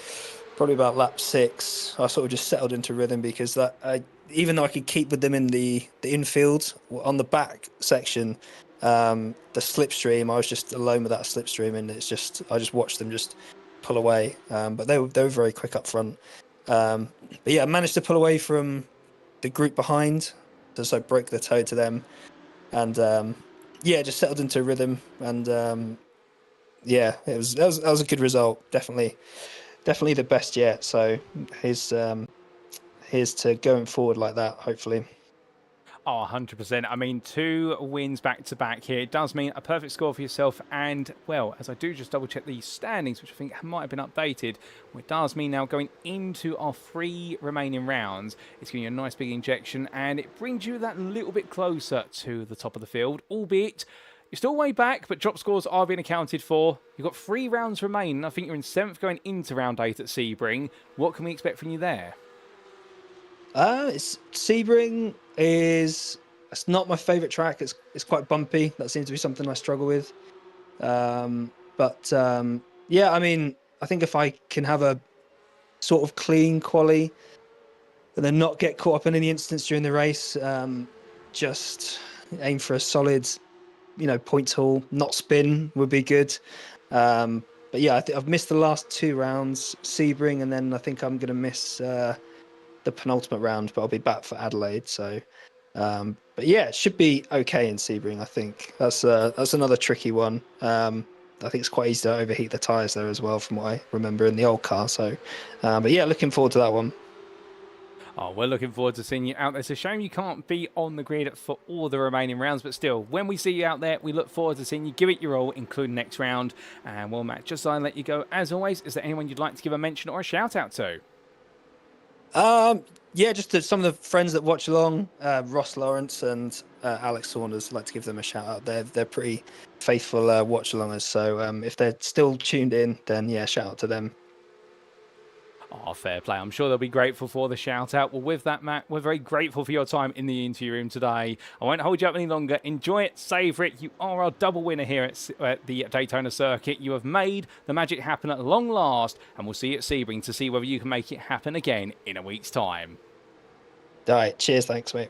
probably about lap six, I sort of just settled into rhythm because even though I could keep with them in the infield on the back section, the slipstream, I was just alone with that slipstream, and I just watched them just pull away. But they were very quick up front. But yeah, I managed to pull away from the group behind, so I broke the toe to them, and yeah, just settled into a rhythm, and yeah, that was a good result. Definitely the best yet. So here's to going forward like that, hopefully. Oh, 100%. I mean, 2 wins back to back here. It does mean a perfect score for yourself. And, well, as I do just double check the standings, which I think might have been updated, it does mean now going into our 3 remaining rounds, it's giving you a nice big injection and it brings you that little bit closer to the top of the field, albeit you're still way back, but drop scores are being accounted for. You've got 3 rounds remaining. I think you're in 7th going into round 8 at Sebring. What can we expect from you there? Sebring it's not my favourite track. It's quite bumpy. That seems to be something I struggle with. But yeah, I mean, I think if I can have a sort of clean quali and then not get caught up in any incidents during the race, just aim for a solid, points haul, not spin would be good. But yeah, I think I've missed the last 2 rounds, Sebring, and then I think I'm going to miss the penultimate round, but I'll be back for Adelaide. So, but yeah, it should be okay in Sebring. I think that's another tricky one. I think it's quite easy to overheat the tyres there as well, from what I remember in the old car. So, but yeah, looking forward to that one. Oh, we're looking forward to seeing you out there. It's a shame you can't be on the grid for all the remaining rounds, but still, when we see you out there, we look forward to seeing you give it your all, including next round. And well, Matt, just so I let you go, as always, is there anyone you'd like to give a mention or a shout out to? Yeah, just to some of the friends that watch along, Ross Lawrence and Alex Saunders. I'd like to give them a shout out. They're pretty faithful watch alongers. So if they're still tuned in, then yeah, shout out to them. Oh, fair play. I'm sure they'll be grateful for the shout out. Well, with that, Matt, we're very grateful for your time in the interview room today. I won't hold you up any longer. Enjoy it, savour it. You are our double winner here at the Daytona circuit. You have made the magic happen at long last, and we'll see you at Sebring to see whether you can make it happen again in a week's time. All right, cheers, thanks, mate.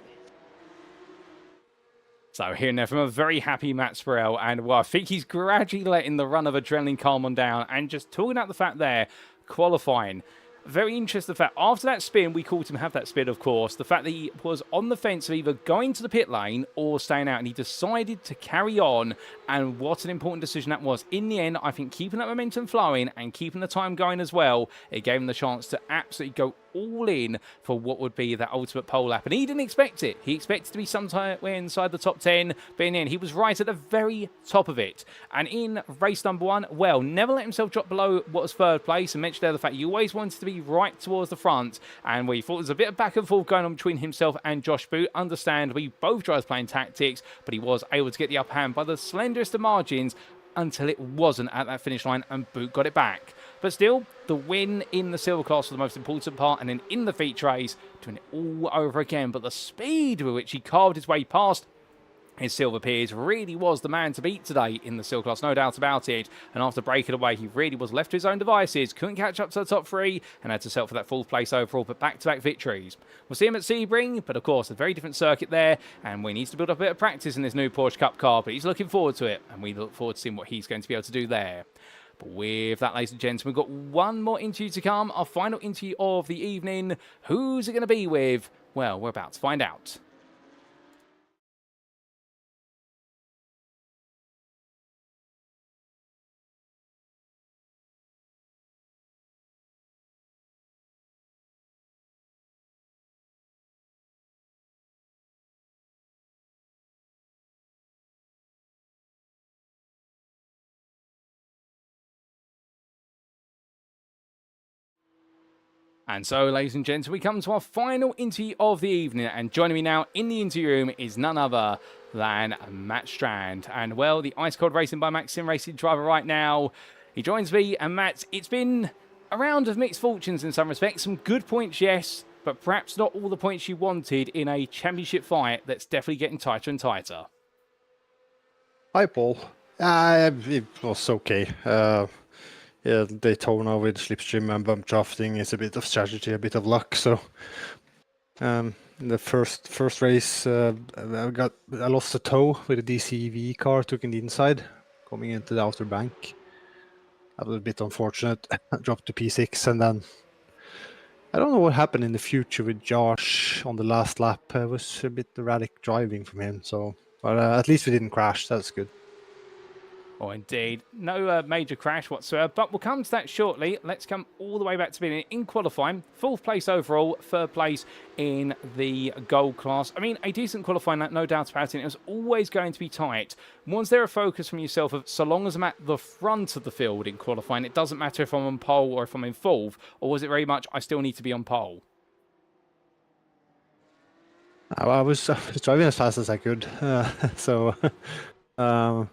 So hearing there from a very happy Matt Sprell, and well, I think he's gradually letting the run of adrenaline calm on down, and just talking about the fact there, qualifying. Very interesting fact. After that spin, we called him have that spin, of course. The fact that he was on the fence of either going to the pit lane or staying out, and he decided to carry on. And what an important decision that was. In the end, I think keeping that momentum flowing and keeping the time going as well, it gave him the chance to absolutely go all in for what would be that ultimate pole lap. And he didn't expect it. He expected to be somewhere inside the top 10, but in the end, he was right at the very top of it. And in race number 1, well, never let himself drop below what was 3rd place, and mentioned there the fact he always wanted to be right towards the front, and we thought there was a bit of back and forth going on between himself and Josh Boot. Understand, we both drivers playing tactics, but he was able to get the upper hand by the slenderest of margins until it wasn't at that finish line, and Boot got it back. But still, the win in the silver class was the most important part, and then in the feature race, doing it all over again. But the speed with which he carved his way past his silver peers really was the man to beat today in the silver class, no doubt about it. And after breaking away, he really was left to his own devices, couldn't catch up to the top 3, and had to settle for that 4th place overall, but back-to-back victories. We'll see him at Sebring, but of course, a very different circuit there, and we need to build up a bit of practice in this new Porsche Cup car, but he's looking forward to it, and we look forward to seeing what he's going to be able to do there. But with that, ladies and gents, we've got one more interview to come, our final interview of the evening. Who's it going to be with? Well, we're about to find out. And so, ladies and gents, we come to our final interview of the evening, and joining me now in the interview room is none other than Mats Strand. And, well, the Ice Cold Racing by Max Sim Racing driver right now. He joins me, and Mats, it's been a round of mixed fortunes in some respects. Some good points, yes, but perhaps not all the points you wanted in a championship fight that's definitely getting tighter and tighter. Hi, Paul. It was okay. Yeah, Daytona with slipstream and bump drafting is a bit of strategy, a bit of luck. So, in the first race, I lost a toe with a DCV car, took in the inside, coming into the outer bank. That was a bit unfortunate. I dropped to P6, and then I don't know what happened in the future with Josh on the last lap. It was a bit erratic driving from him. So, but at least we didn't crash. That's good. Oh, indeed. No major crash whatsoever, but we'll come to that shortly. Let's come all the way back to being in qualifying. 4th place overall, 3rd place in the gold class. I mean, a decent qualifying lap, no doubt about it. It was always going to be tight. Was there a focus from yourself of, so long as I'm at the front of the field in qualifying, it doesn't matter if I'm on pole or if I'm in 4th, or was it very much, I still need to be on pole? I was driving as fast as I could, so I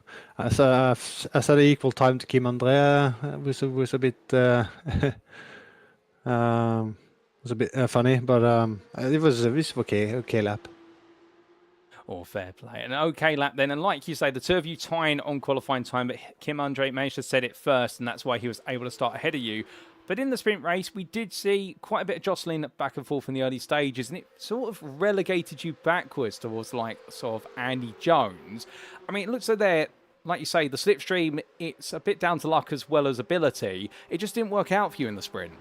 said equal time to Kim Andre was a bit funny, but it was okay lap. Oh, fair play. An okay lap then. And like you say, the two of you tying on qualifying time, but Kim Andre managed to set it first, and that's why he was able to start ahead of you. But in the sprint race, we did see quite a bit of jostling back and forth in the early stages, and it sort of relegated you backwards towards, like, sort of Andy Jones. I mean, it looks like there, like you say, the slipstream, it's a bit down to luck as well as ability. It just didn't work out for you in the sprint.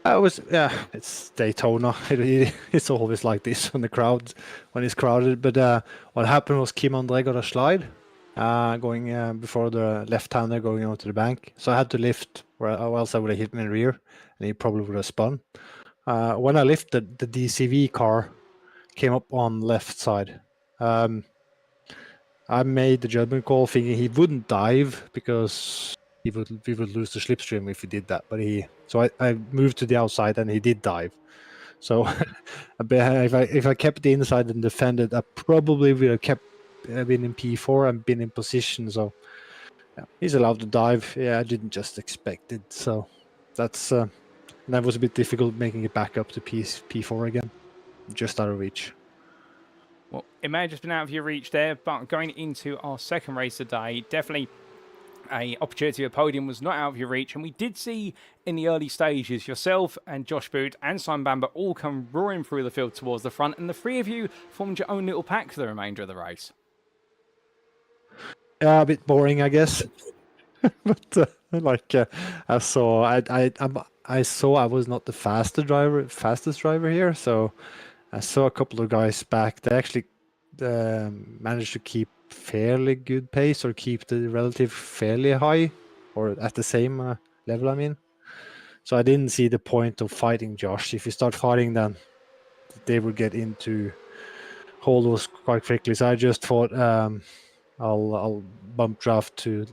It's Daytona. It's always like this when it's crowded. But what happened was Kim Andre got a slide going before the left-hander going onto the bank. So I had to lift, or else I would have hit him in the rear, and he probably would have spun. When I lifted, the DCV car came up on left side. I made the judgment call thinking he wouldn't dive because we would lose the slipstream if he did that. But so I moved to the outside, and he did dive. So if I kept the inside and defended, I probably would have been in P4 and been in position. So yeah, he's allowed to dive. Yeah, I didn't just expect it. So that was a bit difficult making it back up to P4 again, just out of reach. Well, it may have just been out of your reach there, but going into our second race today, definitely a opportunity of a podium was not out of your reach. And we did see in the early stages yourself and Josh Boot and Simon Bamber all come roaring through the field towards the front, and the three of you formed your own little pack for the remainder of the race. Yeah, a bit boring, I guess. But I saw I was not the fastest driver here, so I saw a couple of guys back. They actually managed to keep fairly good pace, or keep the relative fairly high, or at the same level, I mean. So I didn't see the point of fighting Josh. If you start fighting, then they would get into holes quite quickly. So I just thought I'll bump draft to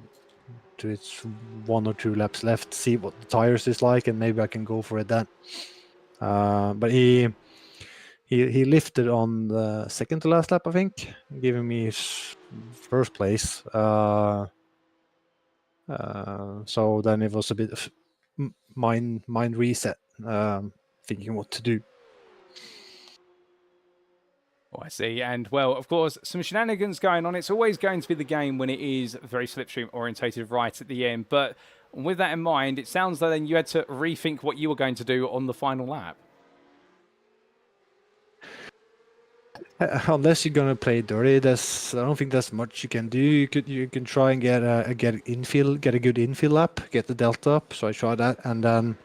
its 1 or 2 laps left, see what the tires is like, and maybe I can go for it then. But he lifted on the second to last lap, I think, giving me his first place. So then it was a bit of mind reset, thinking what to do. Oh, I see. And, well, of course, some shenanigans going on. It's always going to be the game when it is very slipstream orientated right at the end. But with that in mind, it sounds like then you had to rethink what you were going to do on the final lap. Unless you're gonna play dirty, I don't think there's much you can do. You can try and get a good infield lap, get the delta up. So I tried that, and then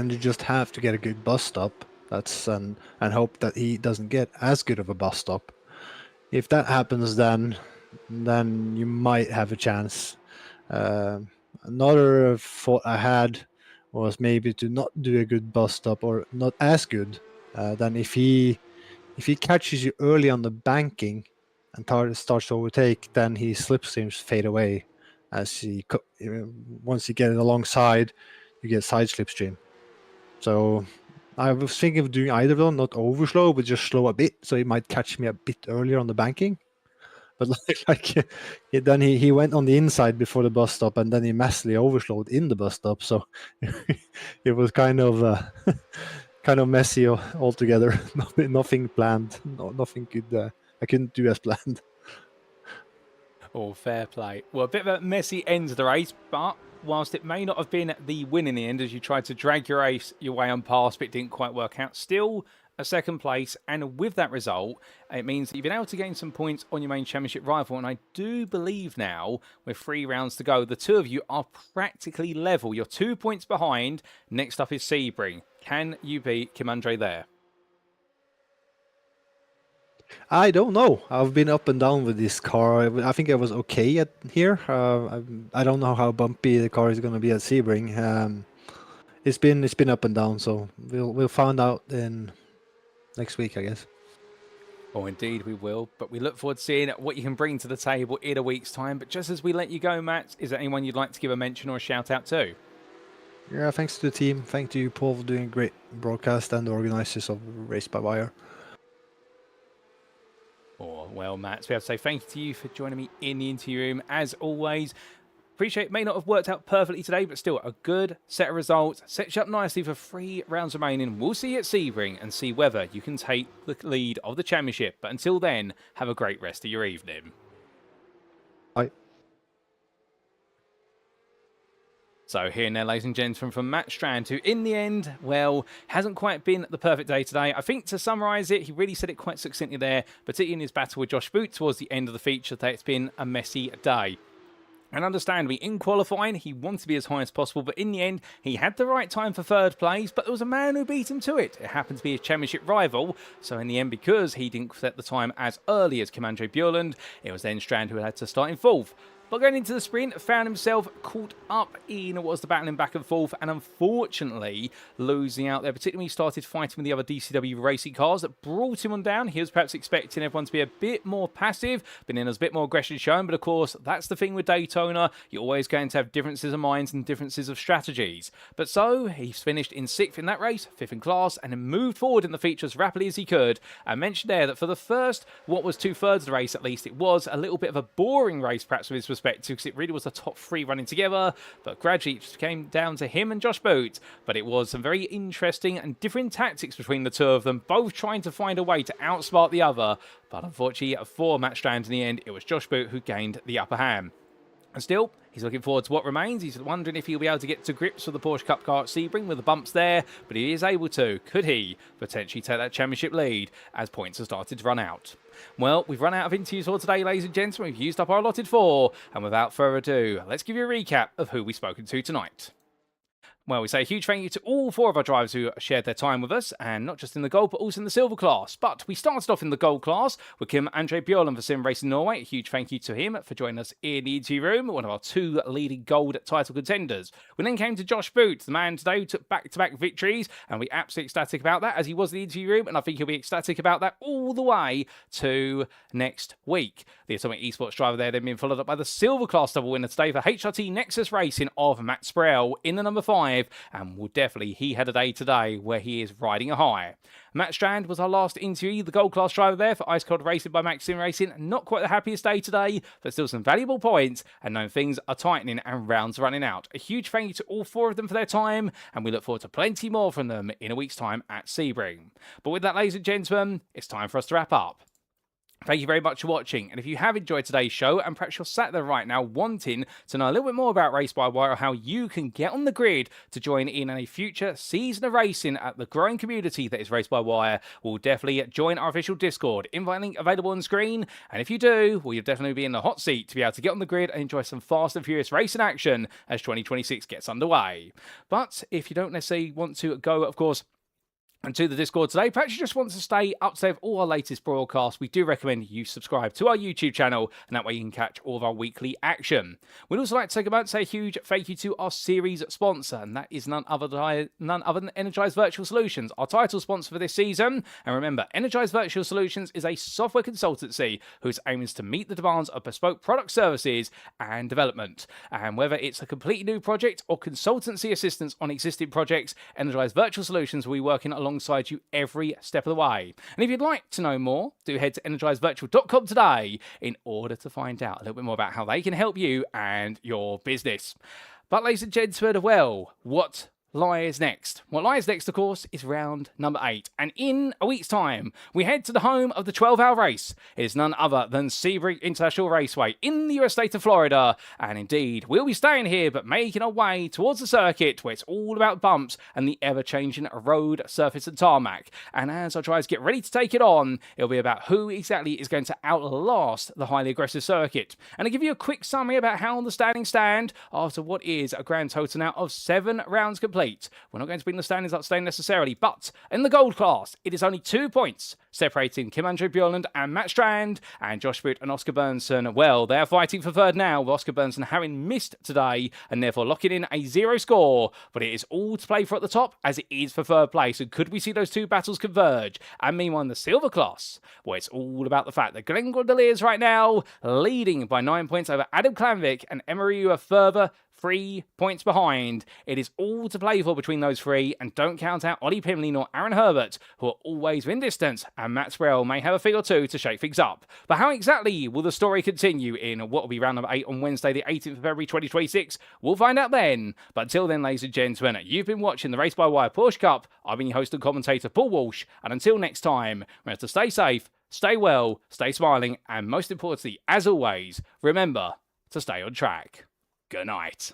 you just have to get a good bus stop. And hope that he doesn't get as good of a bus stop. If that happens, then you might have a chance. Another thought I had was maybe to not do a good bus stop, or not as good. Then if he catches you early on the banking and starts to overtake, then his slipstreams fade away. Once you get it alongside, you get side slipstream. So I was thinking of doing either of them, not over slow, but just slow a bit, so he might catch me a bit earlier on the banking. But then he went on the inside before the bus stop, and then he massively overslowed in the bus stop. So it was kind of messy altogether. Nothing planned. Nothing good. I couldn't do as planned. Oh, fair play. Well, a bit of a messy end to the race, but whilst it may not have been the win in the end, as you tried to drag your way on past, but it didn't quite work out, still a second place, and with that result, it means that you've been able to gain some points on your main championship rival, and I do believe now, with 3 rounds to go, the two of you are practically level. You're 2 points behind. Next up is Sebring. Can you beat Kim Andre there? I don't know. I've been up and down with this car. I think I was okay at here. I don't know how bumpy the car is going to be at Sebring. It's been up and down, so we'll find out in next week, I guess. Oh, indeed we will. But we look forward to seeing what you can bring to the table in a week's time. But just as we let you go, Matt, is there anyone you'd like to give a mention or a shout out to? Yeah, thanks to the team. Thank you, Paul, for doing a great broadcast, and the organizers of Race by Wire. Oh, well, Matt, so we have to say thank you to you for joining me in the interview room. As always, appreciate it may not have worked out perfectly today, but still a good set of results. Sets you up nicely for 3 rounds remaining. We'll see you at Sebring and see whether you can take the lead of the championship. But until then, have a great rest of your evening. Bye. So here and there, ladies and gentlemen, from Mats Strand, who in the end, well, hasn't quite been the perfect day today. I think to summarise it, he really said it quite succinctly there, particularly in his battle with Josh Boot towards the end of the feature, that it's been a messy day. And understandably, in qualifying, he wanted to be as high as possible, but in the end, he had the right time for 3rd place, but there was a man who beat him to it. It happened to be his championship rival, so in the end, because he didn't set the time as early as Kim Andre Bjørklund, it was then Strand who had to start in 4th. But going into the sprint, found himself caught up in what was the battling back and forth, and unfortunately losing out there, particularly when he started fighting with the other DCW racing cars that brought him on down. He was perhaps expecting everyone to be a bit more passive, but then there's a bit more aggression shown. But of course, that's the thing with Daytona. You're always going to have differences of minds and differences of strategies. But so, he's finished in 6th in that race, 5th in class, and then moved forward in the feature as rapidly as he could. I mentioned there that for the first, what was 2/3 of the race at least, it was a little bit of a boring race perhaps with his perspective, because it really was the top 3 running together, but gradually it just came down to him and Josh Boot. But it was some very interesting and different tactics between the two of them, both trying to find a way to outsmart the other. But unfortunately, for Mats Strand in the end, it was Josh Boot who gained the upper hand. And still, he's looking forward to what remains. He's wondering if he'll be able to get to grips with the Porsche Cup car at Sebring with the bumps there, but he is able to. Could he potentially take that championship lead as points have started to run out? Well, we've run out of interviews for today, ladies and gentlemen. We've used up our allotted 4, and without further ado, let's give you a recap of who we've spoken to tonight. Well, we say a huge thank you to all 4 of our drivers who shared their time with us, and not just in the gold, but also in the silver class. But we started off in the gold class with Kim Andre Bjørklund for Sim Racing Norway. A huge thank you to him for joining us in the interview room, one of our 2 leading gold title contenders. We then came to Josh Boot, the man today who took back-to-back victories, and we're absolutely ecstatic about that, as he was in the interview room, and I think he'll be ecstatic about that all the way to next week. The Atomic Esports driver there then being followed up by the silver class double winner today for HRT Nexus Racing of Matt Strand in the number 5. And he had a day today where he is riding a high. Matt Strand was our last interviewee, the gold class driver there for Ice Cold Racing by Maxim Racing. Not quite the happiest day today, but still some valuable points, and knowing things are tightening and rounds running out. A huge thank you to all 4 of them for their time, and we look forward to plenty more from them in a week's time at Sebring. But with that, ladies and gentlemen, it's time for us to wrap up. Thank you very much for watching, and if you have enjoyed today's show, and perhaps you're sat there right now wanting to know a little bit more about Race by Wire, or how you can get on the grid to join in a future season of racing at the growing community that is Race by Wire, we'll definitely join our official Discord. Invite link available on screen, and if you do, well, you'll definitely be in the hot seat to be able to get on the grid and enjoy some fast and furious racing action as 2026 gets underway. But if you don't necessarily want to go, of course, and to the Discord today. Perhaps you just want to stay up to date with all our latest broadcasts. We do recommend you subscribe to our YouTube channel, and that way you can catch all of our weekly action. We'd also like to take a moment to say a huge thank you to our series sponsor, and that is none other than Energise Virtual Solutions, our title sponsor for this season. And remember, Energise Virtual Solutions is a software consultancy whose aim is to meet the demands of bespoke product services and development. And whether it's a completely new project or consultancy assistance on existing projects, Energise Virtual Solutions will be working alongside you every step of the way. And if you'd like to know more, do head to energisevirtual.com today in order to find out a little bit more about how they can help you and your business. But ladies and gentlemen, well, what lies next? What lies next, of course, is round number 8. And in a week's time, we head to the home of the 12-hour race. It is none other than Sebring International Raceway in the US state of Florida. And indeed, we'll be staying here, but making our way towards the circuit, where it's all about bumps and the ever-changing road surface and tarmac. And as our drivers get ready to take it on, it'll be about who exactly is going to outlast the highly aggressive circuit. And I'll give you a quick summary about how the standings stand after what is a grand total now of 7 rounds complete. We're not going to bring the standings up today necessarily, but in the gold class, it is only 2 points separating Kim Andre Bjørklund and Mats Strand, and Josh Boot and Oscar Berntsson. Well, they're fighting for third now, with Oscar Berntsson having missed today and therefore locking in a 0 score. But it is all to play for at the top, as it is for third place. And could we see those two battles converge? And meanwhile, in the silver class, well, it's all about the fact that Glenn Gondoliers right now leading by 9 points over Adam Klanvik, and Emery a further 3 points behind. It is all to play for between those three, and don't count out Ollie Pimley nor Aaron Herbert, who are always within distance, and Matt Sprell may have a thing or two to shake things up. But how exactly will the story continue in what will be round number 8 on Wednesday, the 18th of February 2026? We'll find out then. But until then, ladies and gentlemen, you've been watching the Race by Wire Porsche Cup. I've been your host and commentator, Paul Walsh, and until next time, remember to stay safe, stay well, stay smiling, and most importantly, as always, remember to stay on track. Good night.